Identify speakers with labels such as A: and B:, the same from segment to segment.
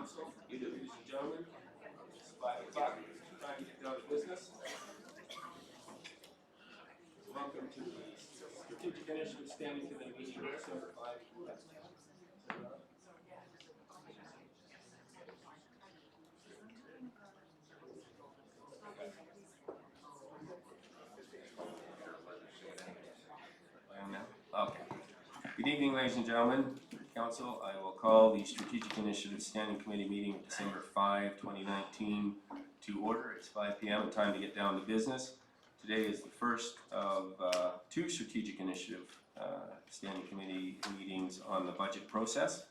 A: council, ladies and gentlemen. It's 5 o'clock, time to get down to business. Welcome to the Strategic Initiative Standing Committee meeting on December 5. Okay. Good evening, ladies and gentlemen. Council, I will call the Strategic Initiative Standing Committee meeting of December 5, 2019 to order. It's 5 p.m. and time to get down to business. Today is the first of two Strategic Initiative Standing Committee meetings on the budget process.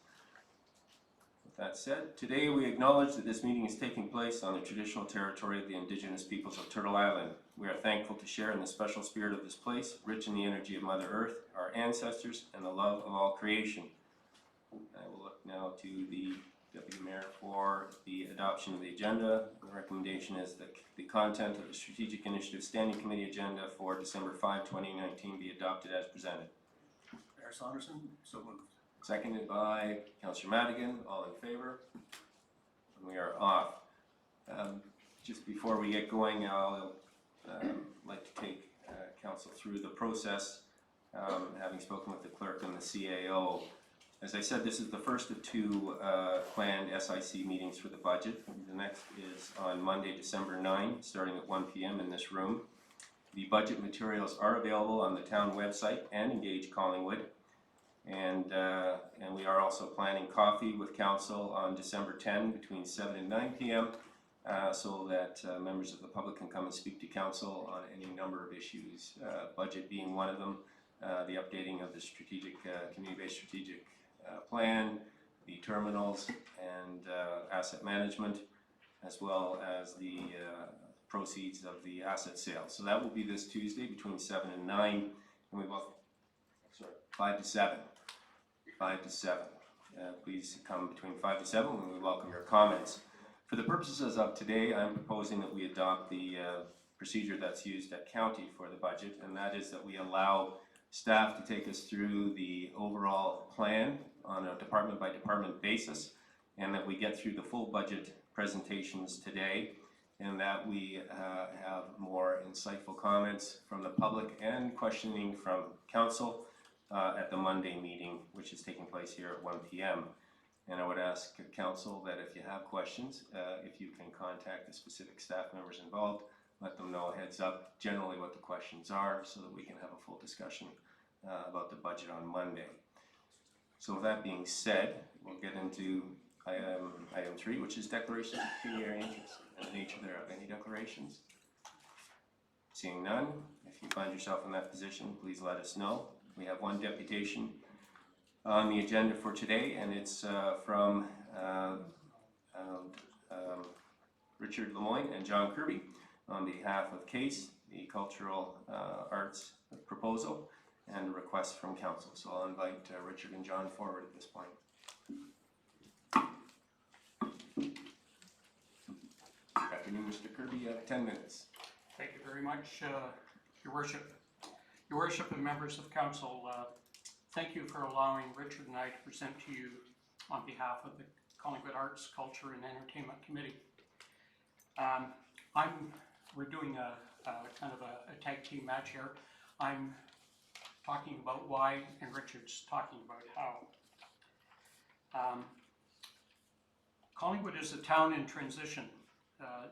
A: With that said, today we acknowledge that this meeting is taking place on the traditional territory of the Indigenous peoples of Turtle Island. We are thankful to share in the special spirit of this place, rich in the energy of Mother Earth, our ancestors, and the love of all creation. I will look now to the Deputy Mayor for the adoption of the agenda. The recommendation is that the content of the Strategic Initiative Standing Committee agenda for December 5, 2019 be adopted as presented.
B: Mayor Saunderson, so moved.
A: Seconded by Councillor Madigan. All in favor? And we are off. Just before we get going, I'll like to take Council through the process, having spoken with the clerk and the CAO. As I said, this is the first of two planned SIC meetings for the budget. The next is on Monday, December 9, starting at 1 p.m. in this room. The budget materials are available on the town website and Engage Collingwood. And we are also planning coffee with Council on December 10 between 7 and 9 p.m. So that members of the public can come and speak to Council on any number of issues, budget being one of them, the updating of the strategic, community-based strategic plan, the terminals and asset management, as well as the proceeds of the asset sale. So that will be this Tuesday between 7 and 9, and we will, 5 to 7. 5 to 7. Please come between 5 to 7 when we welcome your comments. For the purposes of today, I'm proposing that we adopt the procedure that's used at county for the budget, and that is that we allow staff to take us through the overall plan on a department by department basis, and that we get through the full budget presentations today, and that we have more insightful comments from the public and questioning from Council at the Monday meeting, which is taking place here at 1 p.m. And I would ask Council that if you have questions, if you can contact the specific staff members involved, let them know heads up generally what the questions are so that we can have a full discussion about the budget on Monday. So with that being said, we'll get into item 3, which is declarations of pecuniary interest and the nature thereof. Any declarations? Seeing none, if you find yourself in that position, please let us know. We have one deputation on the agenda for today, and it's from Richard Lemoyne and John Kirby on behalf of CASE, the Cultural Arts Proposal, and a request from Council. So I'll invite Richard and John forward at this point. Good afternoon, Mr. Kirby. You have 10 minutes.
C: Thank you very much, Your Worship. Your Worship and members of Council, thank you for allowing Richard and I to present to you on behalf of the Collingwood Arts, Culture and Entertainment Committee. We're doing a kind of a tag team match here. I'm talking about why and Richard's talking about how. Collingwood is a town in transition.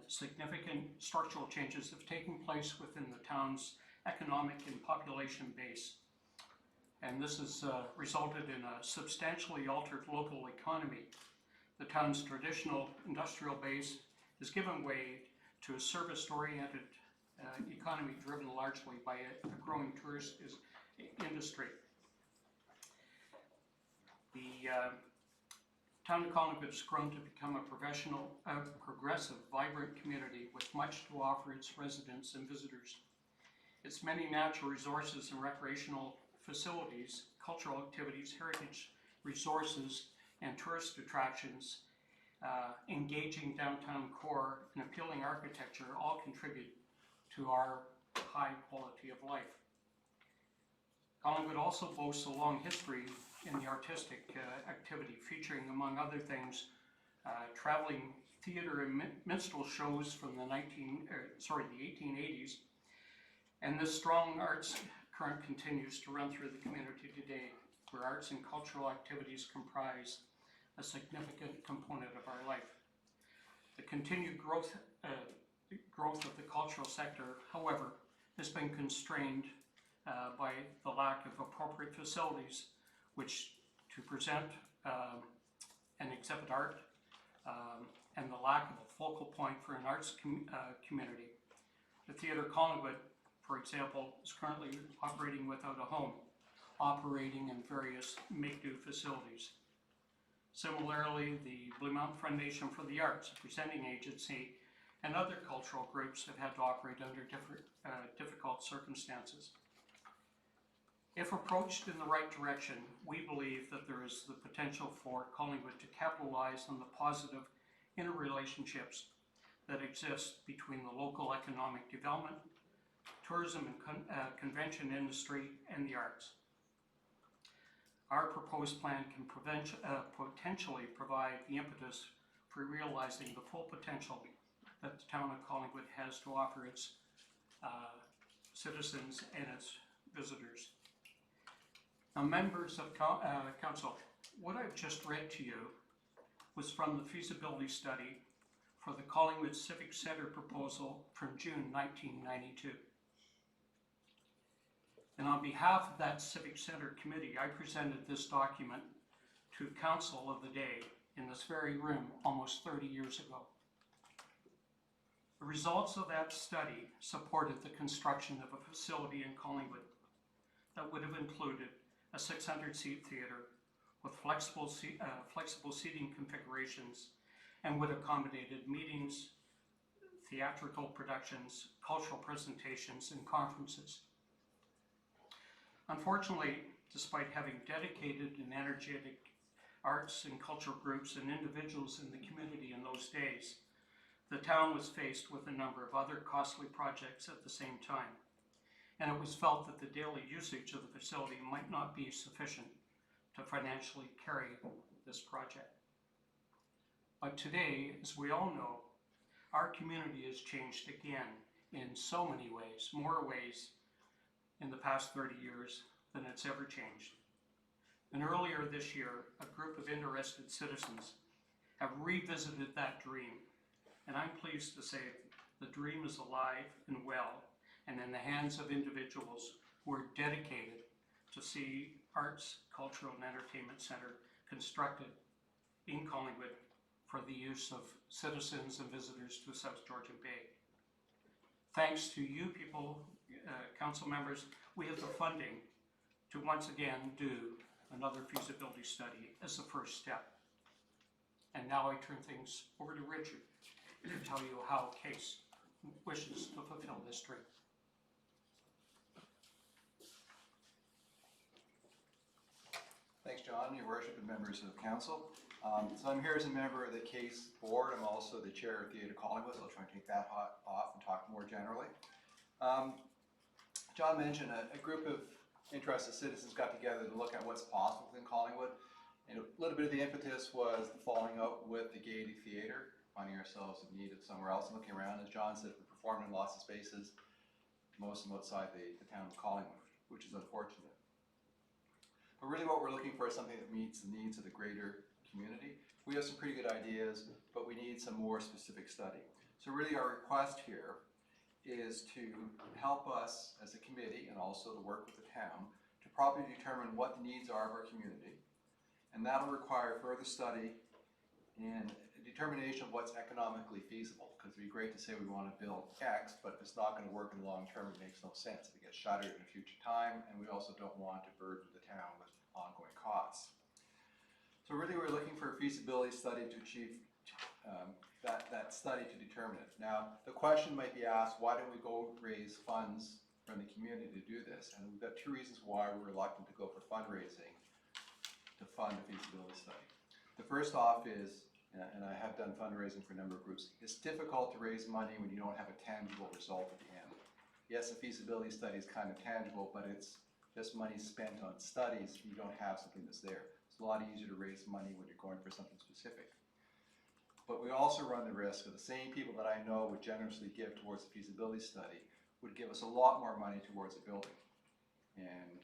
C: Significant structural changes have taken place within the town's economic and population base. And this has resulted in a substantially altered local economy. The town's traditional industrial base has given way to a service-oriented economy driven largely by a growing tourist industry. The town of Collingwood has grown to become a progressive, vibrant community with much to offer its residents and visitors. Its many natural resources and recreational facilities, cultural activities, heritage resources, and tourist attractions, engaging downtown core and appealing architecture all contribute to our high quality of life. Collingwood also boasts a long history in the artistic activity, featuring, among other things, traveling theater and minstrel shows from the 1880s. And this strong arts current continues to run through the community today, where arts and cultural activities comprise a significant component of our life. The continued growth of the cultural sector, however, has been constrained by the lack of appropriate facilities which to present and exhibit art, and the lack of a focal point for an arts community. The Theatre Collingwood, for example, is currently operating without a home, operating in various make-do facilities. Similarly, the Blue Mountain Foundation for the Arts, a presenting agency, and other cultural groups have had to operate under difficult circumstances. If approached in the right direction, we believe that there is the potential for Collingwood to capitalize on the positive interrelationships that exist between the local economic development, tourism and convention industry, and the arts. Our proposed plan can potentially provide the impetus for realizing the full potential that the town of Collingwood has to offer its citizens and its visitors. Now, members of council, what I've just read to you was from the feasibility study for the Collingwood Civic Centre proposal from June 1992. And on behalf of that Civic Centre committee, I presented this document to council of the day in this very room almost 30 years ago. The results of that study supported the construction of a facility in Collingwood that would have included a 600-seat theatre with flexible seating configurations and would have accommodated meetings, theatrical productions, cultural presentations, and conferences. Unfortunately, despite having dedicated and energetic arts and cultural groups and individuals in the community in those days, the town was faced with a number of other costly projects at the same time, and it was felt that the daily usage of the facility might not be sufficient to financially carry this project. But today, as we all know, our community has changed again in so many ways, more ways in the past 30 years than it's ever changed. And earlier this year, a group of interested citizens have revisited that dream. And I'm pleased to say the dream is alive and well and in the hands of individuals who are dedicated to see Arts, Cultural and Entertainment Centre constructed in Collingwood for the use of citizens and visitors to South Georgian Bay. Thanks to you people, council members, we have the funding to once again do another feasibility study as the first step. And now I turn things over to Richard to tell you how Case wishes to fulfill this dream.
D: Thanks, John, your worship, and members of council. So I'm here as a member of the Case board. I'm also the chair of Theatre Collingwood, so I'll try and take that off and talk more generally. John mentioned a group of interested citizens got together to look at what's possible in Collingwood. And a little bit of the impetus was the falling out with the Gaiety Theatre, finding ourselves in need of somewhere else and looking around. As John said, we performed in lots of spaces, most of them outside the town of Collingwood, which is unfortunate. But really what we're looking for is something that meets the needs of the greater community. We have some pretty good ideas, but we need some more specific study. So really our request here is to help us as a committee and also to work with the town to properly determine what the needs are of our community. And that'll require further study and a determination of what's economically feasible. Because it'd be great to say we want to build X, but if it's not going to work in the long term, it makes no sense. If it gets shuttered in a future time, and we also don't want to burden the town with ongoing costs. So really we're looking for a feasibility study to achieve that study to determine it. Now, the question might be asked, why don't we go raise funds from the community to do this? And we've got two reasons why we're reluctant to go for fundraising to fund a feasibility study. The first off is, and I have done fundraising for a number of groups, it's difficult to raise money when you don't have a tangible result at the end. Yes, a feasibility study is kind of tangible, but it's just money spent on studies. You don't have something that's there. It's a lot easier to raise money when you're going for something specific. But we also run the risk of the same people that I know would generously give towards the feasibility study would give us a lot more money towards the building. And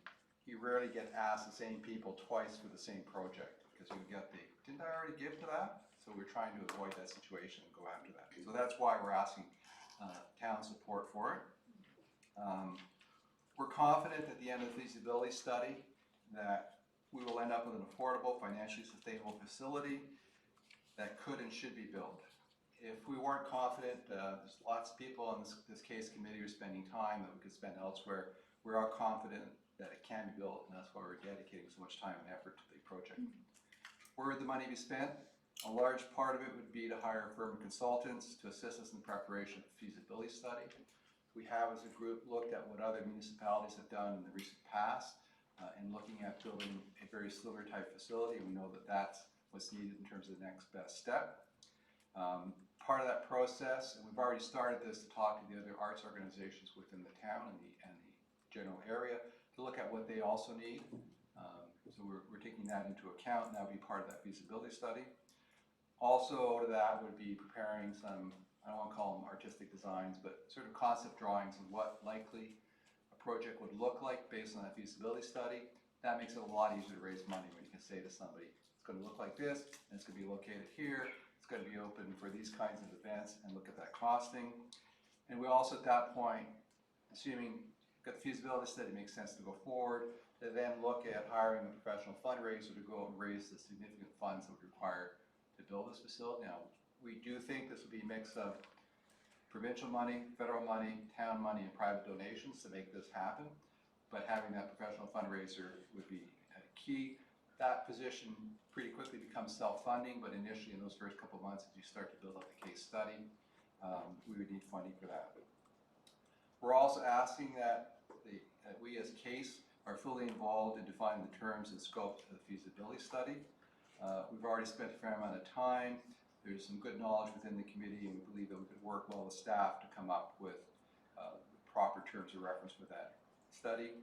D: you rarely get asked the same people twice for the same project, because you get the, didn't I already give to that? So we're trying to avoid that situation and go after that. So that's why we're asking town support for it. We're confident at the end of the feasibility study that we will end up with an affordable, financially sustainable facility that could and should be built. If we weren't confident, there's lots of people on this case committee are spending time that we could spend elsewhere. We are confident that it can be built, and that's why we're dedicating so much time and effort to the project. Where would the money be spent? A large part of it would be to hire a firm of consultants to assist us in the preparation of the feasibility study. We have, as a group, looked at what other municipalities have done in the recent past and looking at building a very similar type facility. We know that that's what's needed in terms of the next best step. Part of that process, and we've already started this, to talk to the other arts organizations within the town and the general area to look at what they also need. So we're taking that into account, and that would be part of that feasibility study. Also to that would be preparing some, I don't want to call them artistic designs, but sort of concept drawings of what likely a project would look like based on that feasibility study. That makes it a lot easier to raise money when you can say to somebody, it's going to look like this, and it's going to be located here, it's going to be open for these kinds of events, and look at that costing. And we also, at that point, assuming we've got the feasibility study, it makes sense to go forward, to then look at hiring a professional fundraiser to go and raise the significant funds that would require to build this facility. Now, we do think this would be a mix of provincial money, federal money, town money, and private donations to make this happen. But having that professional fundraiser would be key. That position pretty quickly becomes self-funding, but initially in those first couple of months, as you start to build up the case study, we would need funding for that. We're also asking that we as CASE are fully involved in defining the terms and scope of the feasibility study. We've already spent a fair amount of time. There's some good knowledge within the committee, and we believe that we could work well with staff to come up with proper terms of reference for that study.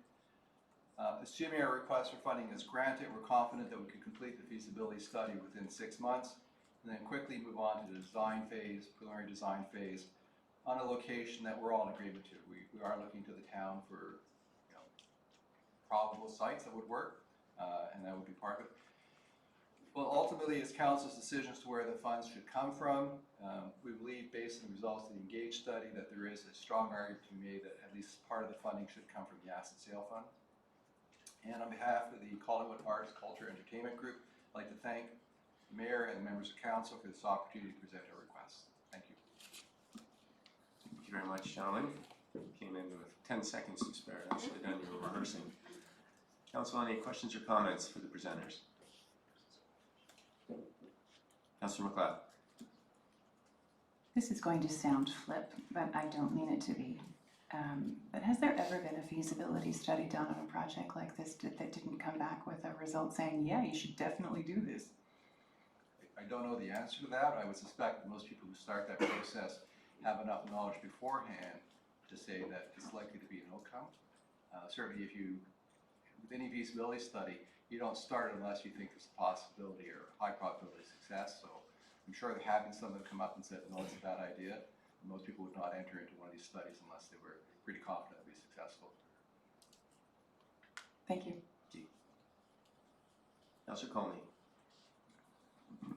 D: Assuming our request for funding is granted, we're confident that we can complete the feasibility study within 6 months, and then quickly move on to the design phase, preliminary design phase, on a location that we're all in agreement to. We are looking to the town for probable sites that would work, and that would be part of it. Well, ultimately, it's council's decisions to where the funds should come from. We believe, based on the results of the Engage study, that there is a strong argument to be made that at least part of the funding should come from the asset sale fund. And on behalf of the Collingwood Arts, Culture, Entertainment Group, I'd like to thank the Mayor and the members of Council for this opportunity to present our requests. Thank you.
A: Thank you very much, gentlemen. Came in with 10 seconds to spare. I should have done your rehearsing. Council, any questions or comments for the presenters? Councillor MacLeod.
E: This is going to sound flip, but I don't mean it to be. But has there ever been a feasibility study done on a project like this that didn't come back with a result saying, yeah, you should definitely do this?
D: I don't know the answer to that. I would suspect that most people who start that process have enough knowledge beforehand to say that it's likely to be an outcome. Certainly with any feasibility study, you don't start unless you think there's a possibility or high probability of success. So I'm sure there have been some that come up and said, no, it's a bad idea. And most people would not enter into one of these studies unless they were pretty confident it would be successful.
E: Thank you.
A: Councillor Conley.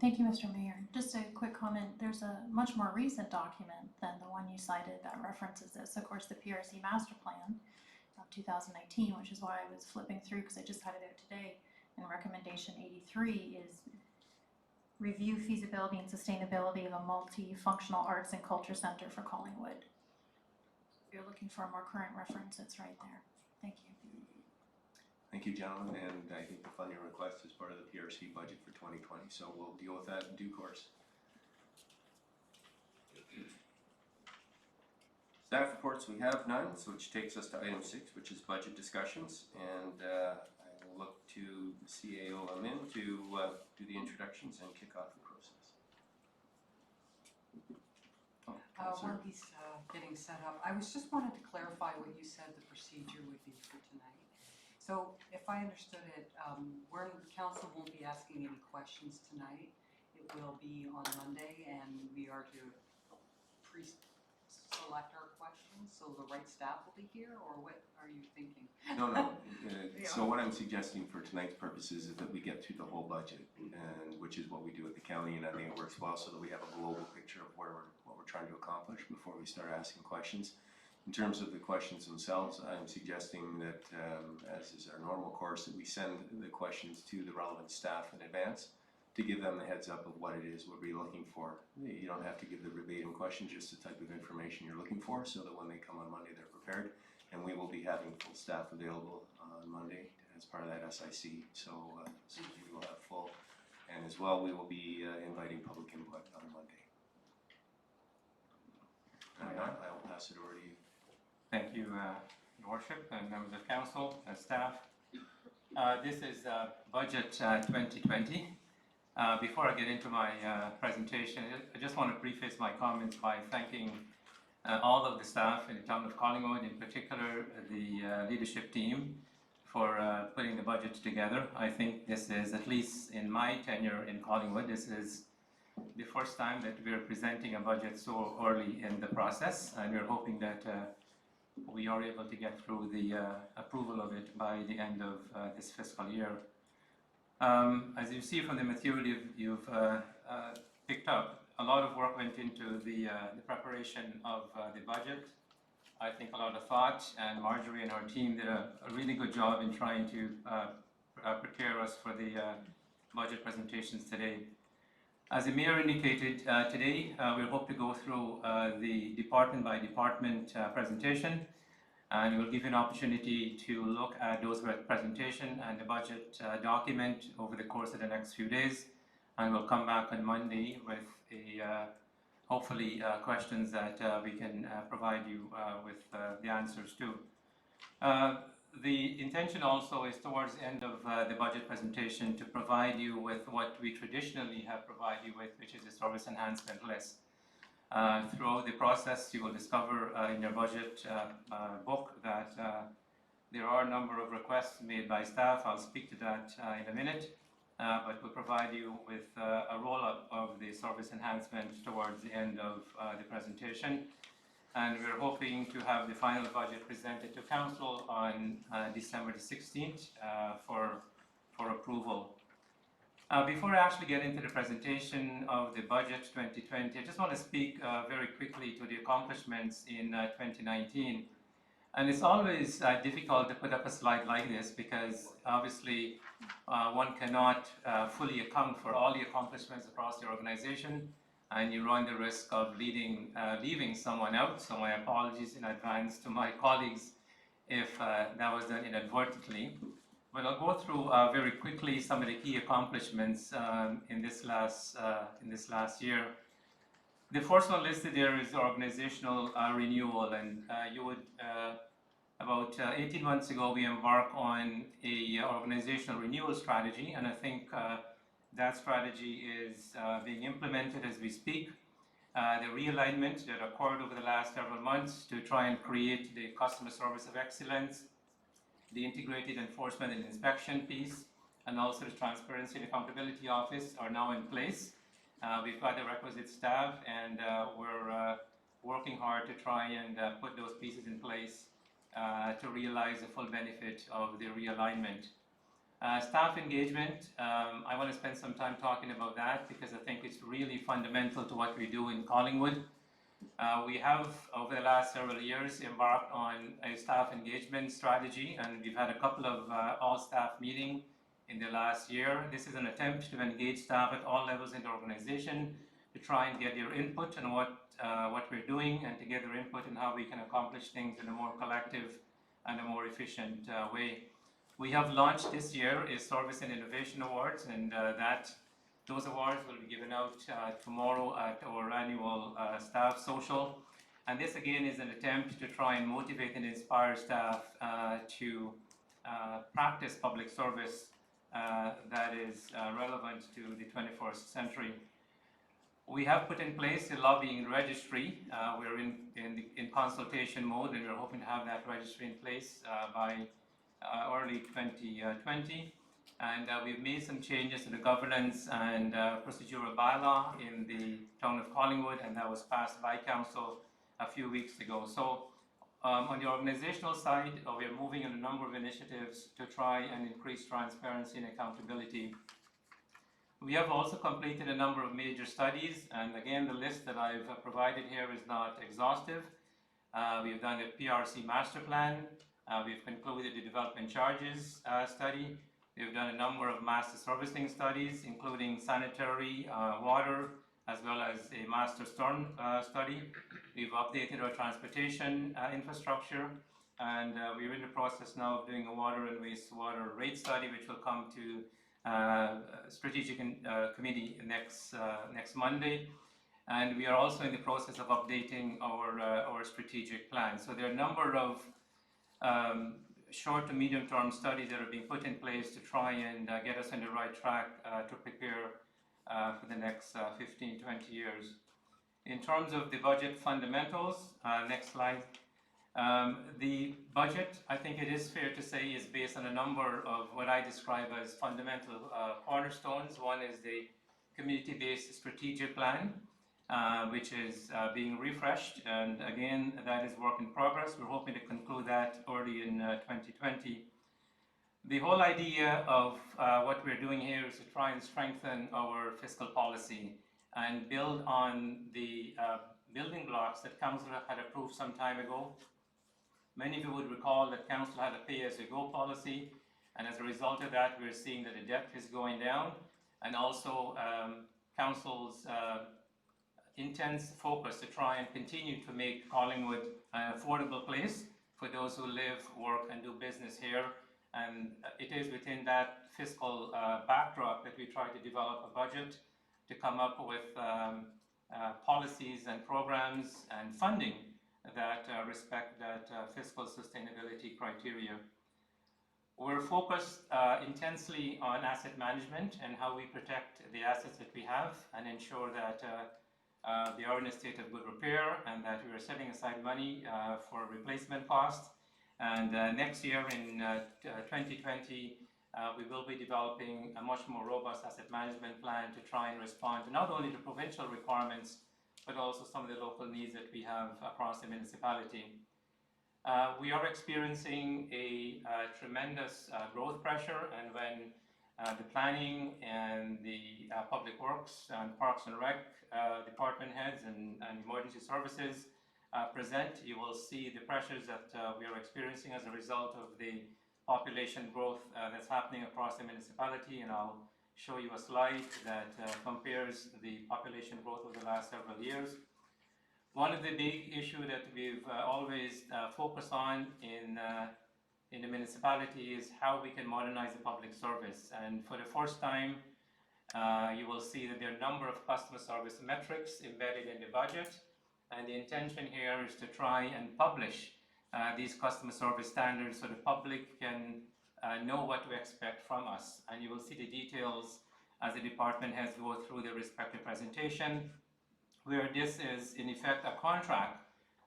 F: Thank you, Mr. Mayor. Just a quick comment. There's a much more recent document than the one you cited that references this. Of course, the PRC master plan of 2019, which is why I was flipping through because I just had it out today. And recommendation 83 is review feasibility and sustainability of a multi-functional arts and culture center for Collingwood. If you're looking for a more current reference, it's right there. Thank you.
A: Thank you, gentlemen, and I think the funding request is part of the PRC budget for 2020, so we'll deal with that in due course. Staff reports, we have none, so which takes us to item 6, which is budget discussions, and I will look to CAO Amin to do the introductions and kick off the process.
G: While he's getting set up, I just wanted to clarify what you said the procedure would be for tonight. So if I understood it, the council won't be asking any questions tonight, it will be on Monday, and we are to pre-select our questions, so the right staff will be here, or what are you thinking?
A: No. So what I'm suggesting for tonight's purposes is that we get through the whole budget, and which is what we do at the county, and I think it works well so that we have a global picture of what we're trying to accomplish before we start asking questions. In terms of the questions themselves, I'm suggesting that, as is our normal course, that we send the questions to the relevant staff in advance to give them the heads up of what it is we'll be looking for. You don't have to give the verbatim question, just the type of information you're looking for, so that when they come on Monday, they're prepared. And we will be having full staff available on Monday as part of that SIC, so we will have full. And as well, we will be inviting public input on Monday. And I'll pass it over to you.
H: Thank you, Your Worship, and members of council and staff. This is Budget 2020. Before I get into my presentation, I just want to preface my comments by thanking all of the staff in the town of Collingwood, in particular the leadership team, for putting the budget together. I think this is, at least in my tenure in Collingwood, this is the first time that we're presenting a budget so early in the process, and we're hoping that we are able to get through the approval of it by the end of this fiscal year. As you see from the material you've picked up, a lot of work went into the preparation of the budget. I think a lot of thought, and Marjorie and her team did a really good job in trying to prepare us for the budget presentations today. As the Mayor indicated, today we hope to go through the department by department presentation, and we'll give you an opportunity to look at those presentation and the budget document over the course of the next few days, and we'll come back on Monday with hopefully questions that we can provide you with the answers to. The intention also is towards the end of the budget presentation to provide you with what we traditionally have provided you with, which is a service enhancement list. Throughout the process, you will discover in your budget book that there are a number of requests made by staff. I'll speak to that in a minute, but we'll provide you with a roll-up of the service enhancement towards the end of the presentation. And we're hoping to have the final budget presented to Council on December the 16th for approval. Before I actually get into the presentation of the budget 2020, I just want to speak very quickly to the accomplishments in 2019. And it's always difficult to put up a slide like this because obviously one cannot fully account for all the accomplishments across the organization, and you run the risk of leaving someone out. So my apologies in advance to my colleagues if that was done inadvertently. But I'll go through very quickly some of the key accomplishments in this last year. The first one listed there is organizational renewal, and you would about 18 months ago we embarked on a organizational renewal strategy, and I think that strategy is being implemented as we speak. The realignment that occurred over the last several months to try and create the customer service of excellence, the integrated enforcement and inspection piece, and also the transparency and accountability office are now in place. We've got the requisite staff, and we're working hard to try and put those pieces in place to realize the full benefit of the realignment. Staff engagement, I want to spend some time talking about that because I think it's really fundamental to what we do in Collingwood. We have, over the last several years, embarked on a staff engagement strategy, and we've had a couple of all-staff meetings in the last year. This is an attempt to engage staff at all levels in the organization to try and get their input on what we're doing and to get their input on how we can accomplish things in a more collective and a more efficient way. We have launched this year a Service and Innovation Awards, and those awards will be given out tomorrow at our annual staff social. And this again is an attempt to try and motivate and inspire staff to practice public service that is relevant to the 21st century. We have put in place a lobbying registry. We're in consultation mode, and we're hoping to have that registry in place by early 2020. And we've made some changes to the governance and procedural bylaw in the town of Collingwood, and that was passed by council a few weeks ago. So on the organizational side, we are moving on a number of initiatives to try and increase transparency and accountability. We have also completed a number of major studies, and again, the list that I've provided here is not exhaustive. We've done a PRC master plan. We've concluded the development charges study. We've done a number of master servicing studies, including sanitary, water, as well as a master storm study. We've updated our transportation infrastructure, and we're in the process now of doing a water and wastewater rate study, which will come to strategic committee next Monday. And we are also in the process of updating our strategic plan. So there are a number of short to medium term studies that are being put in place to try and get us on the right track to prepare for the next 15, 20 years. In terms of the budget fundamentals, next slide. The budget, I think it is fair to say, is based on a number of what I describe as fundamental cornerstones. One is the community-based strategic plan, which is being refreshed, and again, that is work in progress. We're hoping to conclude that early in 2020. The whole idea of what we're doing here is to try and strengthen our fiscal policy and build on the building blocks that Council had approved some time ago. Many of you would recall that Council had a pay-as-you-go policy, and as a result of that, we're seeing that the debt is going down, and also Council's intense focus to try and continue to make Collingwood an affordable place for those who live, work, and do business here. And it is within that fiscal backdrop that we try to develop a budget to come up with policies and programs and funding that respect that fiscal sustainability criteria. We're focused intensely on asset management and how we protect the assets that we have and ensure that they are in a state of good repair and that we are setting aside money for replacement costs. And next year in 2020, we will be developing a much more robust asset management plan to try and respond to not only the provincial requirements, but also some of the local needs that we have across the municipality. We are experiencing a tremendous growth pressure, and when the planning and the public works and parks and rec department heads and emergency services present, you will see the pressures that we are experiencing as a result of the population growth that's happening across the municipality, and I'll show you a slide that compares the population growth over the last several years. One of the big issues that we've always focused on in the municipality is how we can modernize the public service. And for the first time, you will see that there are a number of customer service metrics embedded in the budget. And the intention here is to try and publish these customer service standards so the public can know what to expect from us. And you will see the details as the department heads go through their respective presentation, where this is in effect a contract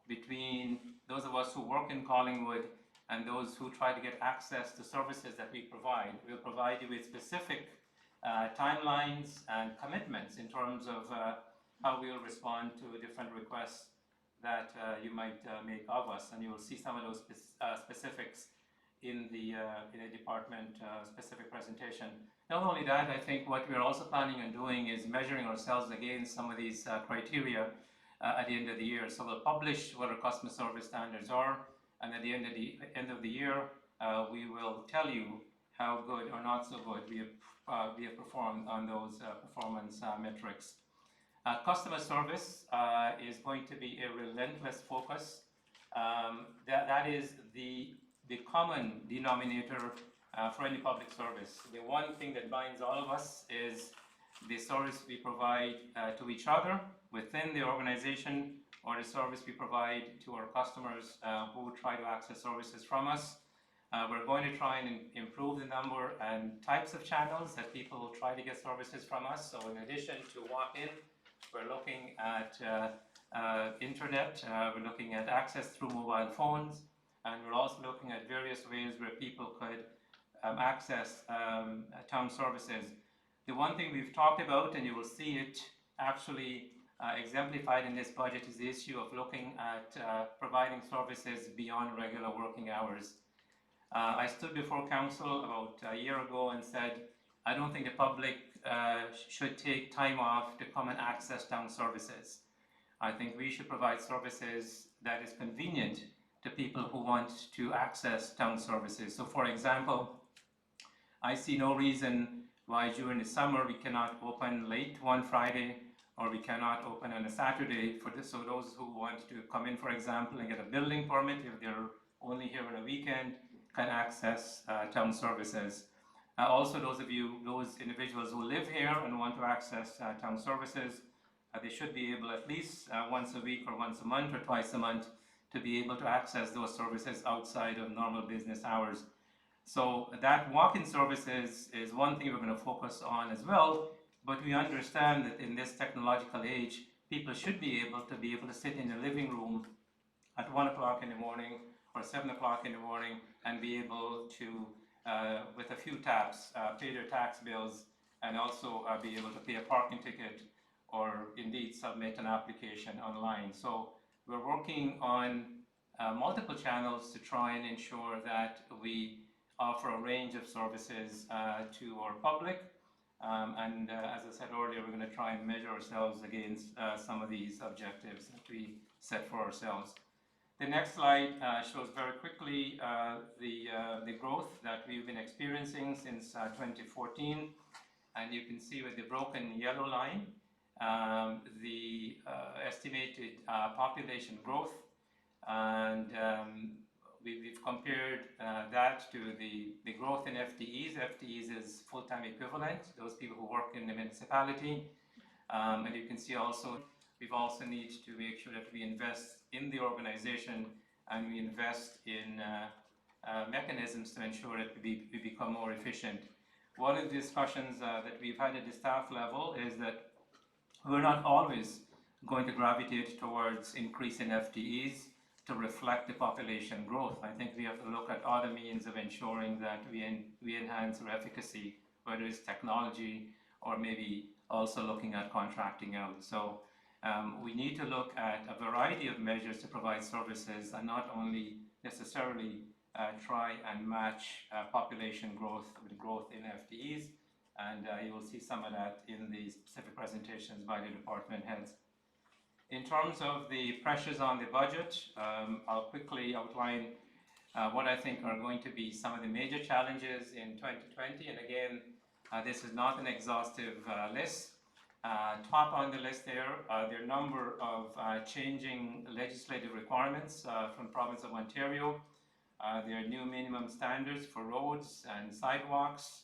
H: between those of us who work in Collingwood and those who try to get access to services that we provide. We'll provide you with specific timelines and commitments in terms of how we'll respond to different requests that you might make of us, and you will see some of those specifics in the department specific presentation. Not only that, I think what we're also planning on doing is measuring ourselves against some of these criteria at the end of the year. So we'll publish what our customer service standards are, and at the end of the year, we will tell you how good or not so good we have performed on those performance metrics. Customer service is going to be a relentless focus. That is the common denominator for any public service. The one thing that binds all of us is the service we provide to each other within the organization, or the service we provide to our customers who try to access services from us. We're going to try and improve the number and types of channels that people try to get services from us. So in addition to walk-in, we're looking at internet, we're looking at access through mobile phones, and we're also looking at various ways where people could access town services. The one thing we've talked about, and you will see it actually exemplified in this budget, is the issue of looking at providing services beyond regular working hours. I stood before council about a year ago and said, I don't think the public should take time off to come and access town services. I think we should provide services that is convenient to people who want to access town services. So for example, I see no reason why during the summer we cannot open late one Friday, or we cannot open on a Saturday for this. So those who want to come in, for example, and get a building permit, if they're only here on a weekend, can access town services. Also, those individuals who live here and want to access town services, they should be able at least once a week or once a month or twice a month to be able to access those services outside of normal business hours. So that walk-in services is one thing we're going to focus on as well, but we understand that in this technological age, people should be able to sit in the living room at 1 o'clock in the morning or 7 o'clock in the morning and be able to, with a few taps, pay their tax bills and also be able to pay a parking ticket or indeed submit an application online. So we're working on multiple channels to try and ensure that we offer a range of services to our public. As I said earlier, we're going to try and measure ourselves against some of these objectives that we set for ourselves. The next slide shows very quickly the growth that we've been experiencing since 2014. And you can see with the broken yellow line, the estimated population growth. And we've compared that to the growth in FTEs. FTEs is full-time equivalent, those people who work in the municipality. And you can see also, we've also need to make sure that we invest in the organization and we invest in mechanisms to ensure that we become more efficient. One of the discussions that we've had at the staff level is that we're not always going to gravitate towards increasing FTEs to reflect the population growth. I think we have to look at other means of ensuring that we enhance our efficacy, whether it's technology or maybe also looking at contracting out. So we need to look at a variety of measures to provide services and not only necessarily try and match population growth with growth in FTEs. And you will see some of that in the specific presentations by the department heads. In terms of the pressures on the budget, I'll quickly outline what I think are going to be some of the major challenges in 2020. And again, this is not an exhaustive list. Top on the list there are a number of changing legislative requirements from the province of Ontario. There are new minimum standards for roads and sidewalks.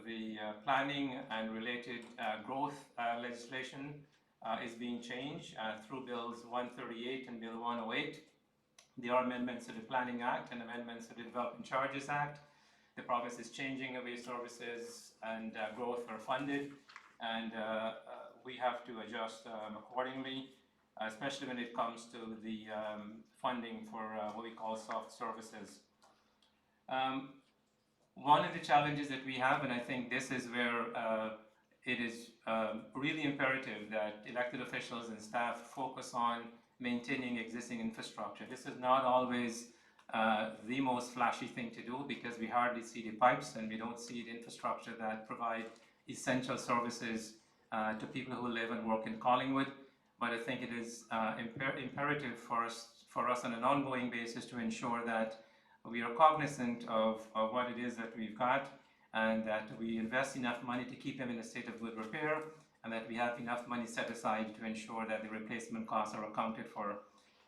H: The planning and related growth legislation is being changed through Bills 138 and Bill 108. There are amendments to the Planning Act and amendments to the Development Charges Act. The province is changing the way services and growth are funded, and we have to adjust accordingly, especially when it comes to the funding for what we call soft services. One of the challenges that we have, and I think this is where it is really imperative that elected officials and staff focus on maintaining existing infrastructure. This is not always the most flashy thing to do because we hardly see the pipes and we don't see the infrastructure that provide essential services to people who live and work in Collingwood. But I think it is imperative for us on an ongoing basis to ensure that we are cognizant of what it is that we've got, and that we invest enough money to keep them in a state of good repair, and that we have enough money set aside to ensure that the replacement costs are accounted for.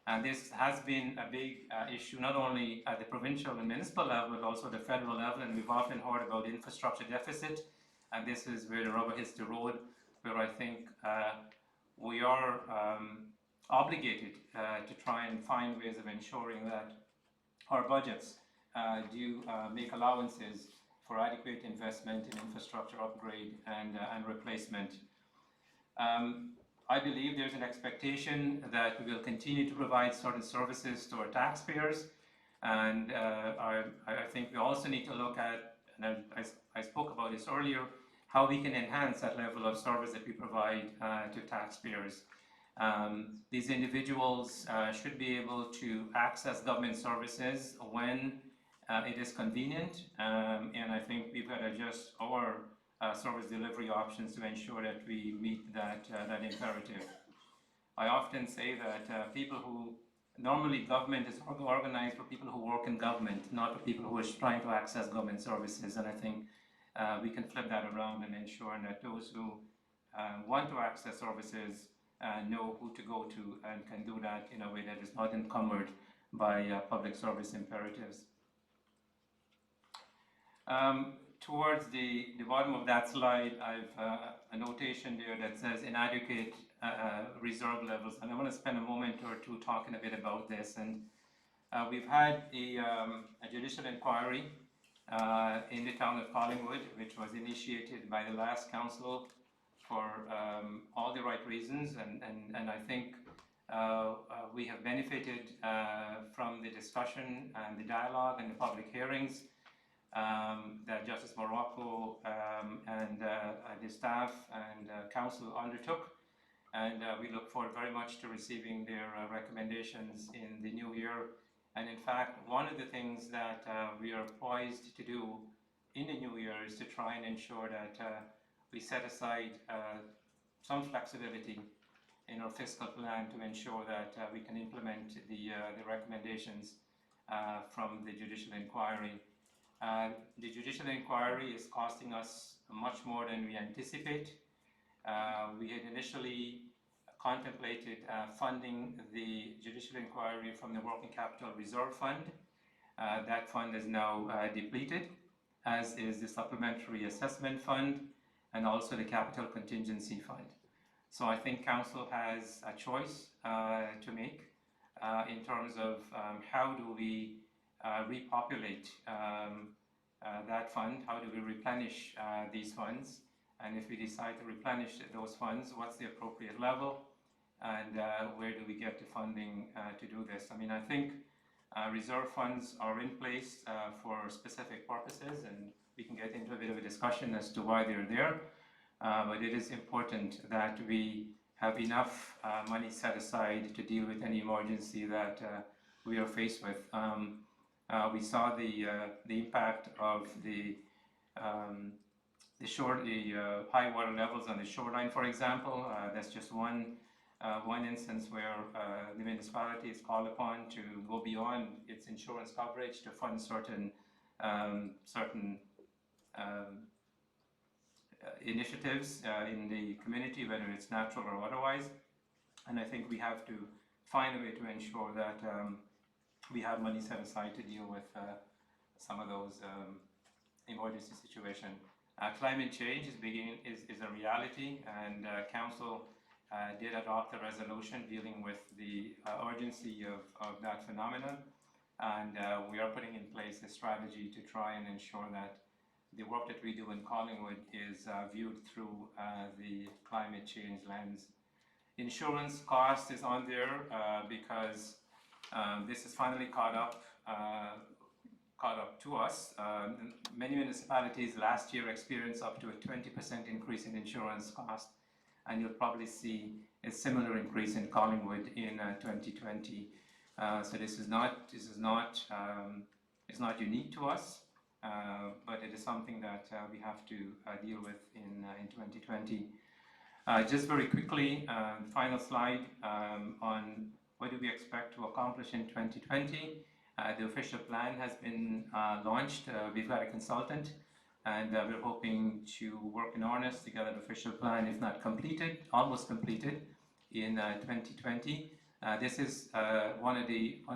H: And this has been a big issue, not only at the provincial and municipal level, but also the federal level, and we've often heard about the infrastructure deficit, and this is where the rubber hits the road, where I think we are obligated to try and find ways of ensuring that our budgets do make allowances for adequate investment in infrastructure upgrade and replacement. I believe there's an expectation that we will continue to provide certain services to our taxpayers, And I think we also need to look at, and I spoke about this earlier, how we can enhance that level of service that we provide to taxpayers. These individuals should be able to access government services when it is convenient, and I think we've got to adjust our service delivery options to ensure that we meet that imperative. I often say that people who normally government is organized for people who work in government, not for people who are trying to access government services, and I think we can flip that around and ensure that those who want to access services know who to go to and can do that in a way that is not encumbered by public service imperatives. Towards the bottom of that slide, I've a notation there that says inadequate reserve levels, and I want to spend a moment or two talking a bit about this. And we've had a judicial inquiry in the town of Collingwood, which was initiated by the last council for all the right reasons, and I think we have benefited from the discussion and the dialogue and the public hearings that Justice Morocco and the staff and council undertook, and we look forward very much to receiving their recommendations in the new year. And in fact, one of the things that we are poised to do in the new year is to try and ensure that we set aside some flexibility in our fiscal plan to ensure that we can implement the recommendations from the judicial inquiry. The judicial inquiry is costing us much more than we anticipate. We had initially contemplated funding the judicial inquiry from the Working Capital Reserve Fund. That fund is now depleted, as is the Supplementary Assessment Fund and also the Capital Contingency Fund. So I think Council has a choice to make in terms of how do we repopulate that fund, how do we replenish these funds, and if we decide to replenish those funds, what's the appropriate level, and where do we get the funding to do this. I mean, I think reserve funds are in place for specific purposes, and we can get into a bit of a discussion as to why they're there, but it is important that we have enough money set aside to deal with any emergency that we are faced with. We saw the impact of the high water levels on the shoreline, for example. That's just one instance where the municipality is called upon to go beyond its insurance coverage to fund certain initiatives in the community, whether it's natural or otherwise. And I think we have to find a way to ensure that we have money set aside to deal with some of those emergency situations. Climate change is a reality, and Council did adopt a resolution dealing with the urgency of that phenomenon, and we are putting in place a strategy to try and ensure that the work that we do in Collingwood is viewed through the climate change lens. Insurance cost is on there because this is finally caught up to us. Many municipalities last year experienced up to a 20% increase in insurance cost, and you'll probably see a similar increase in Collingwood in 2020. So this is not unique to us, but it is something that we have to deal with in 2020. Just very quickly, final slide on what do we expect to accomplish in 2020. The official plan has been launched. We've got a consultant, and we're hoping to work in earnest to get an official plan, if not completed, almost completed in 2020. This is one of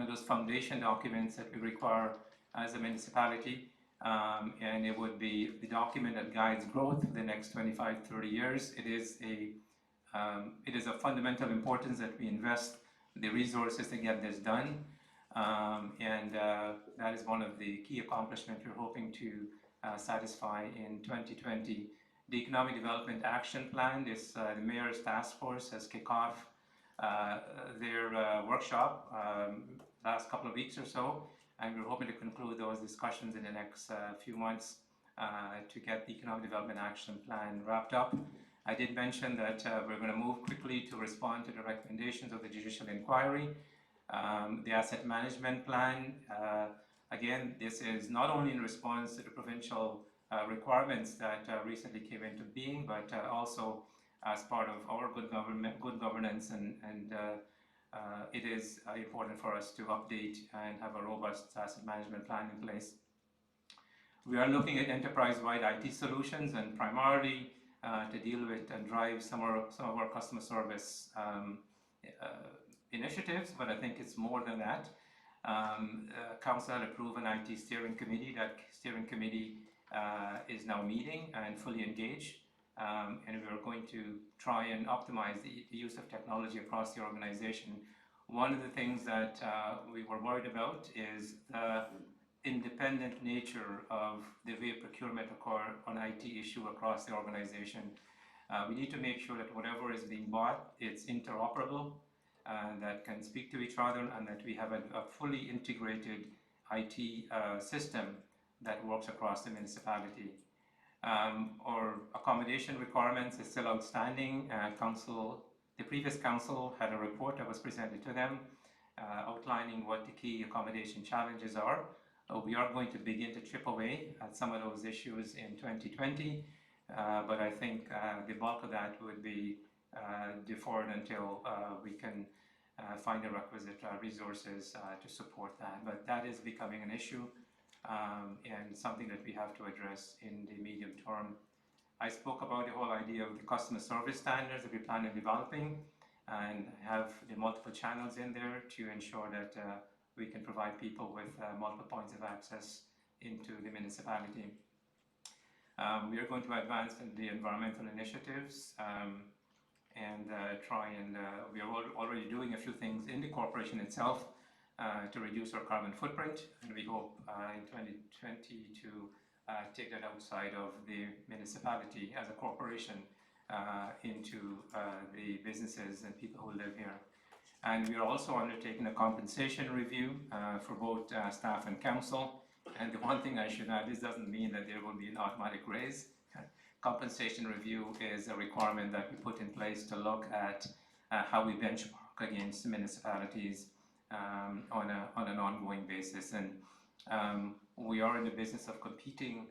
H: those foundation documents that we require as a municipality, and it would be the document that guides growth for the next 25-30 years. It is of fundamental importance that we invest the resources to get this done, and that is one of the key accomplishments we're hoping to satisfy in 2020. The Economic Development Action Plan, the Mayor's Task Force has kicked off their workshop last couple of weeks or so, and we're hoping to conclude those discussions in the next few months to get the Economic Development Action Plan wrapped up. I did mention that we're going to move quickly to respond to the recommendations of the Judicial Inquiry. The Asset Management Plan, again, this is not only in response to the provincial requirements that recently came into being, but also as part of our good governance, and it is important for us to update and have a robust asset management plan in place. We are looking at enterprise-wide IT solutions, and primarily to deal with and drive some of our customer service initiatives, but I think it's more than that. Council had approved an IT steering committee. That steering committee is now meeting and fully engaged, and we are going to try and optimize the use of technology across the organization. One of the things that we were worried about is the independent nature of the way procurement occur on IT issue across the organization. We need to make sure that whatever is being bought, it's interoperable, that can speak to each other, and that we have a fully integrated IT system that works across the municipality. Our accommodation requirements is still outstanding. The previous council had a report that was presented to them outlining what the key accommodation challenges are. We are going to begin to chip away at some of those issues in 2020, but I think the bulk of that would be deferred until we can find the requisite resources to support that. But that is becoming an issue and something that we have to address in the medium term. I spoke about the whole idea of the customer service standards that we plan on developing, and have the multiple channels in there to ensure that we can provide people with multiple points of access into the municipality. We are going to advance in the environmental initiatives and try and, we are already doing a few things in the corporation itself to reduce our carbon footprint, and we hope in 2020 to take that outside of the municipality as a corporation into the businesses and people who live here. And we are also undertaking a compensation review for both staff and council. And the one thing I should add, this doesn't mean that there will be an automatic raise. Compensation review is a requirement that we put in place to look at how we benchmark against municipalities on an ongoing basis. And we are in the business of competing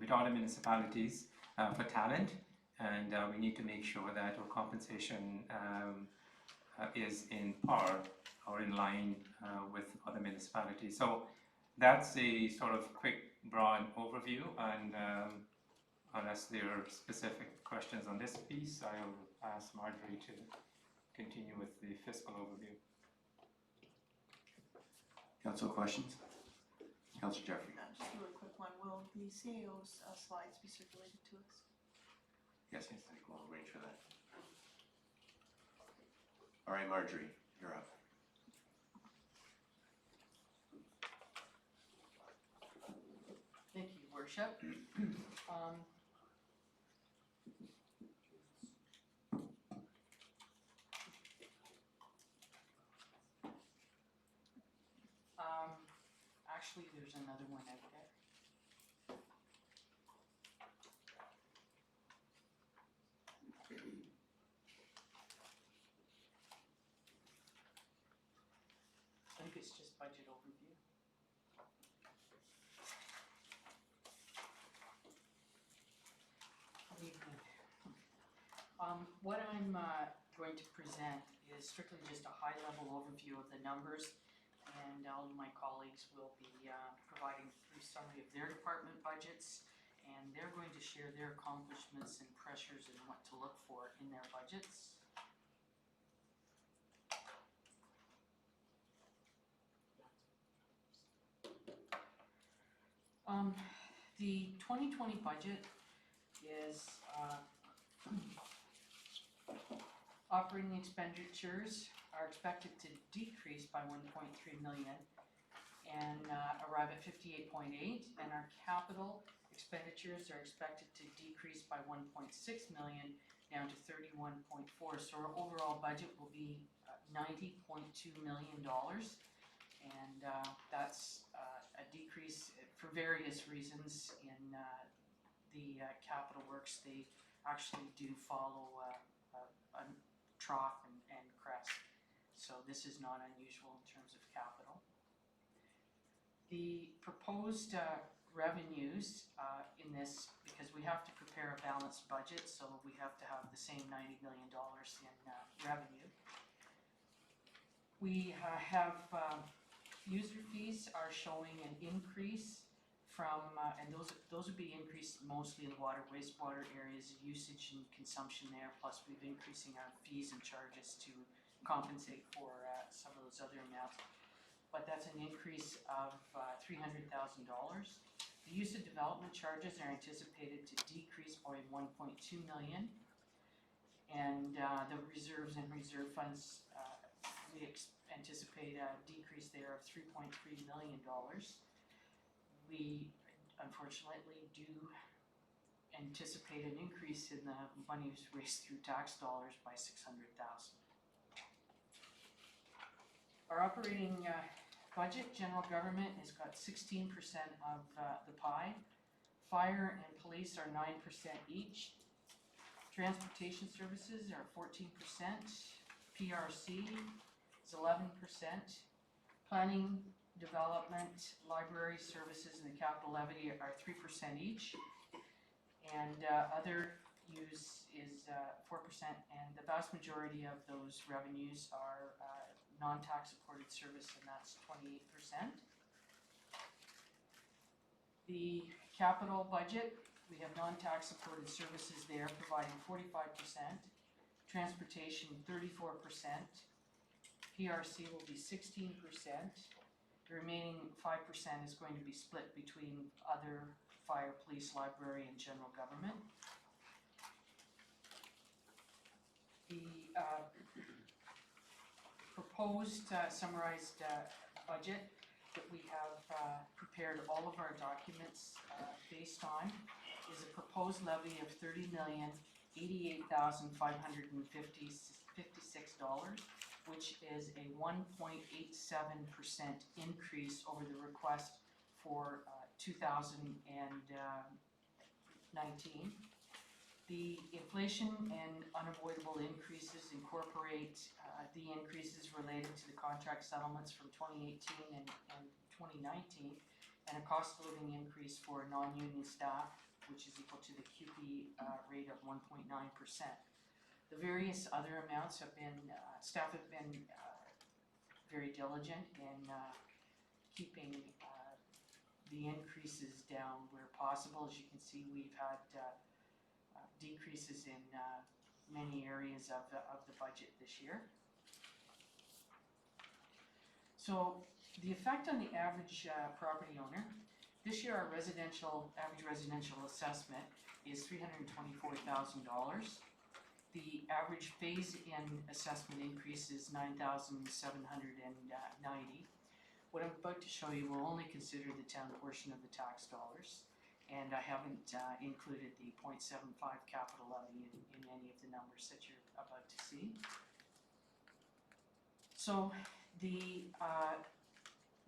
H: with other municipalities for talent, and we need to make sure that our compensation is in par or in line with other municipalities. So that's a sort of quick, broad overview, and unless there are specific questions on this piece, I'll ask Marjorie to continue with the fiscal overview.
A: Council questions? Councillor Jeffrey.
I: Just a really quick one. Will the CAO's slides be circulated to us?
A: Yes, I think we'll arrange for that. All right, Marjorie, you're up.
G: Thank you, Worship. Actually, there's another one out there. I think it's just budget overview. What I'm going to present is strictly just a high-level overview of the numbers, and all of my colleagues will be providing a brief summary of their department budgets, and they're going to share their accomplishments and pressures and what to look for in their budgets. The 2020 budget is operating expenditures are expected to decrease by 1.3 million and arrive at 58.8, and our capital expenditures are expected to decrease by 1.6 million down to 31.4. So our overall budget will be $90.2 million, And that's a decrease for various reasons in the capital works. They actually do follow a trough and crest. So this is not unusual in terms of capital. The proposed revenues in this, because we have to prepare a balanced budget, so we have to have the same $90 million in revenue. We have user fees are showing an increase from, and those would be increased mostly in the water, wastewater areas, usage and consumption there, plus we've been increasing our fees and charges to compensate for some of those other amounts. But that's an increase of $300,000. The use of development charges are anticipated to decrease by $1.2 million. And the reserves and reserve funds, we anticipate a decrease there of $3.3 million. We unfortunately do anticipate an increase in the monies raised through tax dollars by $600,000. Our operating budget, general government, has got 16% of the pie. Fire and police are 9% each. Transportation services are 14%. PRC is 11%. Planning, development, library services, and the capital levy are 3% each. And other use is 4%, and the vast majority of those revenues are non-tax supported service, and that's 28%. The capital budget, we have non-tax supported services there providing 45%, transportation 34%, PRC will be 16%, the remaining 5% is going to be split between other fire, police, library, and general government. The proposed summarized budget that we have prepared all of our documents based on is a proposed levy of $30,088,556, which is a 1.87% increase over the request for 2019. The inflation and unavoidable increases incorporate the increases related to the contract settlements from 2018 and 2019, and a cost of living increase for non-union staff, which is equal to the QP rate of 1.9%. The various other amounts have been, staff have been very diligent in keeping the increases down where possible. As you can see, we've had decreases in many areas of the budget this year. So the effect on the average property owner, this year our average residential assessment is $324,000. The average phase-in assessment increase is $9,790. What I'm about to show you will only consider the town portion of the tax dollars, and I haven't included the 0.75 capital levy in any of the numbers that you're about to see. So the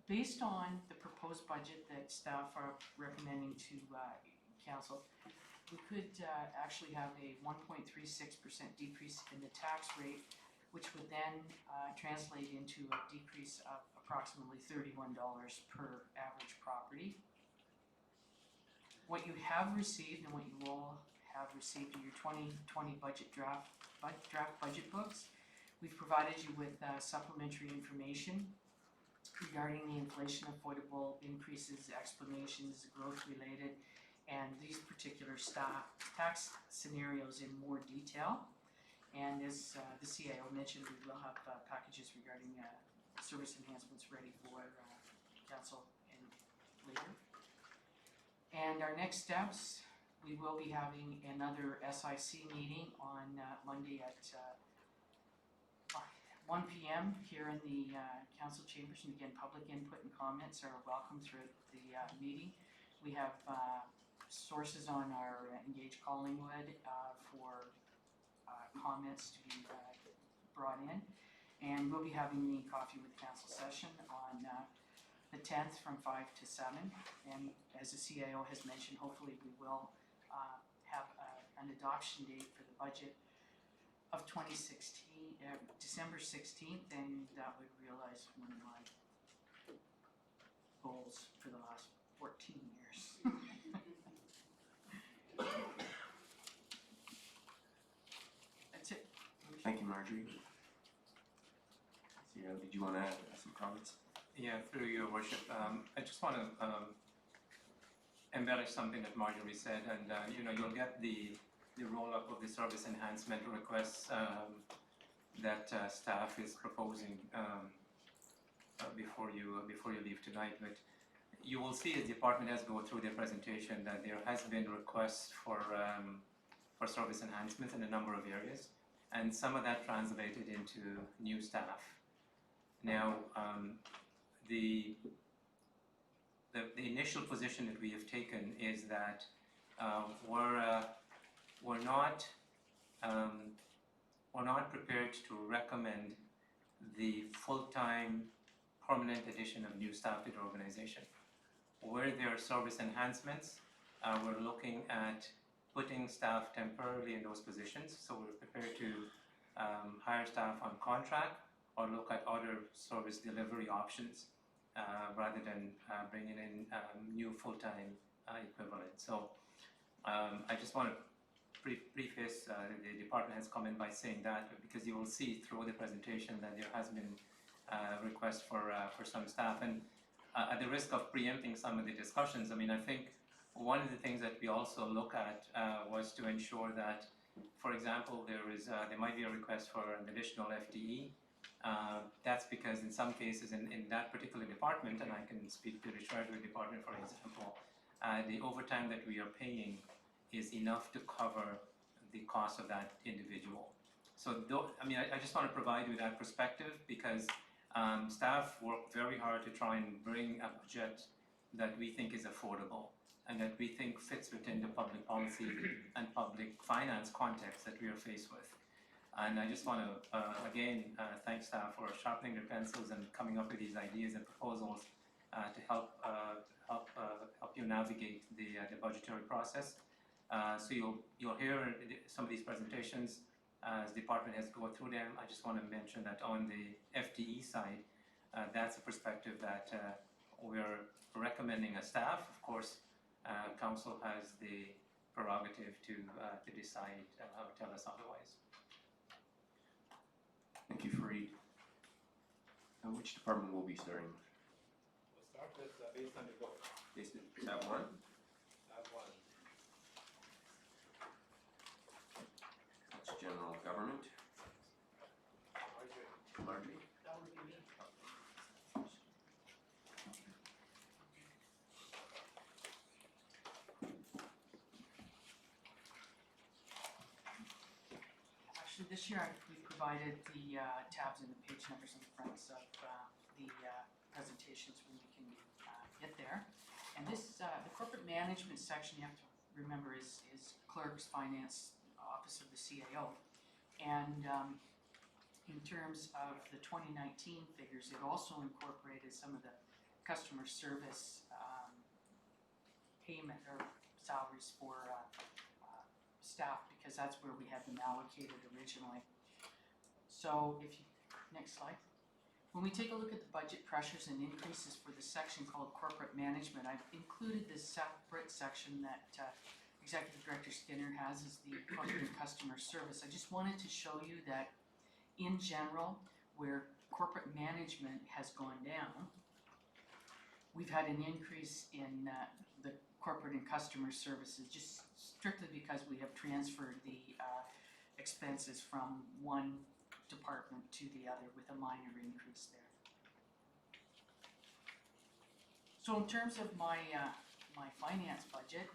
G: based on the proposed budget that staff are recommending to council, we could actually have a 1.36% decrease in the tax rate, which would then translate into a decrease of approximately $31 per average property. What you have received and what you all have received in your 2020 budget draft budget books, we've provided you with supplementary information regarding the inflation avoidable increases, explanations, growth related, and these particular tax scenarios in more detail. And as the CIO mentioned, we will have packages regarding service enhancements ready for council and later. And our next steps, we will be having another SIC meeting on Monday at 1 p.m. here in the council chambers. And again, public input and comments are welcome throughout the meeting. We have sources on our Engage Collingwood for comments to be brought in. And we'll be having the coffee with council session on the 10th from 5 to 7. And as the CIO has mentioned, hopefully we will have an adoption date for the budget of 2016, December 16th, and that would realize one of my goals for the last 14 years. That's it.
A: Thank you, Marjorie. Zero, did you want to add some comments?
H: Yeah, through your worship, I just want to embellish something that Marjorie said, and you'll get the roll-up of the service enhancement requests that staff is proposing before you leave tonight. But you will see as the department has go through their presentation that there has been requests for service enhancements in a number of areas, and some of that translated into new staff. Now, the initial position that we have taken is that we're not prepared to recommend the full-time permanent addition of new staff to the organization. Where there are service enhancements, we're looking at putting staff temporarily in those positions. So we're prepared to hire staff on contract or look at other service delivery options rather than bringing in new full-time equivalent. So I just want to preface the department has come in by saying that, because you will see through the presentation that there has been requests for some staff. And at the risk of preempting some of the discussions, I mean, I think one of the things that we also look at was to ensure that, for example, there might be a request for an additional FTE. That's because in some cases in that particular department, and I can speak to the Treasury Department for example, the overtime that we are paying is enough to cover the cost of that individual. So I just want to provide you with that perspective, because staff work very hard to try and bring a budget that we think is affordable and that we think fits within the public policy and public finance context that we are faced with. And I just want to, again, thank staff for sharpening their pencils and coming up with these ideas and proposals to help you navigate the budgetary process. So you'll hear some of these presentations as the department has go through them. I just want to mention that on the FTE side, that's a perspective that we're recommending a staff. Of course, council has the prerogative to decide or tell us otherwise.
A: Thank you, Fareed. And which department will we be starting with?
J: We'll start with based on the book.
A: Is that one?
J: That one.
A: That's general government. Marjorie?
G: That would be me. Actually, this year we've provided the tabs and the page numbers on the fronts of the presentations when we can get there. And this, the corporate management section, you have to remember, is clerks, finance, office of the CAO. And in terms of the 2019 figures, it also incorporated some of the customer service payment or salaries for staff, because that's where we had them allocated originally. So if you, next slide. When we take a look at the budget pressures and increases for the section called corporate management, I've included this separate section that Executive Director Skinner has, is the corporate and customer service. I just wanted to show you that in general, where corporate management has gone down, we've had an increase in the corporate and customer services, just strictly because we have transferred the expenses from one department to the other with a minor increase there. So in terms of my my finance budget,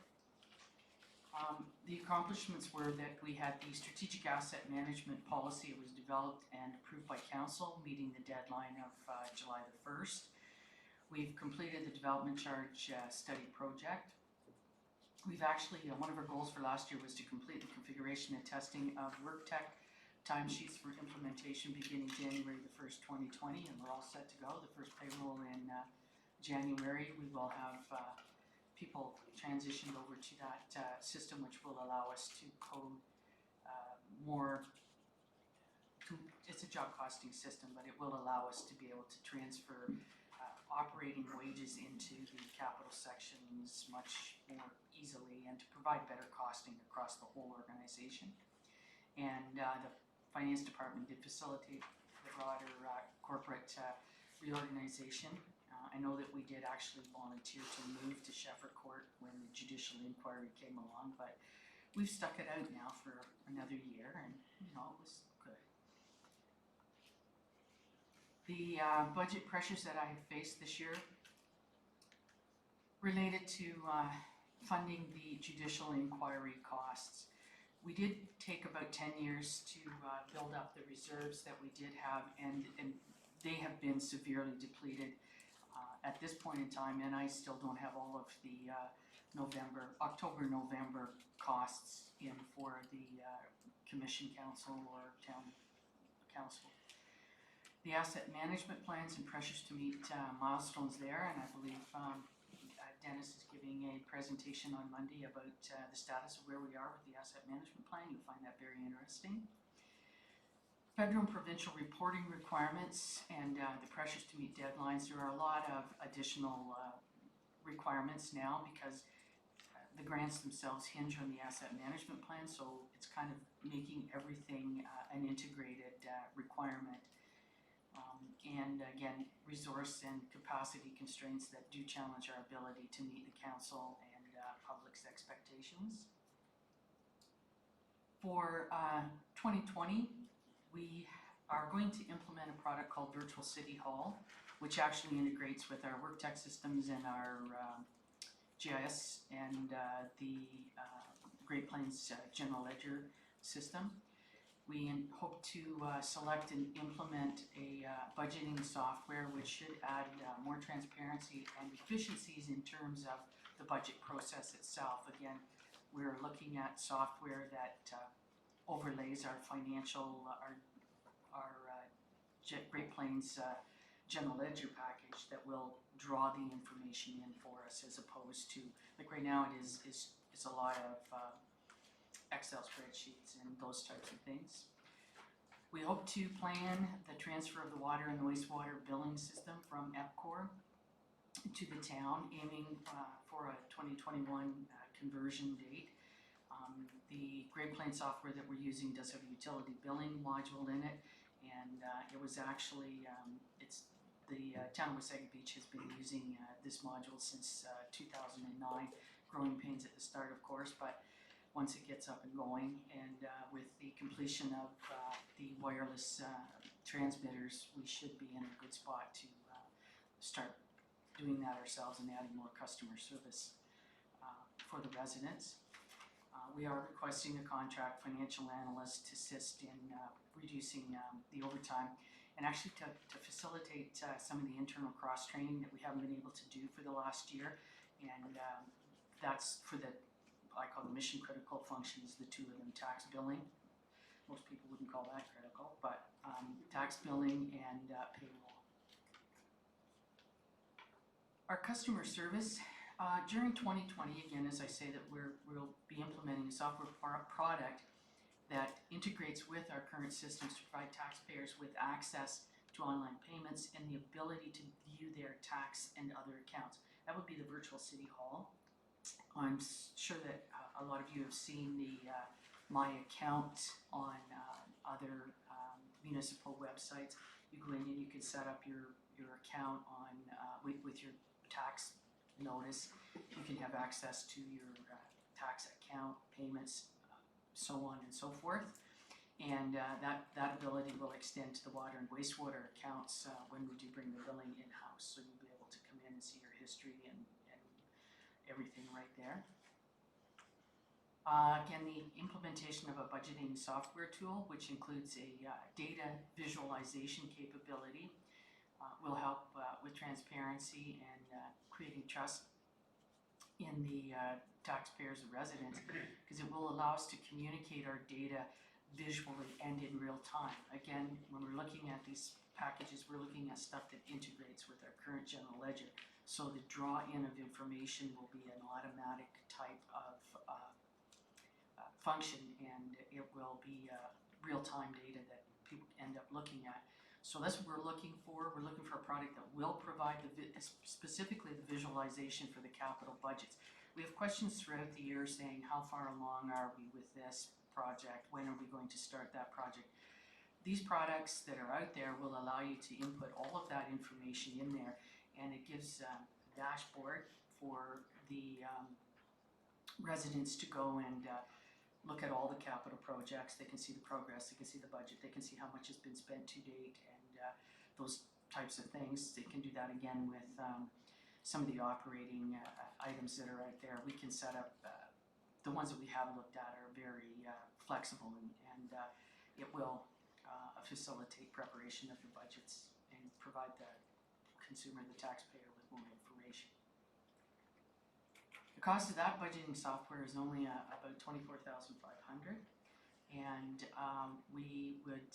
G: the accomplishments were that we had the strategic asset management policy. It was developed and approved by council, meeting the deadline of July the 1st. We've completed the development charge study project. We've actually, one of our goals for last year was to complete the configuration and testing of WorkTech timesheets for implementation beginning January the 1st, 2020, and we're all set to go. The first payroll in January, we will have people transitioned over to that system, which will allow us to code more. It's a job costing system, but it will allow us to be able to transfer operating wages into the capital sections much more easily and to provide better costing across the whole organization. And the finance department did facilitate the broader corporate reorganization. I know that we did actually volunteer to move to Shefford Court when the judicial inquiry came along, but we've stuck it out now for another year, and it was good. The budget pressures that I have faced this year related to funding the judicial inquiry costs. We did take about 10 years to build up the reserves that we did have, and they have been severely depleted at this point in time, and I still don't have all of the October-November costs in for the Commission Council or Town Council. The asset management plans and pressures to meet milestones there, and I believe Dennis is giving a presentation on Monday about the status of where we are with the asset management plan. You'll find that very interesting. Federal and provincial reporting requirements and the pressures to meet deadlines. There are a lot of additional requirements now because the grants themselves hinge on the asset management plan, so it's kind of making everything an integrated requirement. And again, resource and capacity constraints that do challenge our ability to meet the council and public's expectations. For 2020, we are going to implement a product called Virtual City Hall, which actually integrates with our WorkTech systems and our GIS and the Great Plains General Ledger system. We hope to select and implement a budgeting software which should add more transparency and efficiencies in terms of the budget process itself. Again, we're looking at software that overlays our financial, our Great Plains General Ledger package that will draw the information in for us, as opposed to, like right now it is a lot of Excel spreadsheets and those types of things. We hope to plan the transfer of the water and the wastewater billing system from EPCOR to the town, aiming for a 2021 conversion date. The Great Plains software that we're using does have a utility billing module in it, and it was actually, it's the town of Wasaga Beach has been using this module since 2009. Growing pains at the start, of course, but once it gets up and going, and with the completion of the wireless transmitters, we should be in a good spot to start doing that ourselves and adding more customer service for the residents. We are requesting a contract financial analyst to assist in reducing the overtime and actually to facilitate some of the internal cross-training that we haven't been able to do for the last year, and that's for the, I call the mission critical functions, the two of them, tax billing. Most people wouldn't call that critical, but tax billing and payroll. Our customer service, during 2020, again, as I say, that we'll be implementing a software product that integrates with our current systems to provide taxpayers with access to online payments and the ability to view their tax and other accounts. That would be the Virtual City Hall. I'm sure that a lot of you have seen the My Account on other municipal websites. You go in and you can set up your account on with your tax notice. You can have access to your tax account payments, so on and so forth. And that ability will extend to the water and wastewater accounts when we do bring the billing in-house. So you'll be able to come in and see your history and everything right there. Again, the implementation of a budgeting software tool, which includes a data visualization capability, will help with transparency and creating trust in the taxpayers and residents, because it will allow us to communicate our data visually and in real time. Again, when we're looking at these packages, we're looking at stuff that integrates with our current general ledger. So the draw in of information will be an automatic type of function, and it will be real-time data that people end up looking at. So that's what we're looking for. We're looking for a product that will provide specifically the visualization for the capital budgets. We have questions throughout the year saying, how far along are we with this project? When are we going to start that project? These products that are out there will allow you to input all of that information in there, and it gives a dashboard for the residents to go and look at all the capital projects. They can see the progress, they can see the budget, they can see how much has been spent to date, and those types of things. They can do that again with some of the operating items that are out there. We can set up, the ones that we have looked at are very flexible, and it will facilitate preparation of the budgets and provide the consumer, the taxpayer, with more information. The cost of that budgeting software is only about $24,500, and we would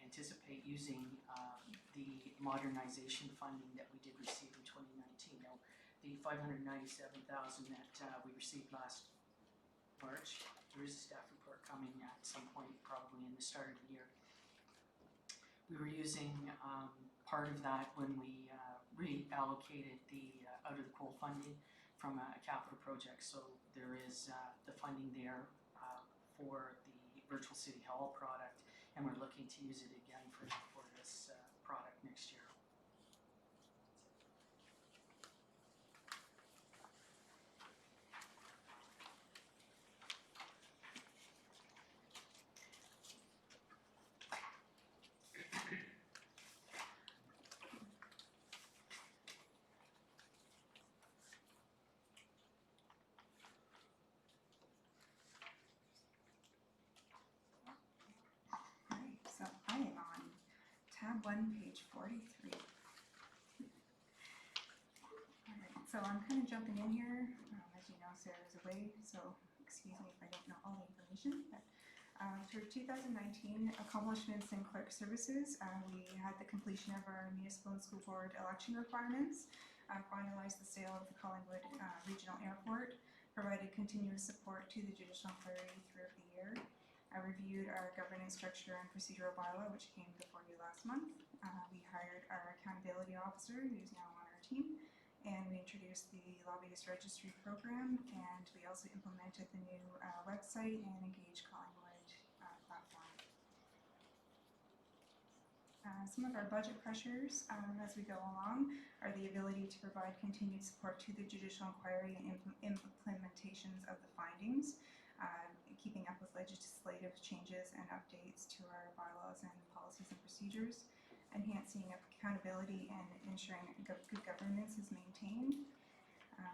G: anticipate using the modernization funding that we did receive in 2019. Now, the $597,000 that we received last March, there is a staff report coming at some point, probably in the start of the year. We were using part of that when we reallocated the out of the coal funding from a capital project. So there is the funding there for the virtual city hall product, and we're looking to use it again for this product next year.
E: So I am on tab 1, page 43. Alright, so I'm kind of jumping in here. As you know, Sarah's away, so excuse me if I don't know all the information. But for 2019 accomplishments in clerk services, we had the completion of our municipal and school board election requirements, finalized the sale of the Collingwood Regional Airport, provided continuous support to the judicial inquiry throughout the year. I reviewed our governance structure and procedural bylaw, which came before you last month. We hired our accountability officer, who's now on our team, and we introduced the lobbyist registry program, and we also implemented the new website and Engage Collingwood platform. Some of our budget pressures as we go along are the ability to provide continued support to the judicial inquiry and implementations of the findings, keeping up with legislative changes and updates to our bylaws and policies and procedures, enhancing accountability and ensuring good governance is maintained,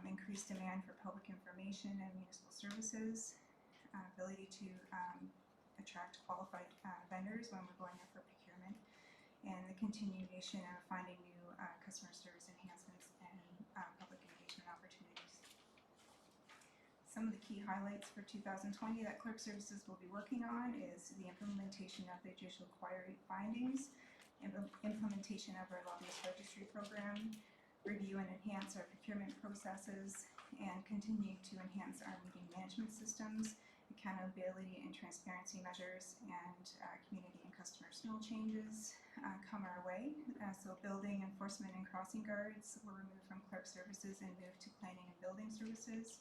E: increased demand for public information and municipal services, ability to attract qualified vendors when we're going up for procurement, and the continuation of finding new customer service enhancements and public engagement opportunities. Some of the key highlights for 2020 that Clerk Services will be working on is the implementation of the judicial inquiry findings, implementation of our lobbyist registry program, review and enhance our procurement processes, and continue to enhance our meeting management systems, accountability and transparency measures, and community and customer signal changes come our way. So building enforcement and crossing guards were removed from Clerk Services and moved to planning and building services.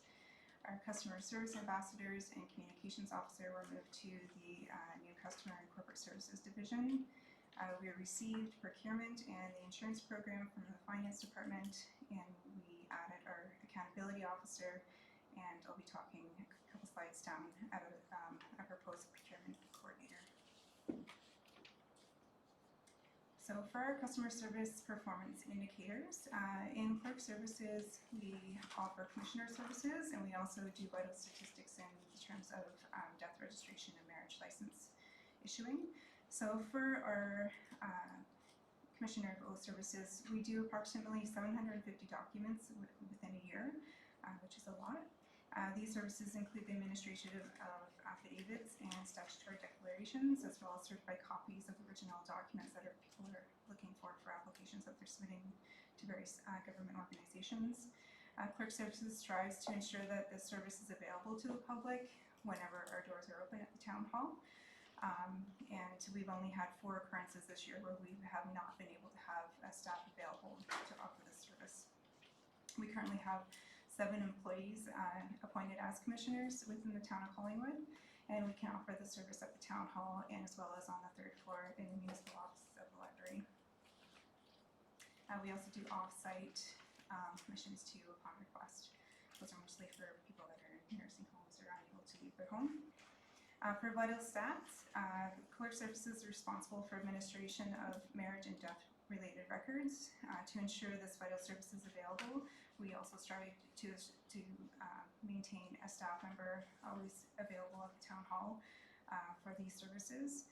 E: Our customer service ambassadors and communications officer were moved to the new customer and corporate services division. We received procurement and the insurance program from the finance department, and we added our accountability officer, and I'll be talking a couple slides down at a proposed procurement coordinator. So for our customer service performance indicators, in Clerk Services, we offer commissioner services, and we also do vital statistics in terms of death registration and marriage license issuing. So for our commissioner services, we do approximately 750 documents within a year, which is a lot. These services include the administration of affidavits and statutory declarations, as well as certified copies of original documents that people are looking for applications that they're submitting to various government organizations. Clerk Services strives to ensure that this service is available to the public whenever our doors are open at the Town Hall. And we've only had 4 occurrences this year where we have not been able to have staff available to offer this service. We currently have 7 employees appointed as commissioners within the Town of Collingwood, and we can offer the service at the Town Hall and as well as on the 3rd floor in the municipal offices of the library. We also do off-site commissions too upon request. Those are mostly for people that are in nursing homes or unable to leave their home. For vital stats, Clerk Services is responsible for administration of marriage and death related records. To ensure this vital service is available, we also strive to maintain a staff member always available at the Town Hall for these services.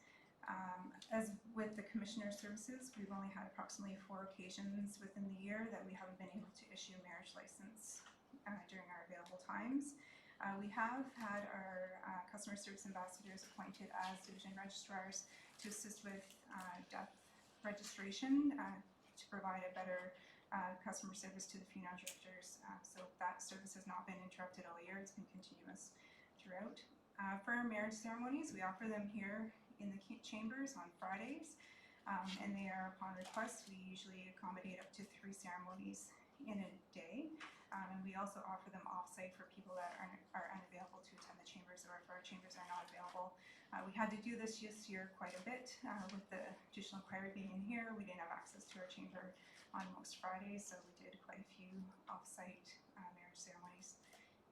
E: As with the Commissioner Services, we've only had approximately 4 occasions within the year that we haven't been able to issue a marriage license during our available times. We have had our customer service ambassadors appointed as division registrars to assist with death registration to provide a better customer service to the funeral directors. So that service has not been interrupted all year, it's been continuous throughout. For our marriage ceremonies, we offer them here in the chambers on Fridays, and they are upon request. We usually accommodate up to 3 ceremonies in a day, and we also offer them off-site for people that are unavailable to attend the chambers, or if our chambers are not available. We had to do this year quite a bit with the judicial inquiry being in here. We didn't have access to our chamber on most Fridays, so we did quite a few off-site marriage ceremonies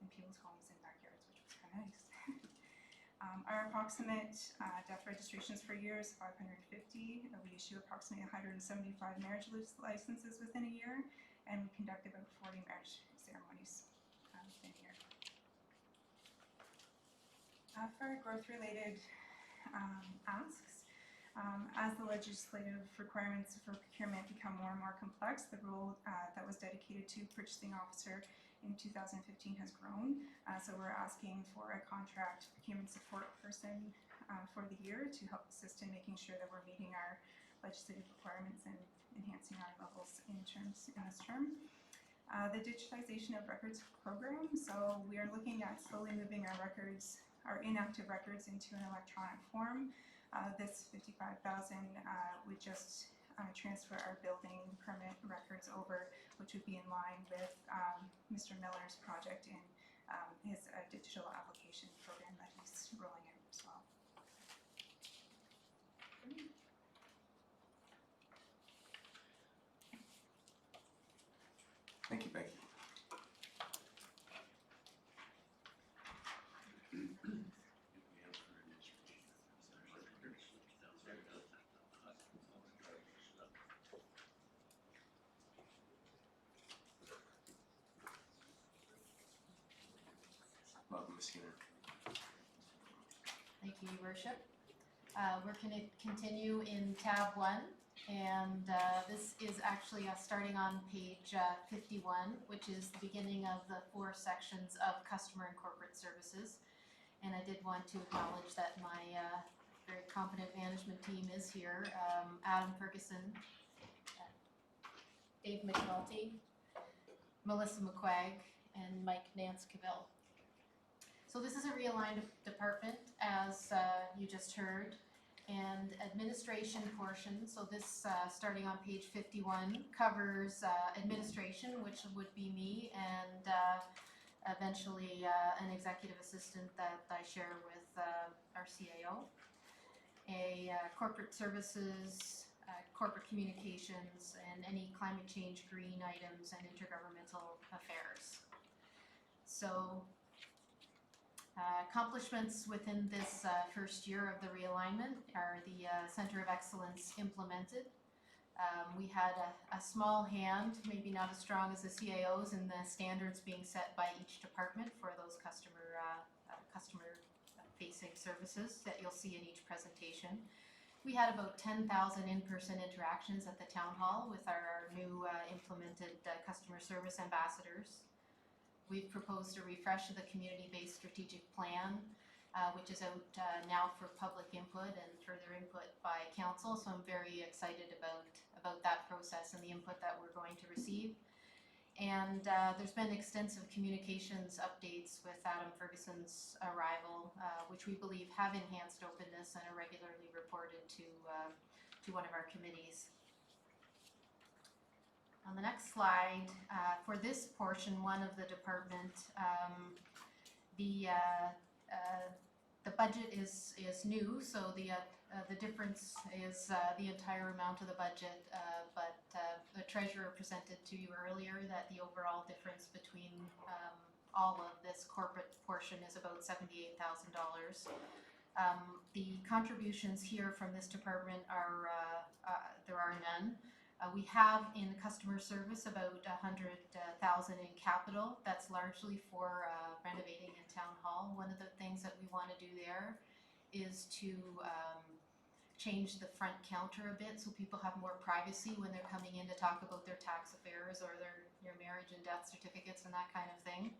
E: in people's homes and backyards, which was kind of nice. Our approximate death registrations per year is 550. We issue approximately 175 marriage licenses within a year, and we conduct about 40 marriage ceremonies within a year. For growth-related asks, as the legislative requirements for procurement become more and more complex, the role that was dedicated to purchasing officer in 2015 has grown. So we're asking for a contract procurement support person for the year to help assist in making sure that we're meeting our legislative requirements and enhancing our levels in this term. The digitization of records program. So we are looking at slowly moving our records, our inactive records, into an electronic form. This $55,000 would just transfer our building permit records over, which would be in line with Mr. Miller's project in his digital application program that he's rolling out as well.
A: Thank you, Becky. Welcome, Ms. Skinner.
F: Thank you, Your Worship. We're going to continue in tab 1, and this is actually starting on page 51, which is the beginning of the 4 sections of customer and corporate services. And I did want to acknowledge that my very competent management team is here. Adam Ferguson, Dave McNulty, Melissa McQuagg, and Mike Nance-Cavill. So this is a realigned department, as you just heard, and administration portion. So this, starting on page 51, covers administration, which would be me, and eventually an executive assistant that I share with our CAO. Corporate services, corporate communications, and any climate change, green items, and intergovernmental affairs. So accomplishments within this first year of the realignment are the Center of Excellence implemented. We had a small hand, maybe not as strong as the CAOs, in the standards being set by each department for those customer-facing services that you'll see in each presentation. We had about 10,000 in-person interactions at the Town Hall with our new implemented customer service ambassadors. we've proposed a refresh of the community-based strategic plan, which is out now for public input and further input by council. So I'm very excited about that process and the input that we're going to receive. And there's been extensive communications updates with Adam Ferguson's arrival, which we believe have enhanced openness and are regularly reported to one of our committees. On the next slide, for this portion, one of the department, the budget is new, so the difference is the entire amount of the budget, but the treasurer presented to you earlier that the overall difference between all of this corporate portion is about $78,000. The contributions here from this department are, there are none. We have in customer service about $100,000 in capital. That's largely for renovating in town hall. One of the things that we want to do there is to change the front counter a bit so people have more privacy when they're coming in to talk about their tax affairs or their marriage and death certificates and that kind of thing.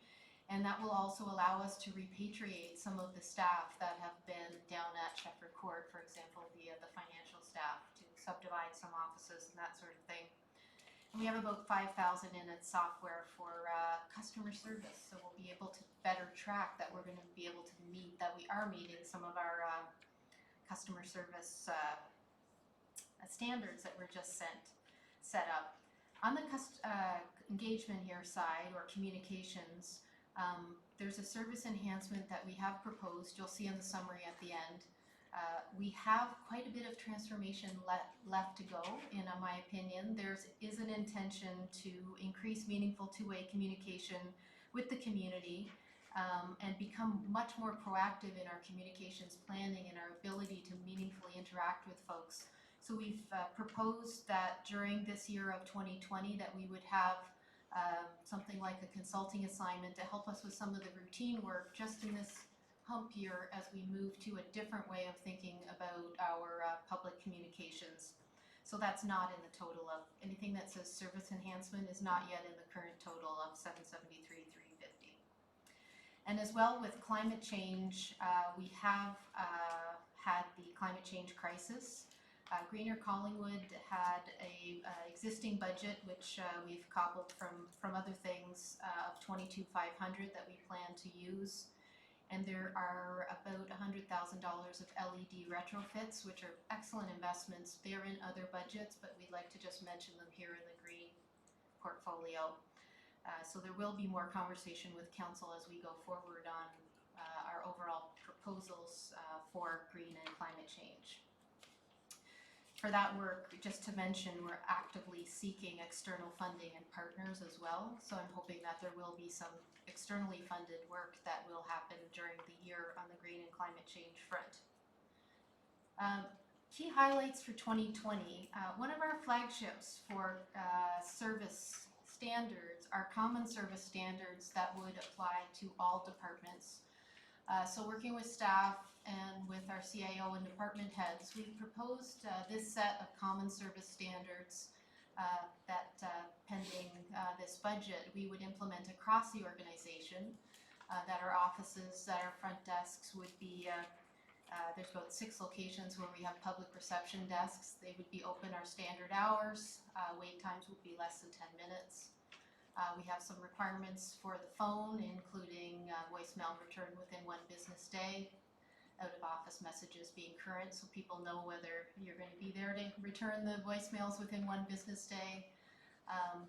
F: And that will also allow us to repatriate some of the staff that have been down at Shepherd Court, for example, the financial staff, to subdivide some offices and that sort of thing. And we have about $5,000 in its software for customer service, so we'll be able to better track that we're going to be able to meet, that we are meeting some of our customer service standards that were just set up. On the engagement here side, or communications, there's a service enhancement that we have proposed. You'll see in the summary at the end. We have quite a bit of transformation left to go, in my opinion. There is an intention to increase meaningful two-way communication with the community and become much more proactive in our communications planning and our ability to meaningfully interact with folks. So we've proposed that during this year of 2020 that we would have something like a consulting assignment to help us with some of the routine work just in this hump year as we move to a different way of thinking about our public communications. So that's not in the total of anything that says service enhancement is not yet in the current total of $773,350. And as well with climate change, we have had the climate change crisis. Greener Collingwood had a existing budget which we've cobbled from other things of $22,500 that we plan to use. And there are about $100,000 of LED retrofits, which are excellent investments. They're in other budgets, but we'd like to just mention them here in the green portfolio. So there will be more conversation with council as we go forward on our overall proposals for green and climate change. For that work, just to mention, we're actively seeking external funding and partners as well. So I'm hoping that there will be some externally funded work that will happen during the year on the green and climate change front. Key highlights for 2020. One of our flagships for service standards are common service standards that would apply to all departments. So working with staff and with our CIO and department heads, we proposed this set of common service standards that pending this budget, we would implement across the organization, that our offices, that our front desks would be, there's about 6 locations where we have public reception desks. They would be open our standard hours. Wait times would be less than 10 minutes. We have some requirements for the phone, including voicemail return within 1 business day, out of office messages being current, so people know whether you're going to be there to return the voicemails within 1 business day.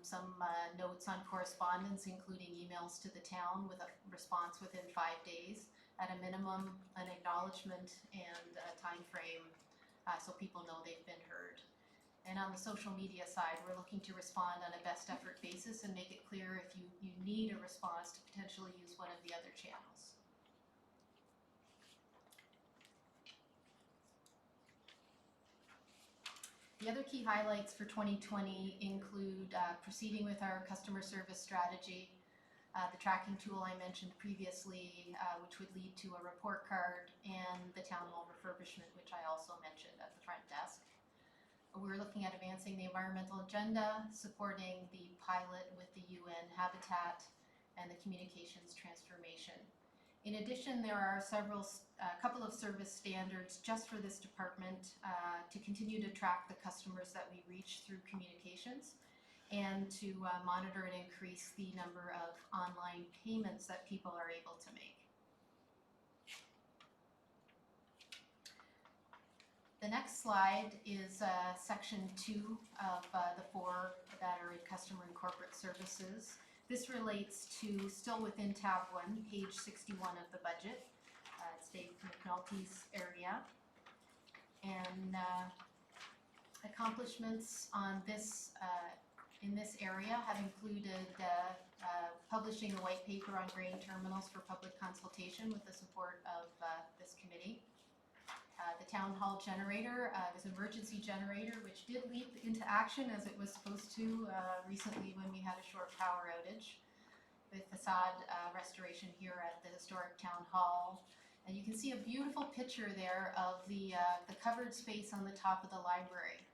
F: Some notes on correspondence, including emails to the town with a response within 5 days. At a minimum, an acknowledgement and a time frame so people know they've been heard. And on the social media side, we're looking to respond on a best effort basis and make it clear if you need a response to potentially use one of the other channels. The other key highlights for 2020 include proceeding with our customer service strategy, the tracking tool I mentioned previously, which would lead to a report card, and the town hall refurbishment, which I also mentioned at the front desk. We're looking at advancing the environmental agenda, supporting the pilot with the UN Habitat, and the communications transformation. In addition, there are a couple of service standards just for this department to continue to track the customers that we reach through communications and to monitor and increase the number of online payments that people are able to make. The next slide is section 2 of the 4 that are in customer and corporate services. This relates to, still within tab 1, page 61 of the budget. It's Dave McNulty's area. And accomplishments on this, in this area have included publishing a white paper on grain terminals for public consultation with the support of this committee. The town hall generator is an emergency generator which did leap into action as it was supposed to recently when we had a short power outage with facade restoration here at the historic town hall. And you can see a beautiful picture there of the covered space on the top of the library,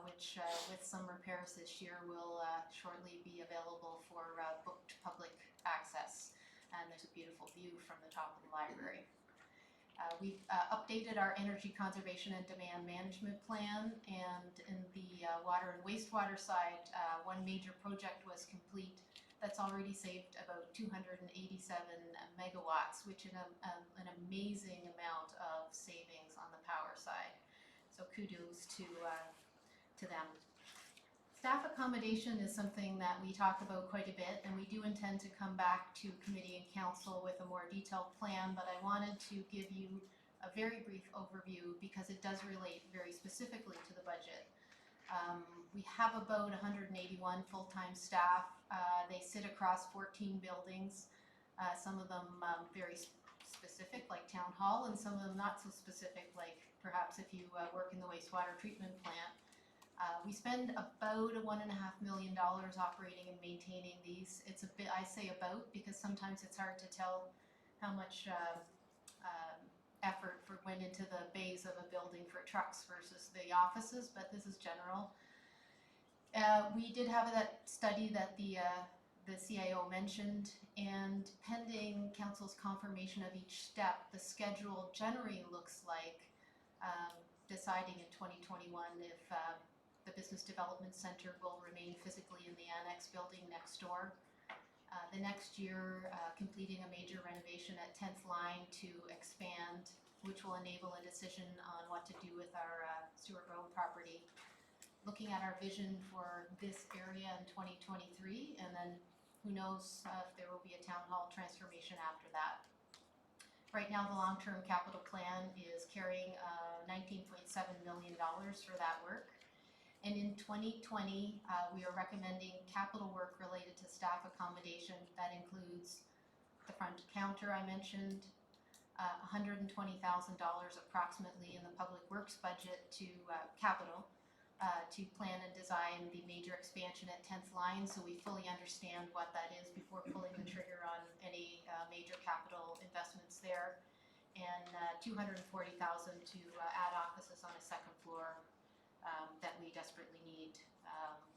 F: which with some repairs this year will shortly be available for booked public access. And there's a beautiful view from the top of the library. We've updated our energy conservation and demand management plan, and in the water and wastewater side, one major project was complete that's already saved about 287 megawatts, which is an amazing amount of savings on the power side. So kudos to them. Staff accommodation is something that we talk about quite a bit, and we do intend to come back to committee and council with a more detailed plan, but I wanted to give you a very brief overview because it does relate very specifically to the budget. We have about 181 full-time staff. They sit across 14 buildings, some of them very specific like town hall, and some of them not so specific like perhaps if you work in the wastewater treatment plant. We spend about $1.5 million operating and maintaining these. It's a bit, I say about, because sometimes it's hard to tell how much effort went into the bays of a building for trucks versus the offices, but this is general. We did have that study that the CIO mentioned, and pending council's confirmation of each step, the schedule generally looks like deciding in 2021 if the Business Development Center will remain physically in the annex building next door. The next year, completing a major renovation at 10th Line to expand, which will enable a decision on what to do with our Stewart Road property. Looking at our vision for this area in 2023, and then who knows if there will be a town hall transformation after that. Right now, the long-term capital plan is carrying $19.7 million for that work. And in 2020, we are recommending capital work related to staff accommodation. That includes the front counter I mentioned, $120,000 approximately in the public works budget to capital to plan and design the major expansion at 10th Line, so we fully understand what that is before pulling the trigger on any major capital investments there, and $240,000 to add offices on a second floor that we desperately need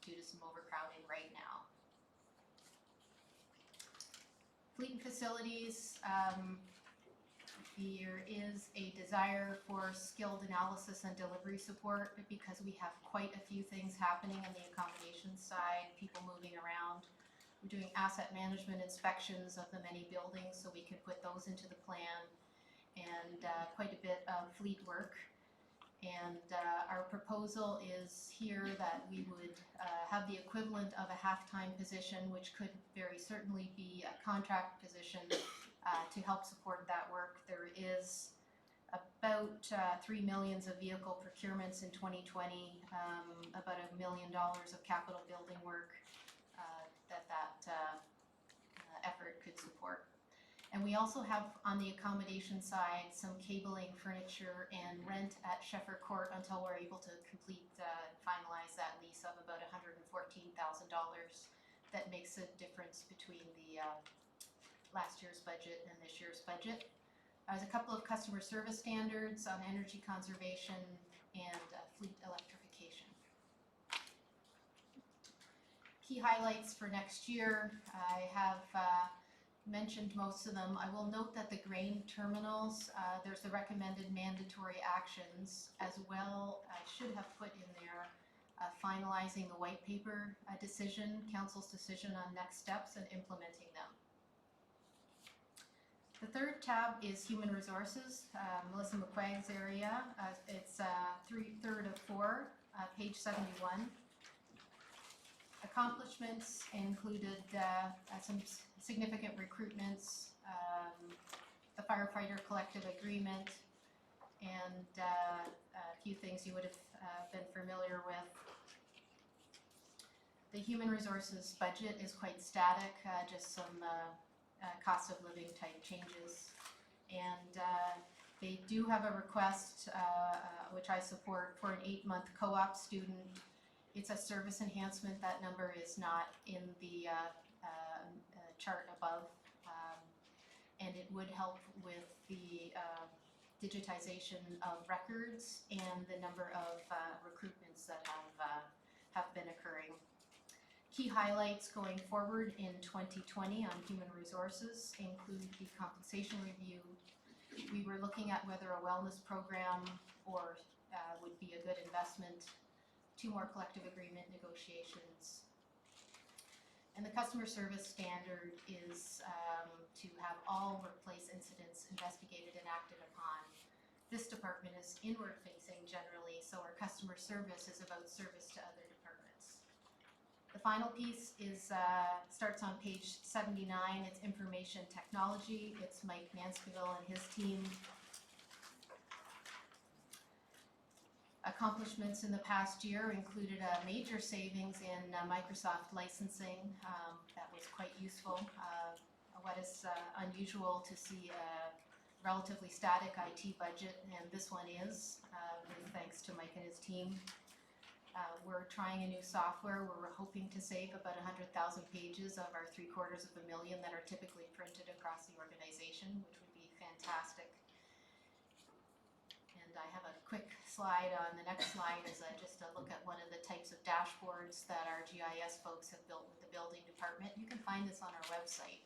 F: due to some overcrowding right now. Fleet and facilities, there is a desire for skilled analysis and delivery support because we have quite a few things happening on the accommodations side, people moving around. We're doing asset management inspections of the many buildings so we can put those into the plan, and quite a bit of fleet work. And our proposal is here that we would have the equivalent of a half-time position, which could very certainly be a contract position to help support that work. There is about $3 million of vehicle procurements in 2020, about $1 million of capital building work that effort could support. And we also have on the accommodation side some cabling, furniture, and rent at Sheffer Court until we're able to complete, finalize that lease of about $114,000. That makes a difference between the last year's budget and this year's budget. There's a couple of customer service standards on energy conservation and fleet electrification. Key highlights for next year, I have mentioned most of them. I will note that the grain terminals, there's the recommended mandatory actions as well. I should have put in there finalizing the white paper decision, council's decision on next steps and implementing them. The third tab is human resources, Melissa McQuaig's area. It's third of 4, page 71. Accomplishments included some significant recruitments, the firefighter collective agreement, and a few things you would have been familiar with. The human resources budget is quite static, just some cost of living type changes. And they do have a request, which I support, for an 8-month co-op student. It's a service enhancement. That number is not in the chart above. And it would help with the digitization of records and the number of recruitments that have been occurring. Key highlights going forward in 2020 on human resources include the compensation review. We were looking at whether a wellness program or would be a good investment. 2 more collective agreement negotiations. And the customer service standard is to have all workplace incidents investigated and acted upon. This department is inward facing generally, so our customer service is about service to other departments. The final piece is starts on page 79. It's information technology. It's Mike Mansfield and his team. Accomplishments in the past year included a major savings in Microsoft licensing. That was quite useful. What is unusual to see a relatively static IT budget, and this one is, thanks to Mike and his team. We're trying a new software where we're hoping to save about 100,000 pages of our 750,000 that are typically printed across the organization, which would be fantastic. And I have a quick slide on the next slide is just a look at one of the types of dashboards that our GIS folks have built with the building department. You can find this on our website.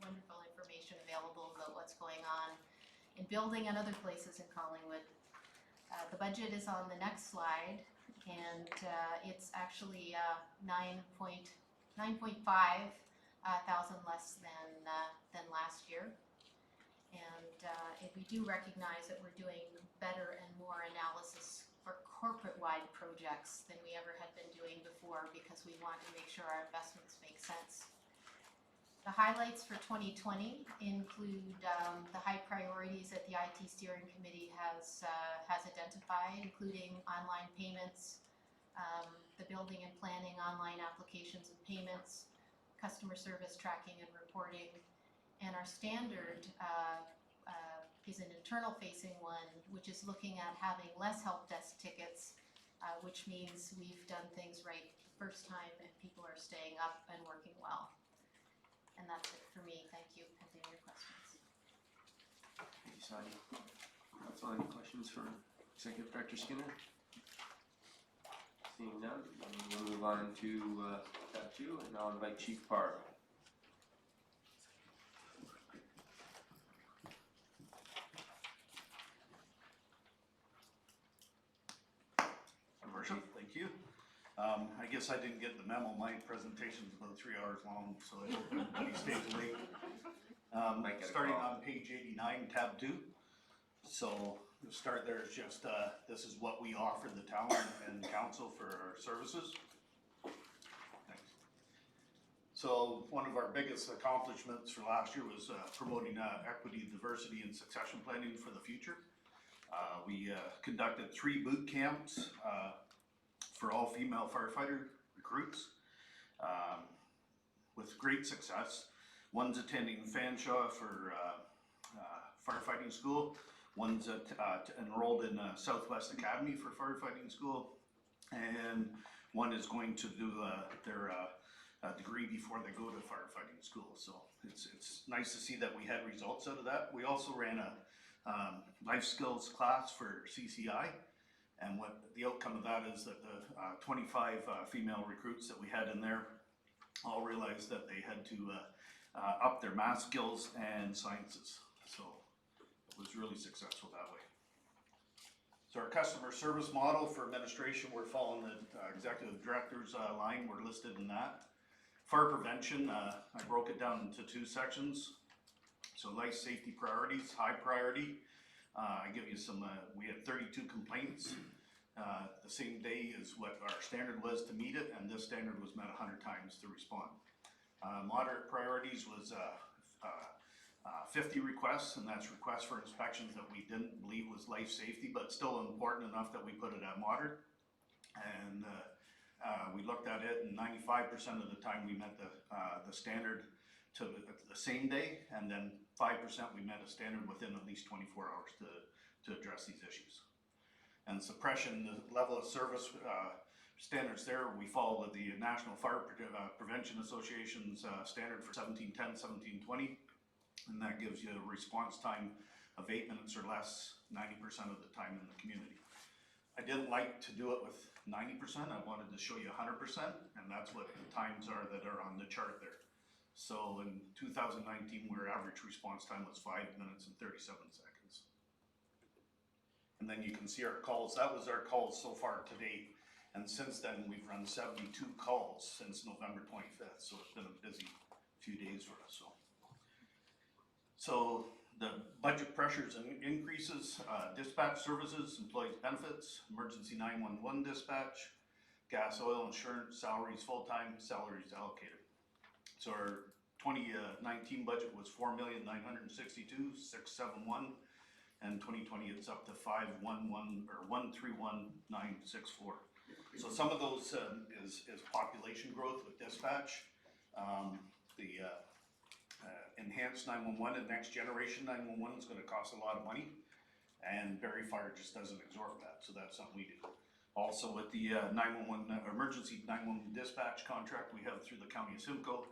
F: Wonderful information available about what's going on in building and other places in Collingwood. The budget is on the next slide, and it's actually 9.5 thousand less than last year. And we do recognize that we're doing better and more analysis for corporate-wide projects than we ever had been doing before, because we want to make sure our investments make sense. The highlights for 2020 include the high priorities that the IT Steering Committee has identified, including online payments, the building and planning online applications and payments, customer service tracking and reporting, and our standard is an internal-facing one, which is looking at having less help desk tickets, which means we've done things right the first time and people are staying up and working well. And that's it for me. Thank you. Pending your questions.
A: Thank you, Sonia. Council, any questions for Executive Director Skinner? Seeing none, we'll move on to tab 2, and I'll invite Chief Parr.
B: Worship, thank you. I guess I didn't get the memo. My presentation's about 3 hours long, so I hope everybody stays awake. Starting on page 89, tab 2. So the start there is just, this is what we offer the town and council for our services. Thanks. So one of our biggest accomplishments for last year was promoting equity, diversity, and succession planning for the future. We conducted 3 boot camps for all female firefighter recruits with great success. One's attending Fanshawe for firefighting school. One's enrolled in Southwest Academy for firefighting school. And one is going to do their degree before they go to firefighting school. So it's nice to see that we had results out of that. We also ran a life skills class for CCI, And what the outcome of that is that the 25 female recruits that we had in there all realized that they had to up their math skills and sciences. So it was really successful that way. So our customer service model for administration, we're following the executive director's line, we're listed in that. Fire prevention, I broke it down into 2 sections. So life safety priorities, high priority. I give you some, we had 32 complaints. The same day as what our standard was to meet it, and this standard was met 100 times to respond. Moderate priorities was 50 requests, and that's requests for inspections that we didn't believe was life safety, but still important enough that we put it at moderate. And we looked at it, and 95% of the time we met the standard to the same day, and then 5% we met a standard within at least 24 hours to address these issues. And suppression, the level of service standards there, we follow the National Fire Prevention Association's standard for 1710, 1720, and that gives you a response time of 8 minutes or less 90% of the time in the community. I didn't like to do it with 90%, I wanted to show you 100%, and that's what the times are that are on the chart there. So in 2019, our average response time was 5 minutes and 37 seconds. And then you can see our calls. That was our calls so far to date. And since then, we've run 72 calls since November 25th. So it's been a busy few days for us. So the budget pressures and increases, dispatch services, employees benefits, emergency 911 dispatch, gas, oil, insurance, salaries full-time, salaries allocated. So our 2019 budget was $4,962,671, and 2020 it's up to 131,964. So some of those is population growth with dispatch, the enhanced 911 and next generation 911 is going to cost a lot of money, and Barrie Fire just doesn't absorb that, so that's something we do. Also with the 911 emergency 911 dispatch contract we have through the County of Simcoe,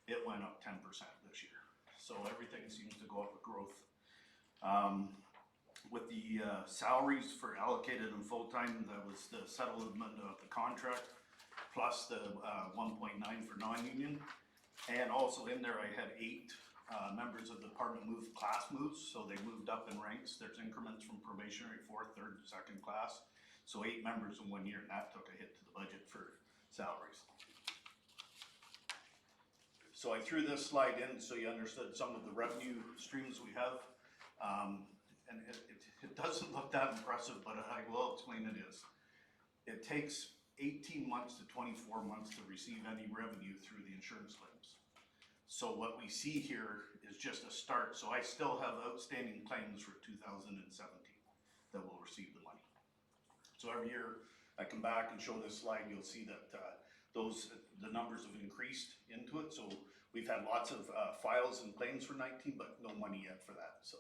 B: it went up 10% this year. So everything seems to go up with growth. With the salaries for allocated and full-time, that was the settlement of the contract, plus the 1.9 for non-union. And also in there, I had 8 members of the department move class moves, so they moved up in ranks. There's increments from probationary, 4th, 3rd, 2nd class. So 8 members in 1 year, and that took a hit to the budget for salaries. So I threw this slide in so you understood some of the revenue streams we have. And it doesn't look that impressive, but I will explain it is. It takes 18 months to 24 months to receive any revenue through the insurance claims. So what we see here is just a start. So I still have outstanding claims for 2017 that will receive the money. So every year I come back and show this slide, you'll see that the numbers have increased into it. So we've had lots of files and claims for 19, but no money yet for that. So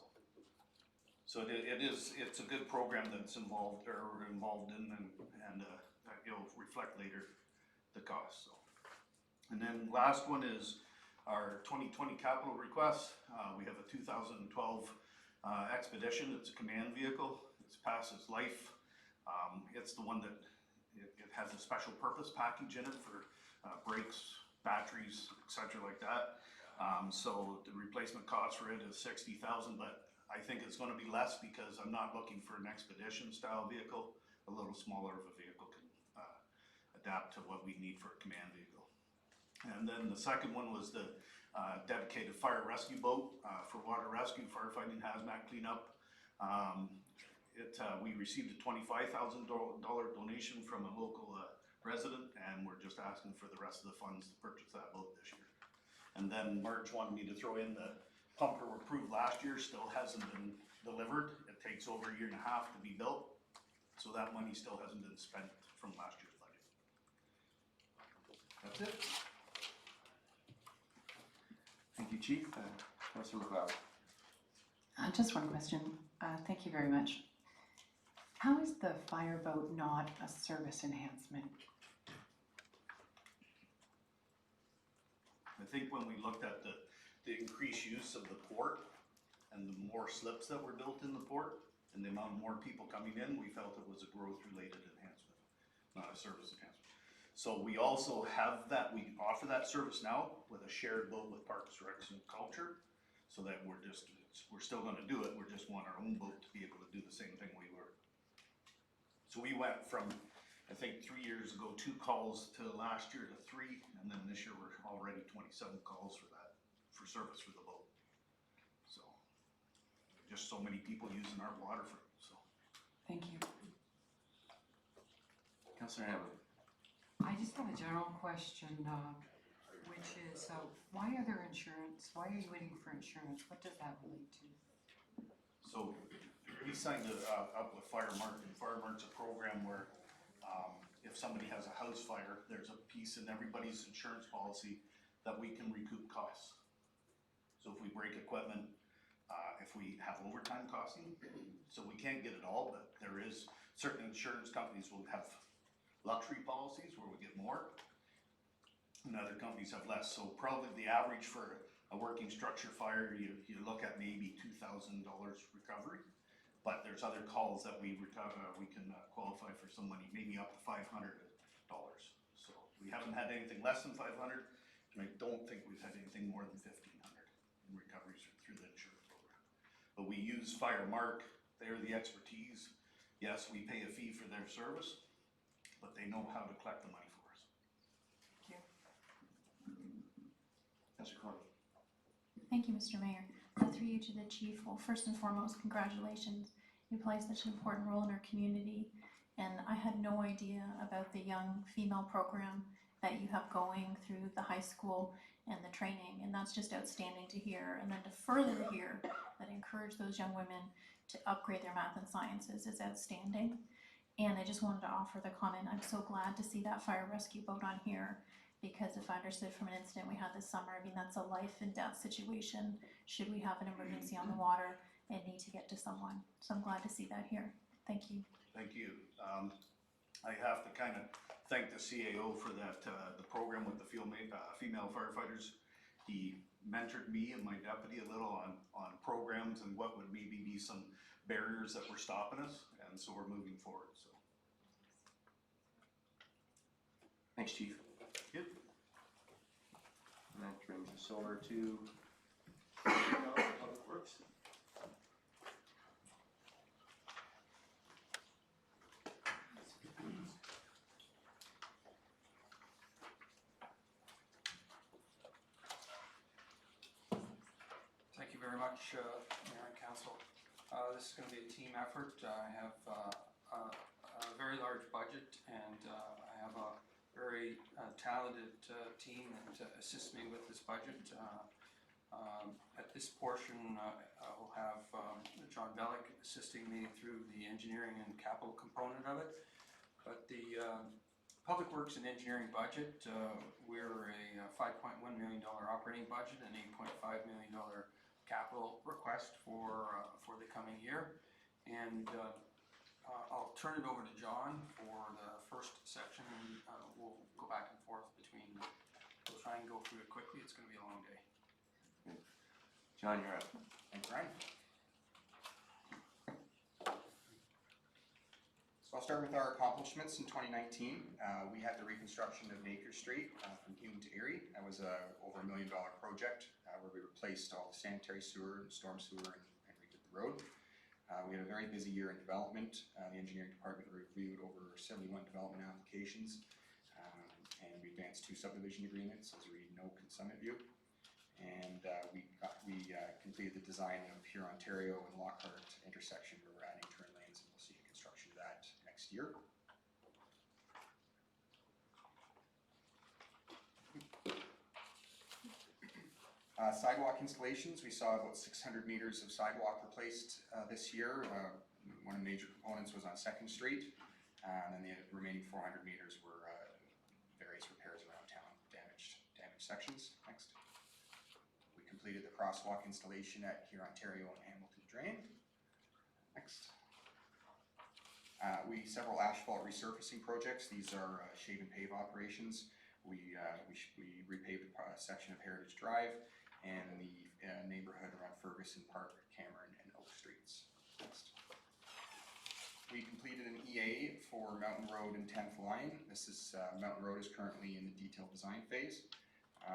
B: it's a good program that's involved in, and it'll reflect later the cost. So, and then last one is our 2020 capital request. We have a 2012 Expedition. It's a command vehicle. It's past its life. It's the one that it has a special purpose package in it for brakes, batteries, etc. like that. So the replacement cost for it is $60,000, but I think it's going to be less because I'm not looking for an Expedition style vehicle. A little smaller of a vehicle can adapt to what we need for a command vehicle. And then the second one was the dedicated fire rescue boat for water rescue, firefighting, hazmat cleanup. We received a $25,000 donation from a local resident, and we're just asking for the rest of the funds to purchase that boat this year. And then Marge wanted me to throw in the pumper approved last year, still hasn't been delivered. It takes over 1.5 years to be built, so that money still hasn't been spent from last year's budget. That's it.
A: Thank you, Chief. Councilor McLeod.
K: Just one question. Thank you very much. How is the fireboat not a service enhancement?
B: I think when we looked at the increased use of the port and the more slips that were built in the port, And the amount of more people coming in, we felt it was a growth-related enhancement, not a service enhancement. So we also have that, we offer that service now with a shared boat with Parks, Recs, and Culture, so that we're still gonna do it, we just want our own boat to be able to do the same thing we were. So we went from, I think 3 years ago, 2 calls to last year to 3, and then this year we're already 27 calls for that, for service for the boat. So, just so many people using our waterfront, so.
K: Thank you.
A: Councillor Hammond.
G: I just have a general question, which is, why are there insurance, why are you waiting for insurance? What does that relate to?
B: So, we signed up with Firemark, and Firemark's a program where, if somebody has a house fire, there's a piece in everybody's insurance policy that we can recoup costs. So if we break equipment, if we have overtime costing, so we can't get it all, but there is, certain insurance companies will have luxury policies where we get more, and other companies have less. So probably the average for a working structure fire, you look at maybe $2,000 recovery, but there's other calls that we can qualify for some money, maybe up to $500. So we haven't had anything less than 500, and I don't think we've had anything more than 1,500 in recoveries through the insurance program. But we use Firemark, they're the expertise. Yes, we pay a fee for their service, but they know how to collect the money for us.
A: Councillor Cronin.
F: Thank you, Mr. Mayor. Through you to the chief, well, first and foremost, congratulations. You play such an important role in our community, and I had no idea about the young female program that you have going through the high school and the training, and that's just outstanding to hear. And then to further hear that encourage those young women to upgrade their math and sciences is outstanding. And I just wanted to offer the comment, I'm so glad to see that fire rescue boat on here, because if I understood from an incident we had this summer, I mean, that's a life and death situation should we have an emergency on the water and need to get to someone. So I'm glad to see that here. Thank you.
B: Thank you. I have to kind of thank the CAO for that, the program with the female firefighters. He mentored me and my deputy a little on programs and what would maybe be some barriers that were stopping us, and so we're moving forward, so.
A: Thanks, Chief.
B: Yep.
A: And that brings us over to Public Works.
C: Thank you very much, Mayor and Council. This is going to be a team effort. I have a very large budget, and I have a very talented team that assists me with this budget. At this portion, I will have John Bellick assisting me through the engineering and capital component of it. But the Public Works and Engineering budget, we're a $5.1 million operating budget and $8.5 million capital request for the coming year. And I'll turn it over to John for the first section, and we'll go back and forth between, we'll try and go through it quickly. It's going to be a long day.
A: Good. John, you're up.
L: Thanks, Ryan. So I'll start with our accomplishments in 2019. We had the reconstruction of Baker Street from Hume to Erie. That was a over $1 million project where we replaced all the sanitary sewer, storm sewer, and redid the road. We had a very busy year in development. The engineering department reviewed over 71 development applications, and we advanced 2 subdivision agreements as we know in Summit View. And we completed the design of Huron, Ontario and Lockhart intersection where we're adding turn lanes, and we'll see construction of that next year. Sidewalk installations, we saw about 600 meters of sidewalk replaced this year. One of the major components was on 2nd Street, and then the remaining 400 meters were various repairs around town, damaged sections. Next. We completed the crosswalk installation at Huron, Ontario and Hamilton Drain. Next. Several asphalt resurfacing projects. These are shave and pave operations. We repaved a section of Heritage Drive and the neighborhood around Ferguson Park, Cameron, and Oak Streets. Next. We completed an EA for Mountain Road and 10th Line. This is, Mountain Road is currently in the detailed design phase.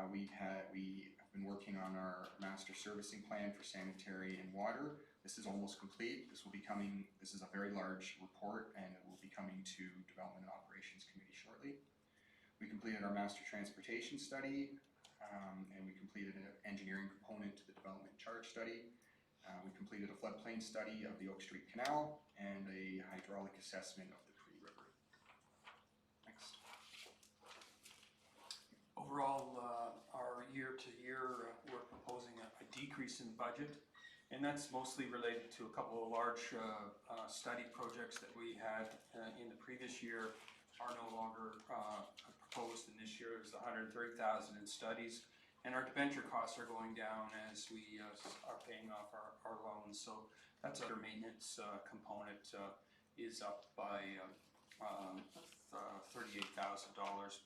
L: We have been working on our master servicing plan for sanitary and water. This is almost complete. This is a very large report, and it will be coming to Development and Operations Committee shortly. We completed our master transportation study, and we completed an engineering component to the development charge study. We completed a floodplain study of the Oak Street Canal and a hydraulic assessment of the Cree River. Next.
C: Overall, our year-to-year, we're proposing a decrease in budget, and that's mostly related to a couple of large study projects that we had in the previous year are no longer proposed in this year. There's $130,000 in studies, and our debenture costs are going down as we are paying off our loans. So that's our maintenance component is up by $38,000,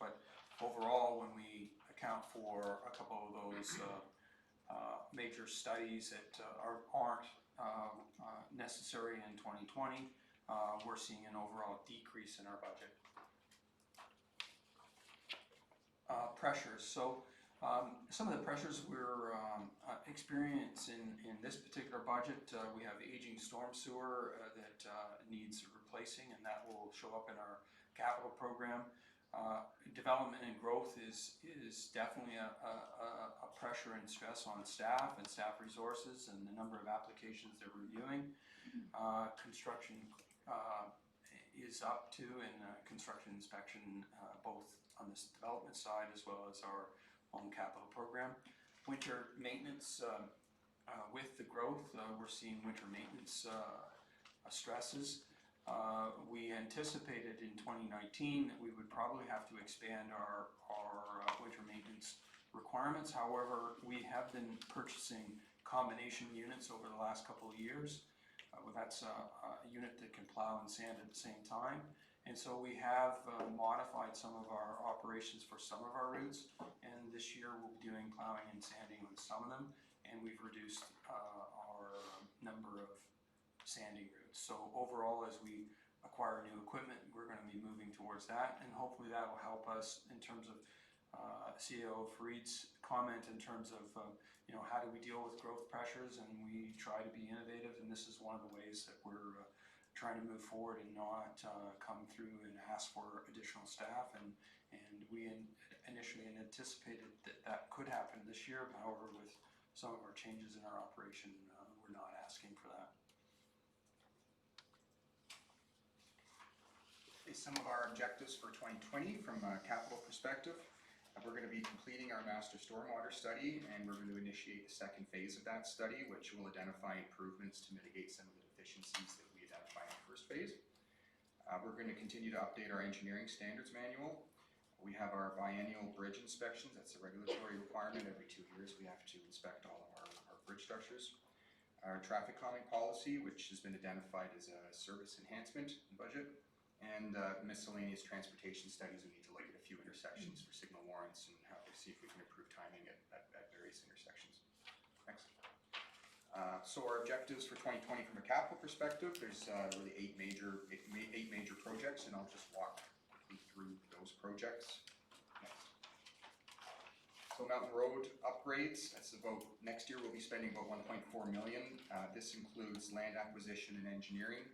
C: but overall, when we account for a couple of those major studies that aren't necessary in 2020, we're seeing an overall decrease in our budget. Pressures. So some of the pressures we're experiencing in this particular budget, we have aging storm sewer that needs replacing, and that will show up in our capital program. Development and growth is definitely a pressure and stress on staff and staff resources and the number of applications they're reviewing. Construction is up to, and construction inspection both on this development side as well as our own capital program. Winter maintenance, with the growth, we're seeing winter maintenance stresses. We anticipated in 2019 that we would probably have to expand our winter maintenance requirements. However, we have been purchasing combination units over the last couple of years. That's a unit that can plow and sand at the same time. And so we have modified some of our operations for some of our routes. And this year we'll be doing plowing and sanding on some of them. And we've reduced our number of sanding routes. So overall, as we acquire new equipment, we're going to be moving towards that, and hopefully that will help us in terms of CEO Fareed's comment in terms of how do we deal with growth pressures, and we try to be innovative, and this is one of the ways that we're trying to move forward and not come through and ask for additional staff, and we initially anticipated that could happen this year. However, with some of our changes in our operation, we're not asking for that.
L: Some of our objectives for 2020 from a capital perspective. We're going to be completing our master stormwater study, and we're going to initiate the second phase of that study, which will identify improvements to mitigate some of the deficiencies that we identified in the first phase. We're going to continue to update our engineering standards manual. We have our biennial bridge inspections. That's a regulatory requirement. Every 2 years we have to inspect all of our bridge structures. Our traffic calming policy, which has been identified as a service enhancement in budget. And miscellaneous transportation studies. We need to look at a few intersections for signal warrants and see if we can improve timing at various intersections. Next. So our objectives for 2020 from a capital perspective, there's really eight major projects, and I'll just walk quickly through those projects. Next. So Mountain Road upgrades, that's about, next year we'll be spending about $1.4 million. This includes land acquisition and engineering,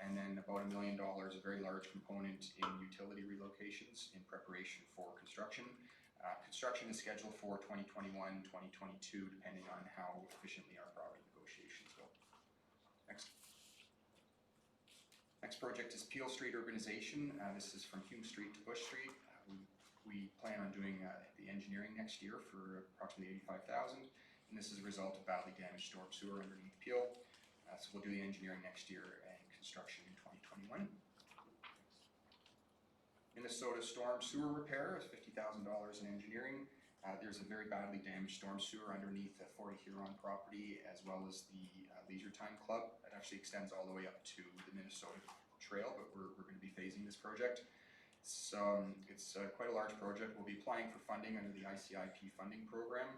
L: and then about $1 million, a very large component in utility relocations in preparation for construction. Construction is scheduled for 2021, 2022, depending on how efficiently our property negotiations go. Next. Next project is Peel Street Urbanization. This is from Hume Street to Bush Street. We plan on doing the engineering next year for approximately $85,000, and this is a result of badly damaged storm sewer underneath Peel. So we'll do the engineering next year and construction in 2021. Minnesota storm sewer repair is $50,000 in engineering. There's a very badly damaged storm sewer underneath the 40 Huron property, as well as the Leisure Time Club. That actually extends all the way up to the Minnesota Trail, but we're going to be phasing this project. So it's quite a large project. We'll be applying for funding under the ICIP funding program.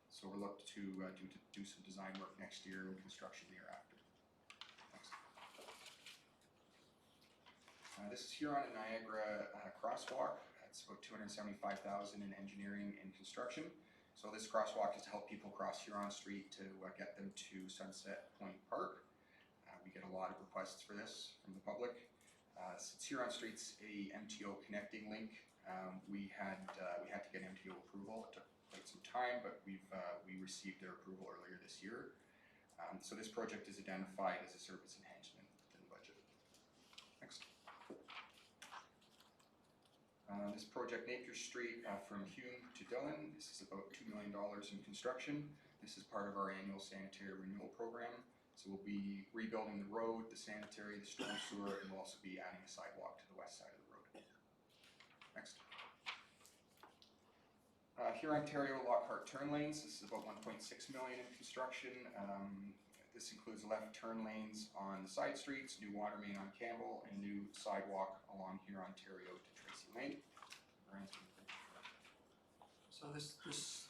L: So we're looking to do some design work next year and construction the year after. Next. This is Huron and Niagara crosswalk. It's about $275,000 in engineering and construction. So this crosswalk is to help people cross Huron Street to get them to Sunset Point Park. We get a lot of requests for this from the public. Since Huron Street's a MTO connecting link, we had to get MTO approval. It took quite some time, but we received their approval earlier this year. So this project is identified as a service enhancement within the budget. Next. This project, Napier Street from Hume to Dillon, this is about $2 million in construction. This is part of our annual sanitary renewal program. So we'll be rebuilding the road, the sanitary, the storm sewer, and we'll also be adding a sidewalk to the west side of the road. Next. Huron-Ontario Lockhart turn lanes, this is about $1.6 million in construction. This includes left turn lanes on the side streets, new water main on Campbell, and new sidewalk along Huron-Ontario to Tracy Lane.
C: So this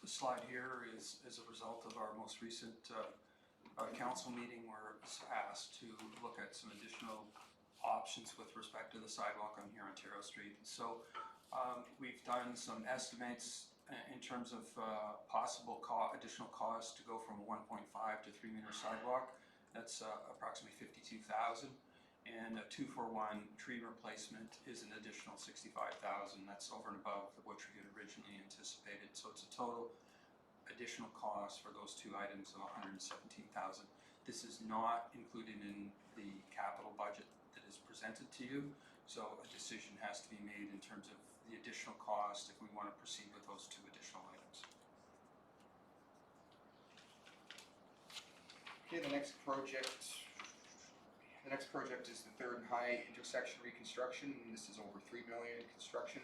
C: slide here is a result of our most recent council meeting where it was asked to look at some additional options with respect to the sidewalk on Huron-Ontario Street. So we've done some estimates in terms of possible additional cost to go from a 1.5 to 3 meter sidewalk. That's approximately $52,000. And a 2-for-1 tree replacement is an additional $65,000. That's over and above what we had originally anticipated. So it's a total additional cost for those two items of $117,000. This is not included in the capital budget that is presented to you. So a decision has to be made in terms of the additional cost if we want to proceed with those two additional items.
L: Okay, the next project is the Third and High intersection reconstruction. This is over $3 million in construction.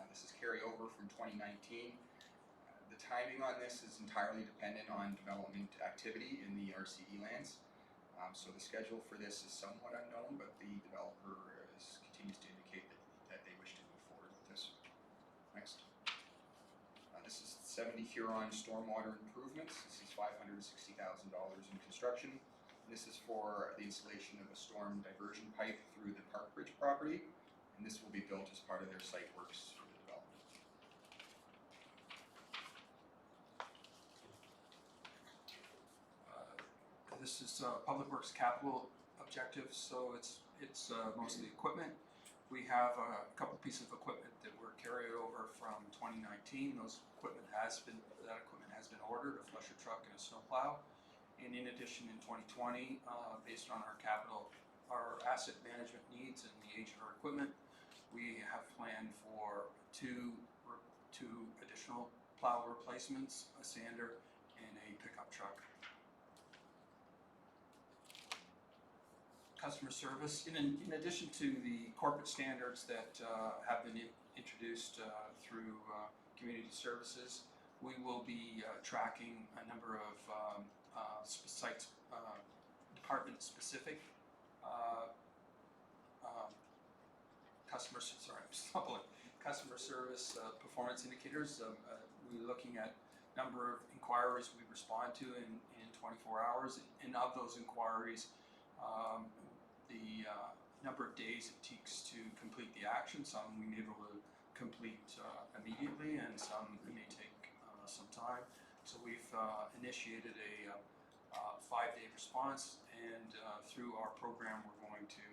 L: This is carryover from 2019. The timing on this is entirely dependent on development activity in the RCE lands. So the schedule for this is somewhat unknown, but the developer continues to indicate that they wish to move forward with this. Next. This is 70 Huron stormwater improvements. This is $560,000 in construction. This is for the installation of a storm diversion pipe through the Park Bridge property, and this will be built as part of their site works for the development.
C: This is Public Works capital objectives, so it's mostly equipment. We have a couple pieces of equipment that were carried over from 2019. That equipment has been ordered, a flusher truck and a snowplow. And in addition, in 2020, based on our asset management needs and the age of our equipment, we have planned for two additional plow replacements, a sander, and a pickup truck. Customer service, in addition to the corporate standards that have been introduced through community services, we will be tracking a number of sites, department-specific customer service performance indicators. We're looking at number of inquiries we respond to in 24 hours, and of those inquiries, the number of days it takes to complete the action. Some we may be able to complete immediately, and some may take some time. So we've initiated a 5-day response, and through our program we're going to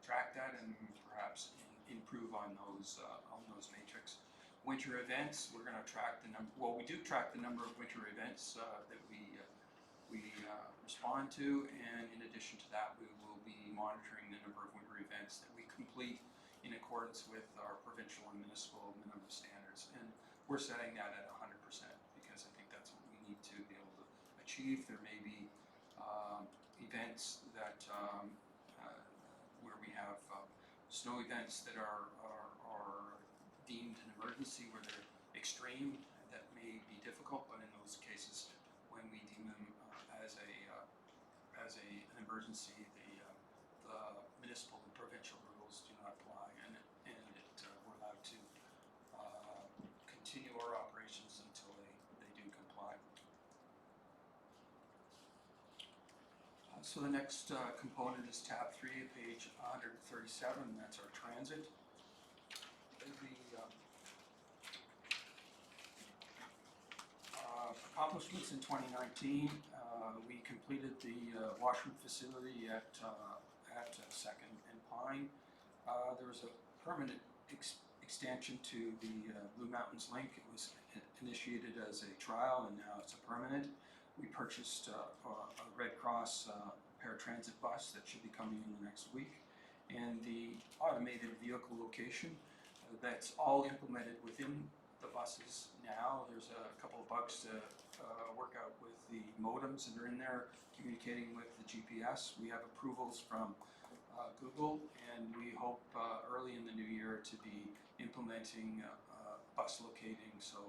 C: track that and perhaps improve on those metrics. Winter events, we're going to track the number. Well, we do track the number of winter events that we respond to, and in addition to that, we will be monitoring the number of winter events that we complete in accordance with our provincial and municipal minimum standards. And we're setting that at 100% because I think that's what we need to be able to achieve. There may be events that where we have snow events that are deemed an emergency, where they're extreme, that may be difficult, but in those cases, when we deem them as an emergency, the municipal and provincial rules do not apply, and we're allowed to continue our operations until they do comply. So the next component is tab 3, page 137, that's our transit. The accomplishments in 2019, we completed the washroom facility at 2nd and Pine. There was a permanent extension to the Blue Mountains Link. It was initiated as a trial and now it's a permanent. We purchased a Red Cross paratransit bus that should be coming in the next week. And the automated vehicle location, that's all implemented within the buses now. There's a couple of bugs to work out with the modems that are in there communicating with the GPS. We have approvals from Google, and we hope early in the new year to be implementing bus locating. So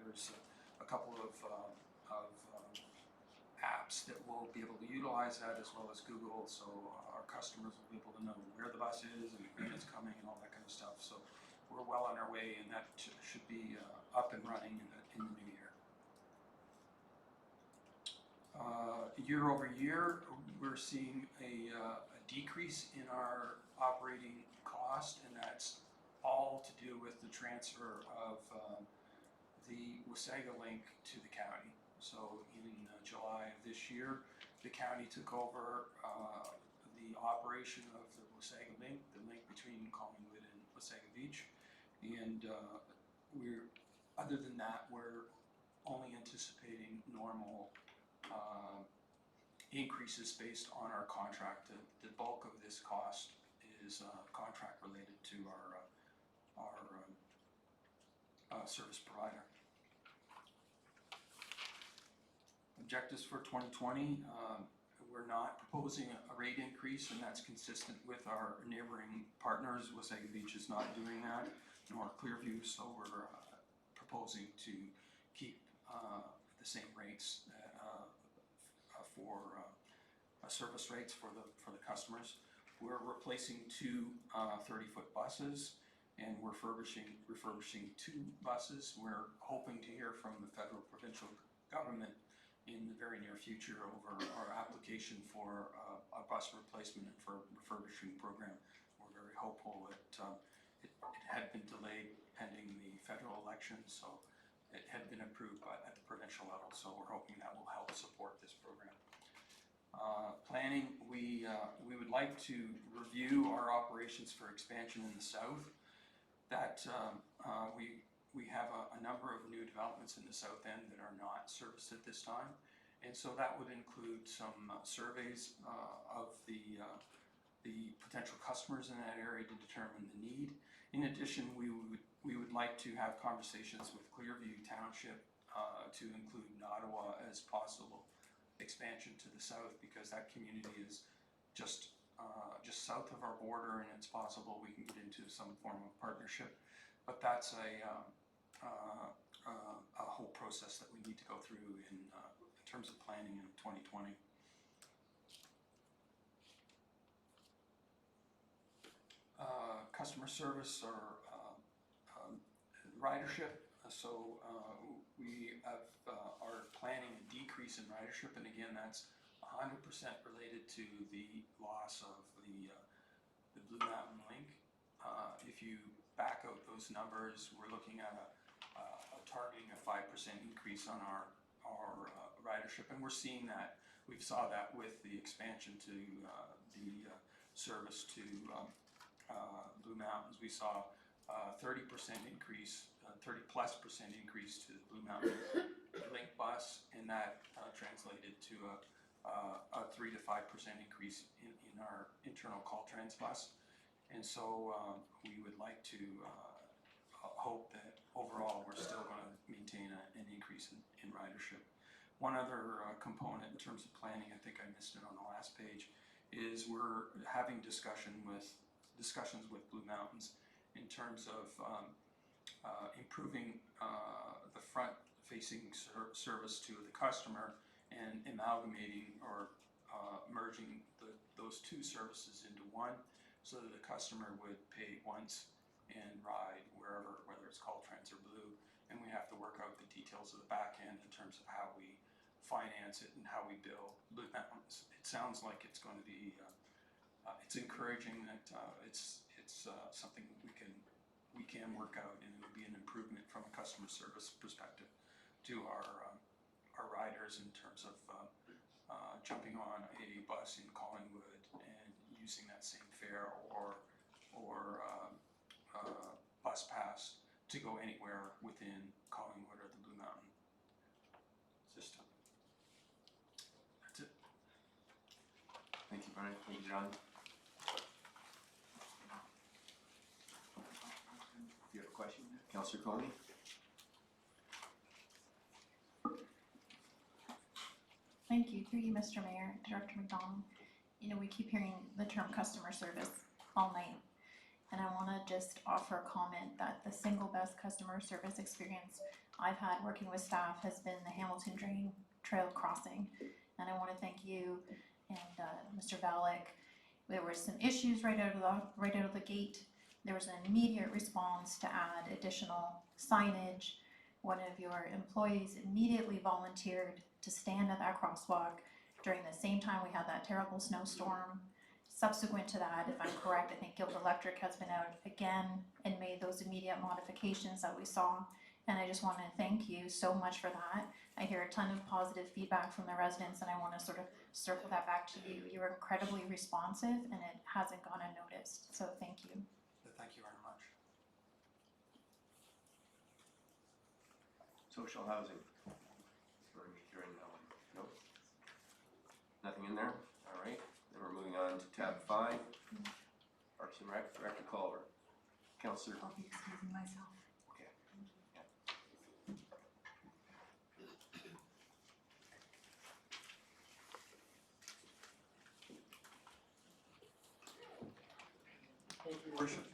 C: there's a couple of apps that will be able to utilize that, as well as Google, so our customers will be able to know where the bus is and when it's coming and all that kind of stuff. So we're well on our way, and that should be up and running in the new year. Year over year, we're seeing a decrease in our operating cost, and that's all to do with the transfer of the Wasaga Link to the county. So in July of this year, the county took over the operation of the Wasaga Link, the link between Collingwood and Wasaga Beach. And other than that, we're only anticipating normal increases based on our contract. The bulk of this cost is contract related to our service provider. Objectives for 2020, we're not proposing a rate increase, and that's consistent with our neighboring partners. Wasaga Beach is not doing that, nor Clearview, so we're proposing to keep the same rates for service rates for the customers. We're replacing two 30-foot buses and we're refurbishing 2 buses. We're hoping to hear from the federal provincial government in the very near future over our application for a bus replacement and for refurbishing program. We're very hopeful that it had been delayed pending the federal election, so it had been approved at the provincial level, so we're hoping that will help support this program. Planning, we would like to review our operations for expansion in the south. That we have a number of new developments in the south end that are not serviced at this time, and so that would include some surveys of the potential customers in that area to determine the need. In addition, we would like to have conversations with Clearview Township to include Ottawa as possible expansion to the south, because that community is just south of our border, and it's possible we can get into some form of partnership. But that's a whole process that we need to go through in terms of planning in 2020. Customer service or ridership. So we are planning a decrease in ridership, and again, that's 100% related to the loss of the Blue Mountain Link. If you back out those numbers, we're looking at targeting a 5% increase on our ridership, and we're seeing that. We saw that with the expansion to the service to Blue Mountains. We saw 30% increase, 30+% increase to the Blue Mountain Link bus, and that translated to a 3 to 5% increase in our internal Caltrans bus. And so we would like to hope that overall we're still going to maintain an increase in ridership. One other component in terms of planning, I think I missed it on the last page, is we're having discussions with Blue Mountains in terms of improving the front-facing service to the customer and amalgamating or merging those 2 services into one, so that the customer would pay once and ride wherever, whether it's Caltrans or Blue, and we have to work out the details of the back end in terms of how we
M: finance it and how we bill. It sounds like it's going to be, it's encouraging that it's something that we can work out, and it would be an improvement from a customer service perspective to our riders in terms of jumping on a bus in Collingwood and using that same fare or bus pass to go anywhere within Collingwood or the Blue Mountain system. That's it.
A: Thank you, Brian. Thank you, John. Do you have a question? Councillor Coney?
F: Thank you. Through you, Mr. Mayor, Director McDonald. You know, we keep hearing the term customer service all night. And I want to just offer a comment that the single best customer service experience I've had working with staff has been the Hamilton Drain Trail crossing. And I want to thank you and Mr. Valek. There were some issues right out of the gate. There was an immediate response to add additional signage. One of your employees immediately volunteered to stand at that crosswalk during the same time we had that terrible snowstorm. Subsequent to that, if I'm correct, I think Guild Electric has been out again and made those immediate modifications that we saw. And I just want to thank you so much for that. I hear a ton of positive feedback from the residents, and I want to sort of circle that back to you. You're incredibly responsive, and it hasn't gone unnoticed. So thank you.
M: Thank you very much.
A: Social housing. During that one. Nope. Nothing in there? All right. Then we're moving on to tab 5. Parks and Rec, Director Culver. Councillor.
I: I'll be excusing myself.
A: Okay. Yeah.
N: Thank you, Worship.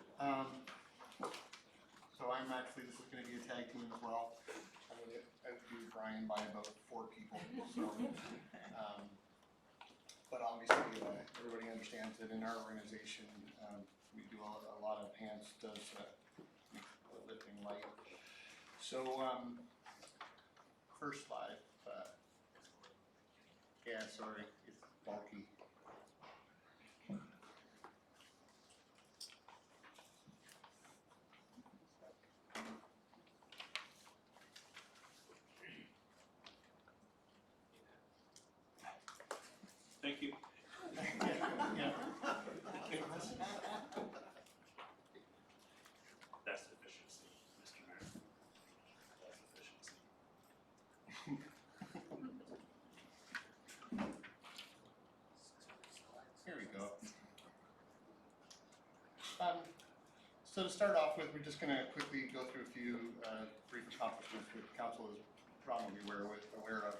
N: So I'm actually, this is going to be a tag team as well. I'm going to outdo Brian by about 4 people. So, but obviously, everybody understands that in our organization, we do a lot of hands does lifting light. So, first slide. Yeah, sorry, it's bulky.
M: Thank you.
N: Yeah.
M: That's efficiency, Mr. Mayor. That's efficiency.
N: Here we go. So to start off with, we're just going to quickly go through a few brief accomplishments that council is probably aware of.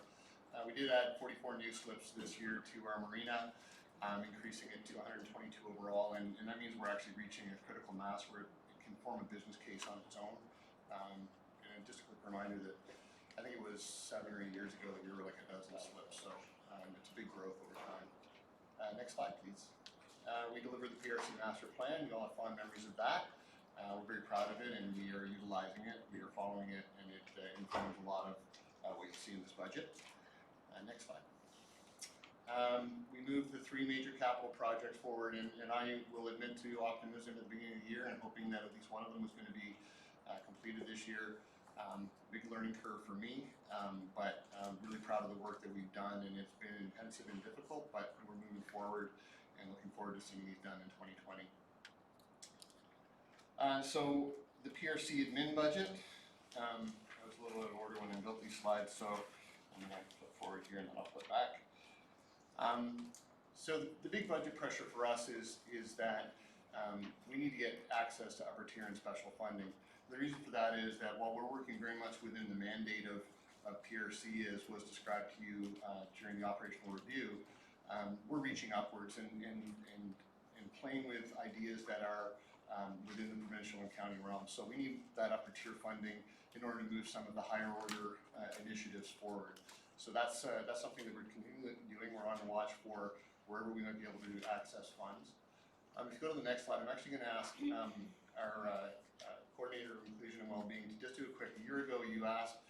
N: We did add 44 new slips this year to our marina, increasing it to 122 overall, and that means we're actually reaching a critical mass where it can form a business case on its own. And just a quick reminder that I think it was 7 or 8 years ago that we were like a dozen slips, so it's a big growth over time. Next slide, please. We delivered the PRC master plan. We all have fond memories of that. We're very proud of it, and we are utilizing it. We are following it, and it informs a lot of what you see in this budget. Next slide. We moved the 3 major capital projects forward, and I will admit to optimism at the beginning of the year and hoping that at least one of them was going to be completed this year. Big learning curve for me, but I'm really proud of the work that we've done, and it's been intensive and difficult, but we're moving forward and looking forward to seeing these done in 2020. So the PRC admin budget, I was a little out of order when I built these slides, so I'm going to flip forward here and then I'll flip back. So the big budget pressure for us is that we need to get access to upper tier and special funding. The reason for that is that while we're working very much within the mandate of PRC as was described to you during the operational review, we're reaching upwards and playing with ideas that are within the provincial and county realm. So we need that upper tier funding in order to move some of the higher order initiatives forward. So that's something that we're continually doing. We're on the watch for wherever we might be able to access funds. If you go to the next slide, I'm actually going to ask our coordinator of inclusion and well-being to just do a quick. A year ago, you asked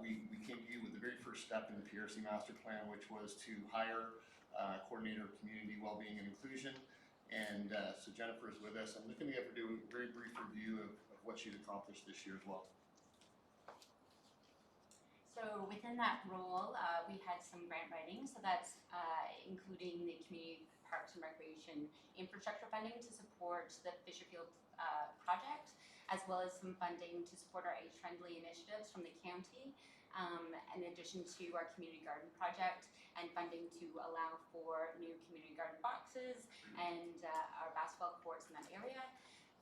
N: we came to you with the very first step in the PRC master plan, which was to hire a coordinator of community wellbeing and inclusion. And so Jennifer is with us. I'm looking to have her do a very brief review of what she's accomplished this year as well.
O: So within that role, we had some grant writing, so that's including the community parks and recreation infrastructure funding to support the Fisherfield project, as well as some funding to support our age-friendly initiatives from the county, in addition to our community garden project and funding to allow for new community garden boxes and our basketball courts in that area.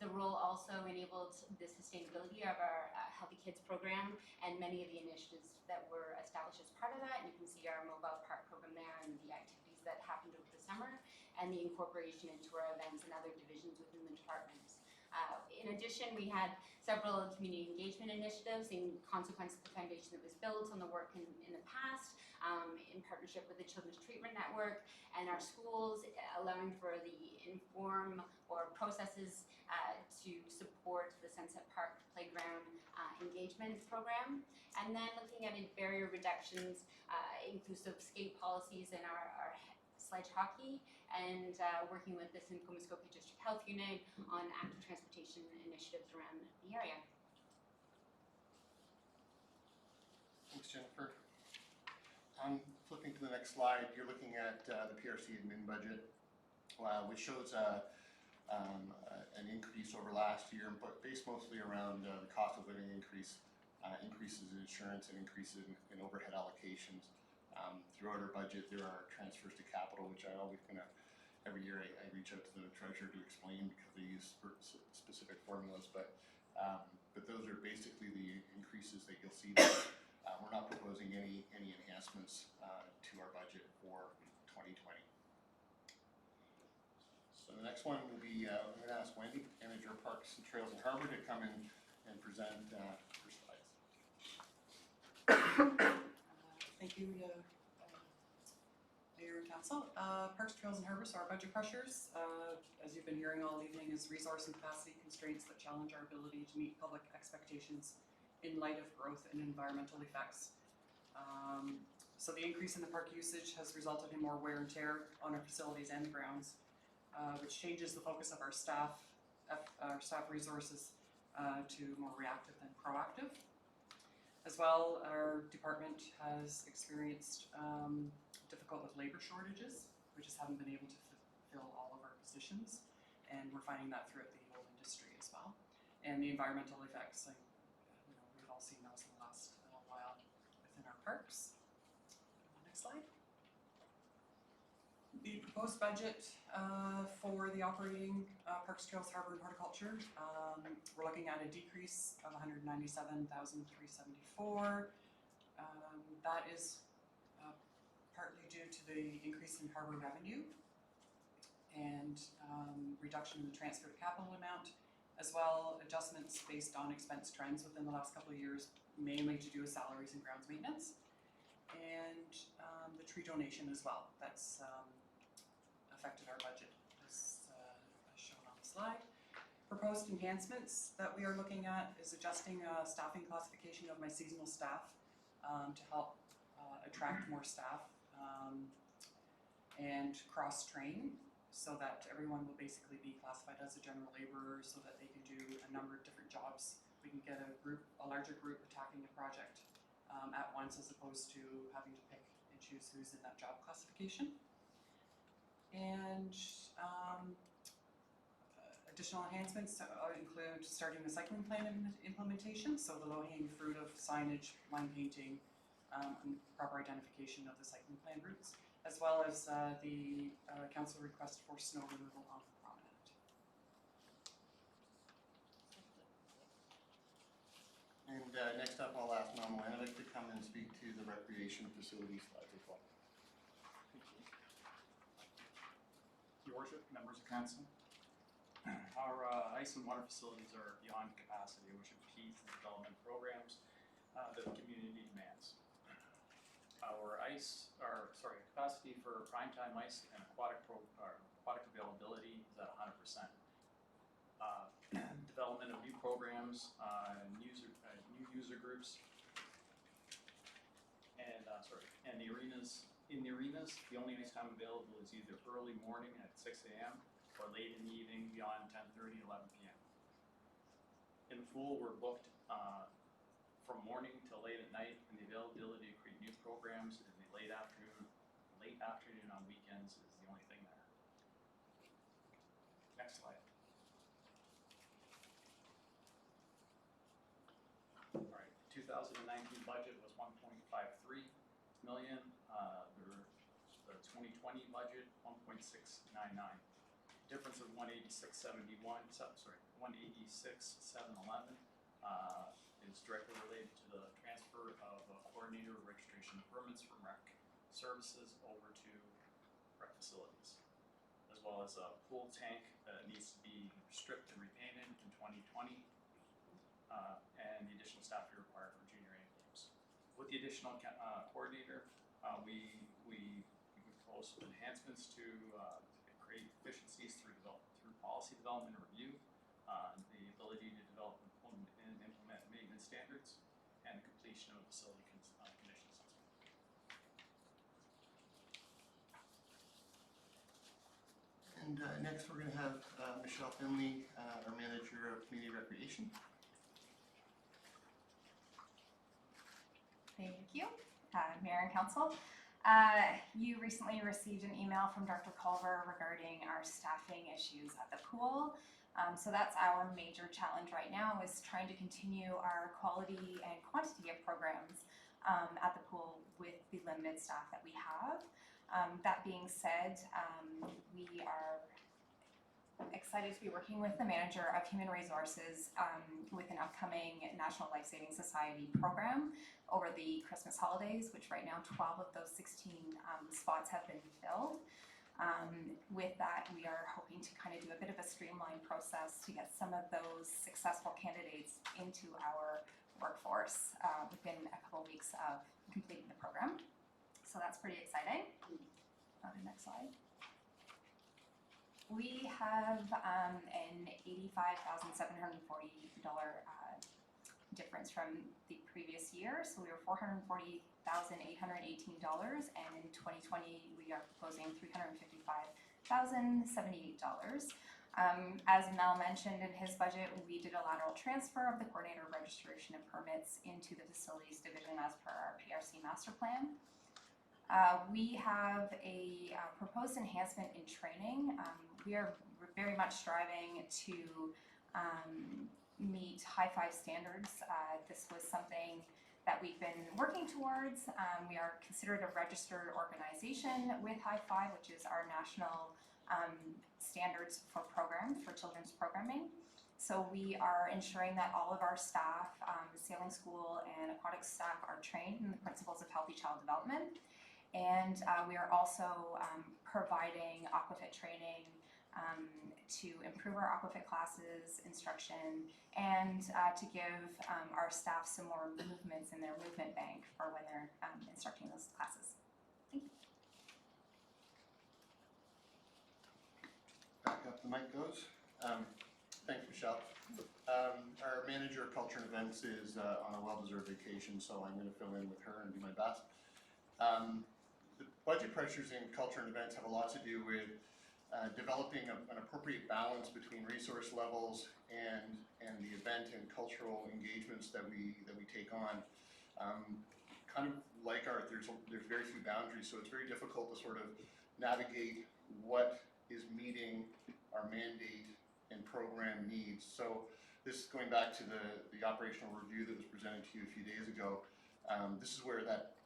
O: The role also enabled the sustainability of our Healthy Kids program and many of the initiatives that were established as part of that. And you can see our mobile park program there and the activities that happened over the summer and the incorporation into our events and other divisions within the departments. In addition, we had several community engagement initiatives in consequence of the foundation that was built on the work in the past, in partnership with the Children's Treatment Network and our schools, allowing for the inform or processes to support the Sunset Park Playground engagement program. And then looking at barrier reductions, inclusive skate policies in our sledge hockey, and working with the Simcoe Muskoka District Health Unit on active transportation initiatives around the area.
N: Thanks, Jennifer. Flipping to the next slide, you're looking at the PRC admin budget, which shows an increase over last year, but based mostly around the cost of living increase, increases in insurance, and increases in overhead allocations. Throughout our budget, there are transfers to capital, which I always every year I reach out to the treasurer to explain because they use specific formulas, but those are basically the increases that you'll see there. We're not proposing any enhancements to our budget for 2020. So the next one will be, I'm going to ask Wendy, Manager of Parks and Trails and Harbor, to come in and present her slides.
P: Thank you, Mayor and Council. Parks, Trails and Harbor, so our budget pressures, as you've been hearing all evening, is resource and capacity constraints that challenge our ability to meet public expectations in light of growth and environmental effects. So the increase in the park usage has resulted in more wear and tear on our facilities and grounds, which changes the focus of our staff resources to more reactive than proactive. As well, our department has experienced difficult with labor shortages. We just haven't been able to fill all of our positions, and we're finding that throughout the whole industry as well. And the environmental effects, we've all seen those in the last while within our parks. Next slide. The proposed budget for the operating Parks, Trails, Harbor, and Horticulture, we're looking at a decrease of $197,374. That is partly due to the increase in harbor revenue and reduction in the transfer to capital amount, as well adjustments based on expense trends within the last couple of years, mainly to do with salaries and grounds maintenance, and the tree donation as well. That's affected our budget as shown on the slide. Proposed enhancements that we are looking at is adjusting staffing classification of my seasonal staff to help attract more staff and cross-train so that everyone will basically be classified as a general laborer so that they can do a number of different jobs. We can get a larger group attacking a project at once as opposed to having to pick and choose who's in that job classification. And additional enhancements include starting the cycling plan implementation, so the low-hanging fruit of signage, line painting, and proper identification of the cycling plan routes, as well as the council request for snow removal on the promenade.
N: And next up, I'll ask Mom Lanovic to come and speak to the recreation facility slides as well.
Q: Your Worship, members of council, our ice and water facilities are beyond capacity, which impedes the development programs that the community demands. Our capacity for primetime ice and aquatic availability is at 100%. Development of new programs, new user groups And the arenas, the only ice time available is either early morning at 6 a.m. or late in the evening beyond 10:30, 11 p.m. In the pool, we're booked from morning till late at night, and the availability to create new programs in the late afternoon on weekends is the only thing there. Next slide. All right, 2019 budget was 1.53 million. The 2020 budget 1.699. Difference of 186,711 is directly related to the transfer of coordinator registration permits from rec services over to rec facilities, as well as a pool tank that needs to be stripped and repainted in 2020, and the additional staff we require for junior A games. With the additional coordinator, we propose some enhancements to create efficiencies through policy development and review, the ability to develop and implement maintenance standards, and the completion of a facility condition assessment.
N: And next we're going to have Michelle Finley, our Manager of Community Recreation.
R: Thank you, Mayor and Council. You recently received an email from Dr. Culver regarding our staffing issues at the pool. So that's our major challenge right now, is trying to continue our quality and quantity of programs at the pool with the limited staff that we have. That being said, we are excited to be working with the Manager of Human Resources with an upcoming National Life Saving Society program over the Christmas holidays, which right now 12 of those 16 spots have been filled. With that, we are hoping to kind of do a bit of a streamlined process to get some of those successful candidates into our workforce within a couple weeks of completing the program. So that's pretty exciting. On the next slide. We have an $85,740 difference from the previous year. So we were $440,818, and in 2020 we are proposing $355,078. As Mel mentioned in his budget, we did a lateral transfer of the coordinator registration and permits into the facilities division as per our PRC master plan. We have a proposed enhancement in training. We are very much striving to meet high five standards. This was something that we've been working towards. We are considered a registered organization with high five, which is our national standards for children's programming. So we are ensuring that all of our staff, sailing school and aquatic staff, are trained in the principles of healthy child development. And we are also providing aquafit training to improve our aquafit classes, instruction, and to give our staff some more movements in their movement bank for when they're instructing those classes. Thank you.
N: Back up the mic goes. Thanks, Michelle. Our Manager of Culture and Events is on a well-deserved vacation, so I'm going to fill in with her and do my best. The budget pressures in culture and events have a lot to do with developing an appropriate balance between resource levels and the event and cultural engagements that we take on. Kind of like art, there's very few boundaries, so it's very difficult to sort of navigate what is meeting our mandate and program needs. So this is going back to the operational review that was presented to you a few days ago. This is where that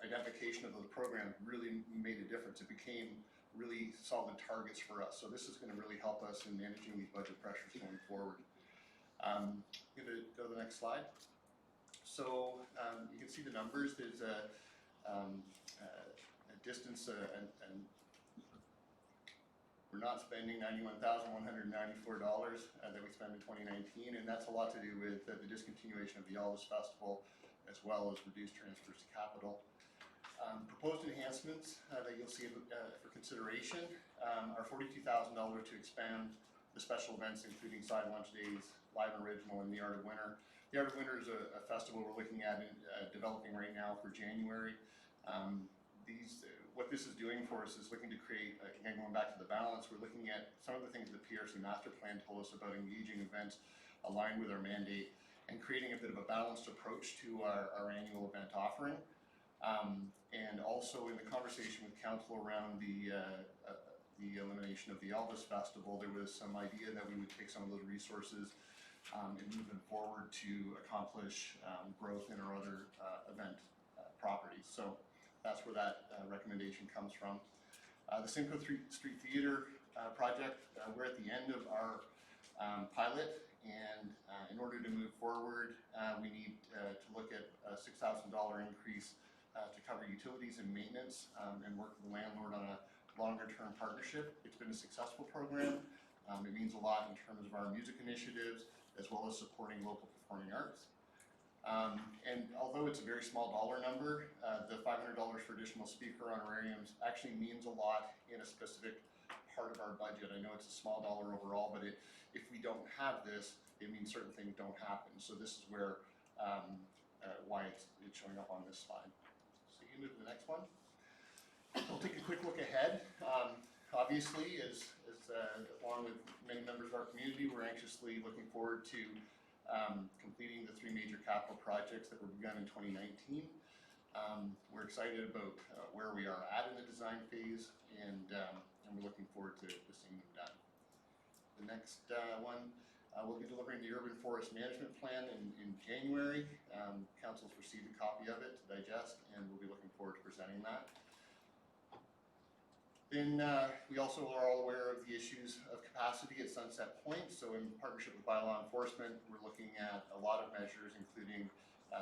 N: identification of those programs really made a difference. It became really solid targets for us. So this is going to really help us in managing these budget pressures going forward. I'm going to go to the next slide. So you can see the numbers. There's a distance, and we're not spending $91,194 that we spent in 2019, and that's a lot to do with the discontinuation of the Alvis Festival, as well as reduced transfers to capital. Proposed enhancements that you'll see for consideration are $42,000 to expand the special events, including side lunch days, live and original, and the Art of Winter. The Art of Winter is a festival we're looking at developing right now for January. What this is doing for us is looking to create, again, going back to the balance, we're looking at some of the things the PRC master plan told us about engaging events aligned with our mandate and creating a bit of a balanced approach to our annual event offering. And also in the conversation with council around the elimination of the Elvis Festival, there was some idea that we would take some of those resources and move them forward to accomplish growth in our other event properties. So that's where that recommendation comes from. The Simcoe Street Theatre project, we're at the end of our pilot, and in order to move forward, we need to look at a $6,000 increase to cover utilities and maintenance and work with the landlord on a longer-term partnership. It's been a successful program. It means a lot in terms of our music initiatives as well as supporting local performing arts. And although it's a very small dollar number, the $500 for additional speaker honorariums actually means a lot in a specific part of our budget. I know it's a small dollar overall, but if we don't have this, it means certain things don't happen. So this is where why it's showing up on this slide. So you can move to the next one. We'll take a quick look ahead. Obviously, as along with many members of our community, we're anxiously looking forward to completing the 3 major capital projects that were begun in 2019. We're excited about where we are at in the design phase, and we're looking forward to seeing them done. The next one, we'll be delivering the Urban Forest Management Plan in January. Council's received a copy of it to digest, and we'll be looking forward to presenting that. Then we also are all aware of the issues of capacity at Sunset Point. So in partnership with bylaw enforcement, we're looking at a lot of measures, including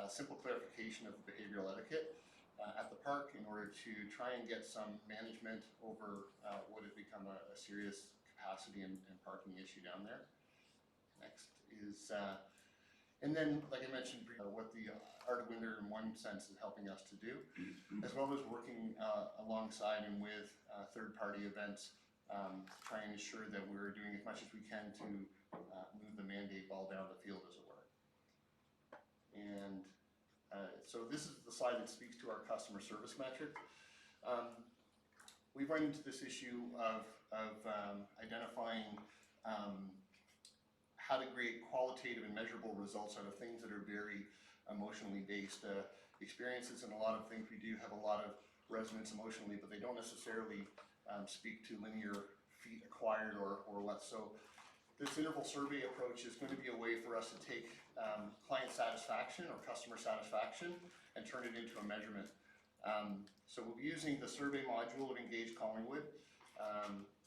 N: simple clarification of behavioral etiquette at the park in order to try and get some management over what has become a serious capacity and parking issue down there. Next is, and then, like I mentioned, what the Art of Winter in one sense is helping us to do, as well as working alongside and with third-party events to try and ensure that we're doing as much as we can to move the mandate ball down the field, as it were. And so this is the slide that speaks to our customer service metric. We've run into this issue of identifying how to create qualitative and measurable results out of things that are very emotionally based experiences, and a lot of things we do have a lot of resonance emotionally, but they don't necessarily speak to linear feet acquired or what. So this interval survey approach is going to be a way for us to take client satisfaction or customer satisfaction and turn it into a measurement. So we'll be using the survey module of Engage Collingwood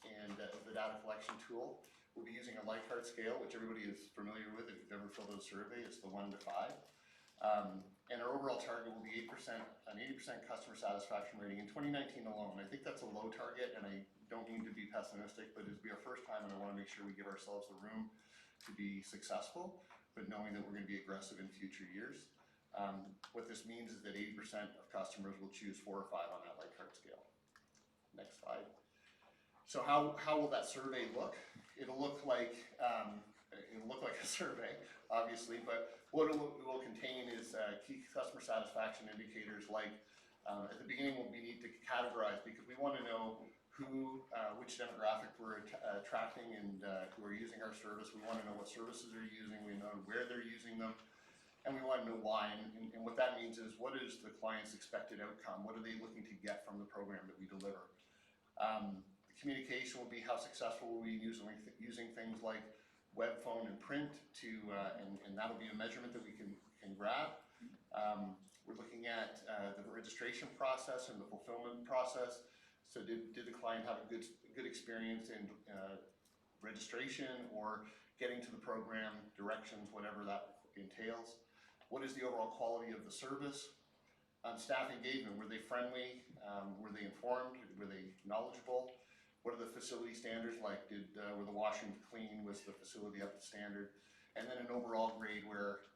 N: and the data collection tool. We'll be using a Likert scale, which everybody is familiar with if you've ever filled out a survey. It's the 1 to 5. And our overall target will be an 80% customer satisfaction rating in 2019 alone. I think that's a low target, and I don't mean to be pessimistic, but it'll be our first time, and I want to make sure we give ourselves the room to be successful, but knowing that we're going to be aggressive in future years. What this means is that 80% of customers will choose 4 or 5 on that Likert scale. Next slide. So how will that survey look? It'll look like a survey, obviously, but what it will contain is key customer satisfaction indicators like at the beginning we need to categorize because we want to know which demographic we're attracting and who are using our service. We want to know what services they're using, we know where they're using them, and we want to know why. And what that means is what is the client's expected outcome? What are they looking to get from the program that we deliver? The communication will be how successful we'll be using things like web, phone, and print and that'll be a measurement that we can grab. We're looking at the registration process and the fulfillment process. So did the client have a good experience in registration or getting to the program, directions, whatever that entails? What is the overall quality of the service? Staff engagement, were they friendly? Were they informed? Were they knowledgeable? What are the facility standards like? Were the washrooms clean? Was the facility up to standard? And then an overall grade where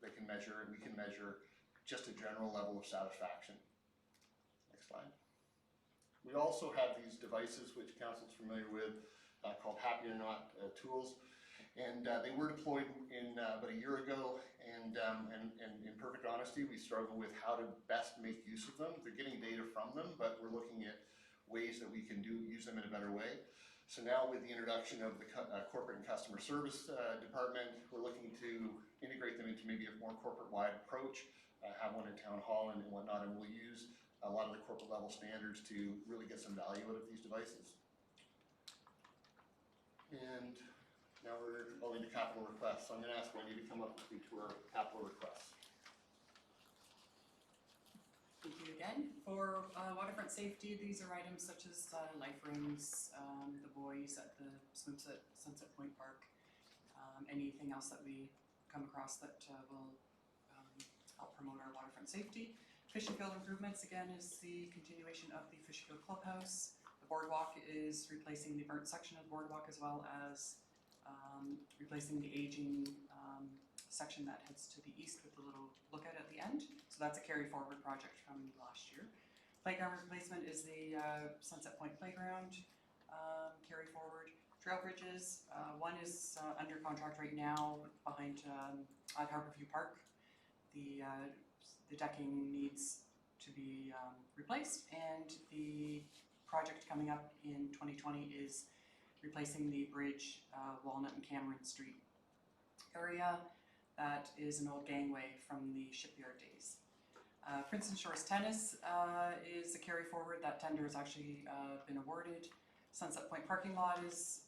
N: they can measure and we can measure just a general level of satisfaction. Next slide. We also have these devices which council's familiar with called Happy or Not tools. And they were deployed in about a year ago, and in perfect honesty, honesty, we struggle with how to best make use of them. They're getting data from them, but we're looking at ways that we can use them in a better way. So now with the introduction of the corporate and customer service department, we're looking to integrate them into maybe a more corporate-wide approach, have one in town hall and whatnot, and we'll use a lot of the corporate level standards to really get some value out of these devices. And now we're going to capital requests. So I'm going to ask Wendy to come up with me to our capital requests.
P: Thank you again. For waterfront safety, these are items such as life rings, the buoys at the swims at Sunset Point Park, anything else that we come across that will help promote our waterfront safety. Fishing field improvements, again, is the continuation of the fishing field clubhouse. The boardwalk is replacing the burnt section of the boardwalk, as well as replacing the aging section that heads to the east with the little look-out at the end. So that's a carry-forward project from last year. Playground replacement is the Sunset Point Playground carry-forward. Trail bridges, one is under contract right now behind at Harborview Park. The decking needs to be replaced, and the project coming up in 2020 is replacing the bridge Walnut and Cameron Street area. That is an old gangway from the shipyard days. Princeton Shores Tennis is a carry forward. That tender has actually been awarded. Sunset Point parking lot is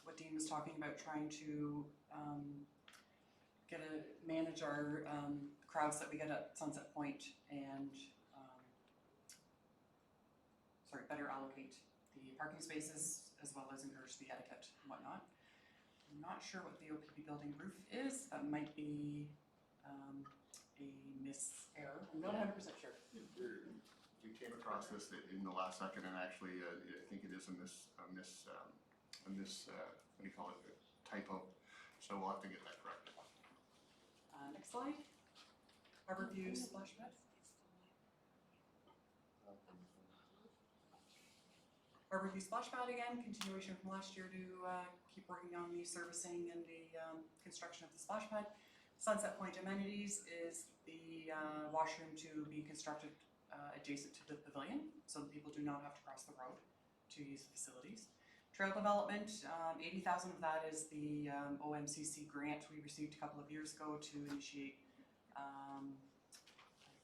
P: what Dean was talking about, trying to manage our crowds that we get at Sunset Point and better allocate the parking spaces as well as encourage the etiquette and whatnot. I'm not sure what the OPP building roof is. That might be a miserror. I'm not 100% sure.
N: We came across this in the last second, and actually, I think it is a what do you call it, typo. So we'll have to get that corrected.
P: Next slide. Harborview splash pad. Harborview splash pad again, continuation from last year to keep working on the servicing and the construction of the splash pad. Sunset Point amenities is the washroom to be constructed adjacent to the pavilion, so that people do not have to cross the road to use the facilities. Trail development, 80,000 of that is the OMCC grant we received a couple of years ago to initiate, I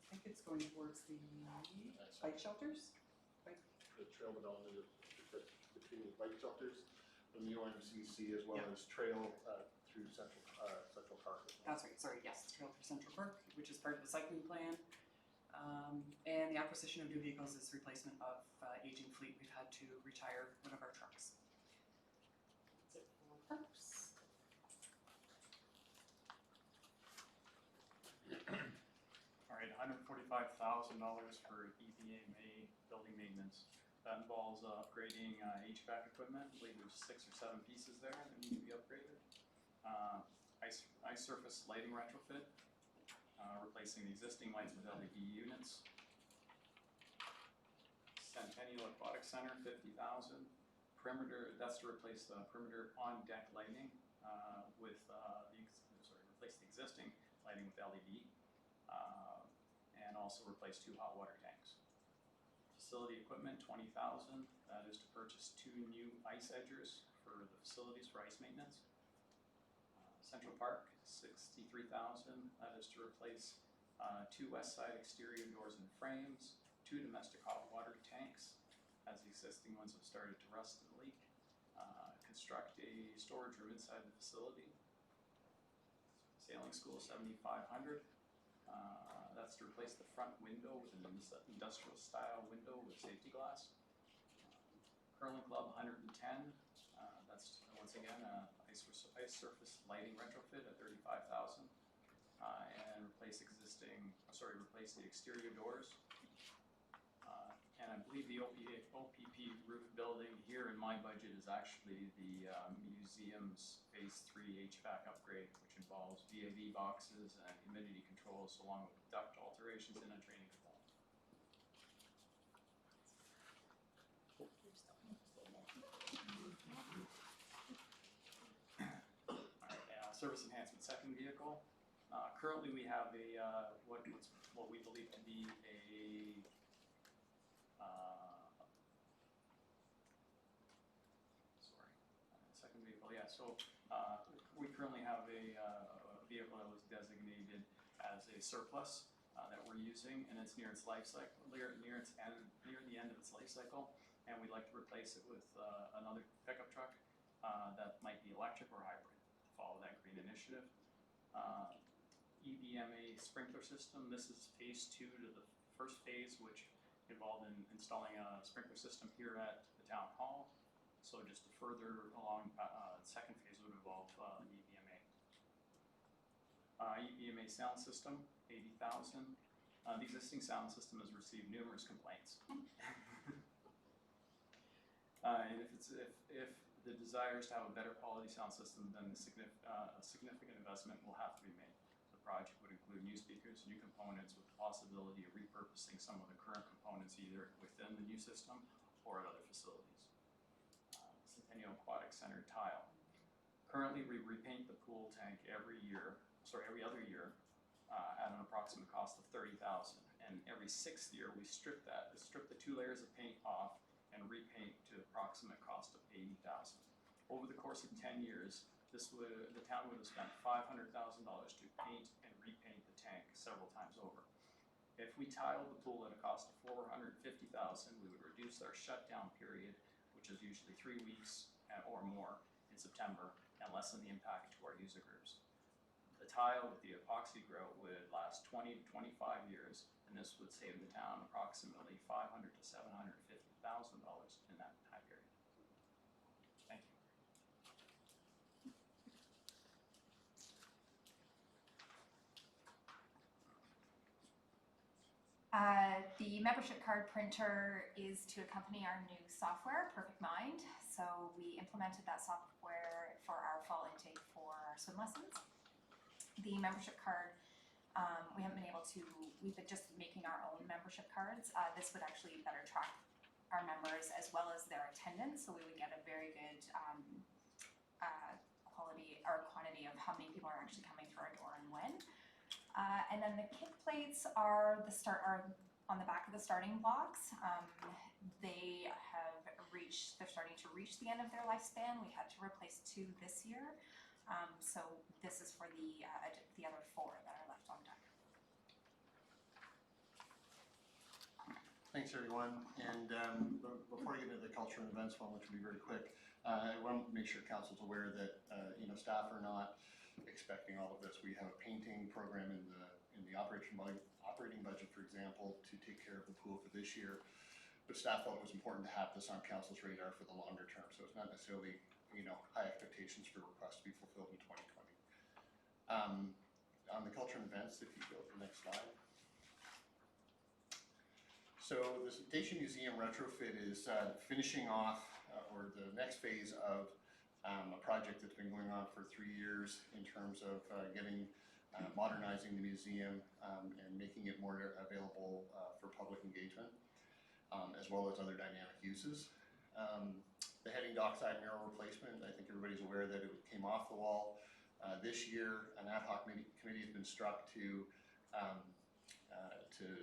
P: think it's going towards the bike shelters.
N: The trail development between the bike shelters from the OMCC, as well as trail through Central Park.
P: That's right, sorry, yes, trail through Central Park, which is part of the cycling plan. And the acquisition of new vehicles is replacement of aging fleet. We've had to retire one of our trucks. That's it for parks.
Q: All right, $145,000 for EPA May building maintenance. That involves upgrading HVAC equipment. I believe there's 6 or 7 pieces there that need to be upgraded. Ice surface lighting retrofit, replacing the existing lights with LED units. Centennial Aquatic Center, $50,000. Perimeter, that's to replace the perimeter on deck lighting with replace the existing lighting with LED, and also replace 2 hot water tanks. Facility equipment, $20,000. That is to purchase 2 new ice edgers for the facilities for ice maintenance. Central Park, $63,000. That is to replace 2 west side exterior doors and frames, 2 domestic hot water tanks, as the existing ones have started to rust and leak. Construct a storage room inside the facility. Sailing school, $7,500. That's to replace the front window with an industrial style window with safety glass. Curling club, $110. That's once again ice surface lighting retrofit at $35,000, and replace the exterior doors. And I believe the OPP roof building here in my budget is actually the museum's phase 3 HVAC upgrade, which involves VAV boxes and humidity controls, along with duct alterations and a draining wall. Service enhancement second vehicle. Currently, we have what we believe to be a second vehicle. Yeah, so we currently have a vehicle that was designated as a surplus that we're using, and it's near its life cycle, near the end of its life cycle, and we'd like to replace it with another pickup truck that might be electric or hybrid to follow that green initiative. EBMA sprinkler system. This is phase 2 to the first phase, which involved in installing a sprinkler system here at the town hall. So just to further along, the second phase would involve EBMA. EBMA sound system, 80,000. The existing sound system has received numerous complaints. And if the desire is to have a better quality sound system, then a significant investment will have to be made. The project would include new speakers, new components, with the possibility of repurposing some of the current components either within the new system or at other facilities. Centennial Aquatic Center tile. Currently, we repaint the pool tank every other year at an approximate cost of $30,000. And every 6th year, we strip the 2 layers of paint off and repaint to approximate cost of $80,000. Over the course of 10 years, the town would have spent $500,000 to paint and repaint the tank several times over. If we tiled the pool at a cost of $450,000, we would reduce our shutdown period, which is usually 3 weeks or more in September, and lessen the impact to our user groups. The tile with the epoxy grout would last 20 to 25 years, and this would save the town approximately $500,000 to $750,000 in that time period. Thank you.
R: The membership card printer is to accompany our new software, Perfect Mind. So we implemented that software for our fall intake for our swim lessons. The membership card, we haven't been able to, we've been just making our own membership cards. This would actually better track our members as well as their attendance, so we would get a very good quality or quantity of how many people are actually coming through our door and when. And then the kick plates are on the back of the starting blocks. They're starting to reach the end of their lifespan. We had to replace 2 this year. So this is for the other 4 that are left on deck.
N: Thanks, everyone. And before I get into the culture and events one, which will be very quick, I want to make sure council's aware that staff are not expecting all of this. We have a painting program in the operating budget, for example, to take care of the pool for this year. But staff thought it was important to have this on council's radar for the longer term, so it's not necessarily high expectations for requests to be fulfilled in 2020. On the culture and events, if you go to the next slide. So the Station Museum retrofit is finishing off, or the next phase of a project that's been going on for 3 years in terms of modernizing the museum and making it more available for public engagement, as well as other dynamic uses. The heading dockside mural replacement, I think everybody's aware that it came off the wall. This year, an ad hoc committee has been struck to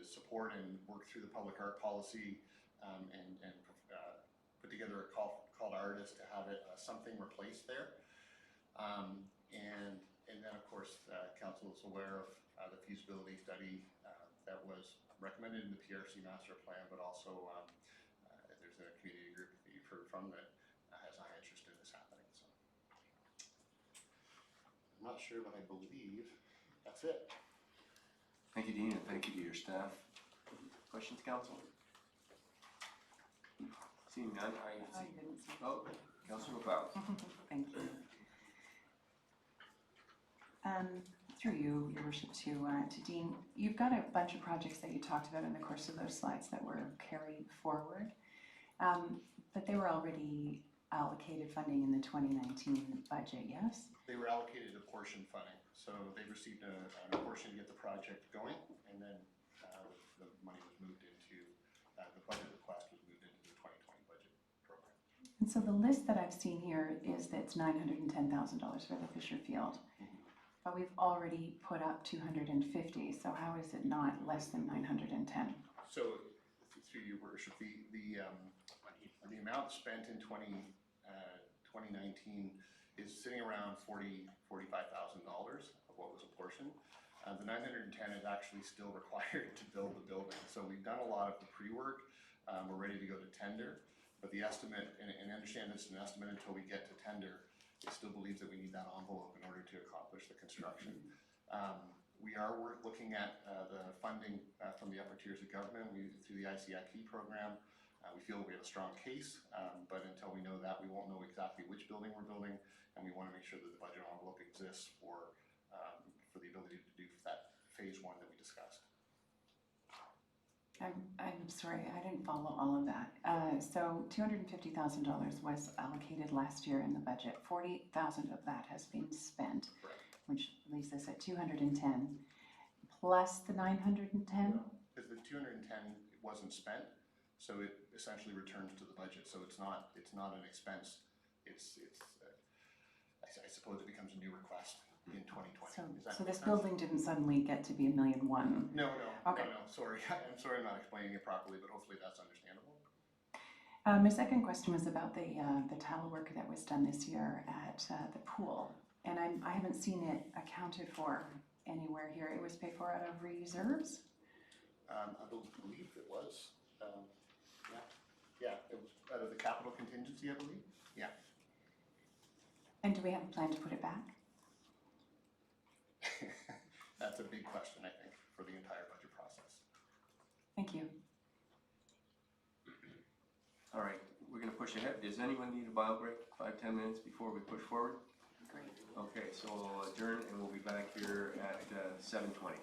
N: support and work through the public art policy and put together a call to artists to have something replaced there. And then, of course, council is aware of the feasibility study that was recommended in the PRC master plan, but also there's a community group that you've heard from that has a high interest in this happening. So I'm not sure, but I believe that's it.
A: Thank you, Dean, and thank you to your staff. Questions, council? Seeing none,
K: I didn't see.
A: Oh, Councilor McLeod.
K: Thank you. Through you, Your Worship, to Dean, you've got a bunch of projects that you talked about in the course of those slides that were carried forward, but they were already allocated funding in the 2019 budget, yes?
N: They were allocated a portion funding, so they received a portion to get the project going, and then the money was moved into, the budget request was moved into the 2020 budget program.
K: And so the list that I've seen here is that it's $910,000 for the Fisher Field. But we've already put up 250, so how is it not less than 910?
N: So, through your worship, the amount spent in 2019 is sitting around $45,000 of what was apportioned. The 910 is actually still required to build the building. So we've done a lot of the pre-work. We're ready to go to tender, but the estimate, and I understand it's an estimate until we get to tender, it still believes that we need that envelope in order to accomplish the construction. We are looking at the funding from the upper tiers of government through the ICIP program. We feel we have a strong case, but until we know that, we won't know exactly which building we're building, and we want to make sure that the budget envelope exists for the ability to do that phase 1 that we discussed.
K: I'm sorry, I didn't follow all of that. So $250,000 was allocated last year in the budget. 40,000 of that has been spent, which leaves us at 210, plus the 910?
N: Because the 210 wasn't spent, so it essentially returns to the budget. So it's not an expense. I suppose it becomes a new request in 2020.
K: So this building didn't suddenly get to be $1,000,001?
N: No.
K: Okay.
N: No, sorry. I'm sorry I'm not explaining it properly, but hopefully that's understandable.
K: My second question was about the tile work that was done this year at the pool. And I haven't seen it accounted for anywhere here. It was paid for out of reserves?
N: I believe it was. Yeah, it was out of the capital contingency, I believe. Yeah.
K: And do we have a plan to put it back?
N: That's a big question, I think, for the entire budget process.
K: Thank you.
A: All right, we're gonna push ahead. Does anyone need a bio break, 5-10 minutes before we push forward?
K: Great.
A: Okay, so we'll adjourn and we'll be back here at 7:20.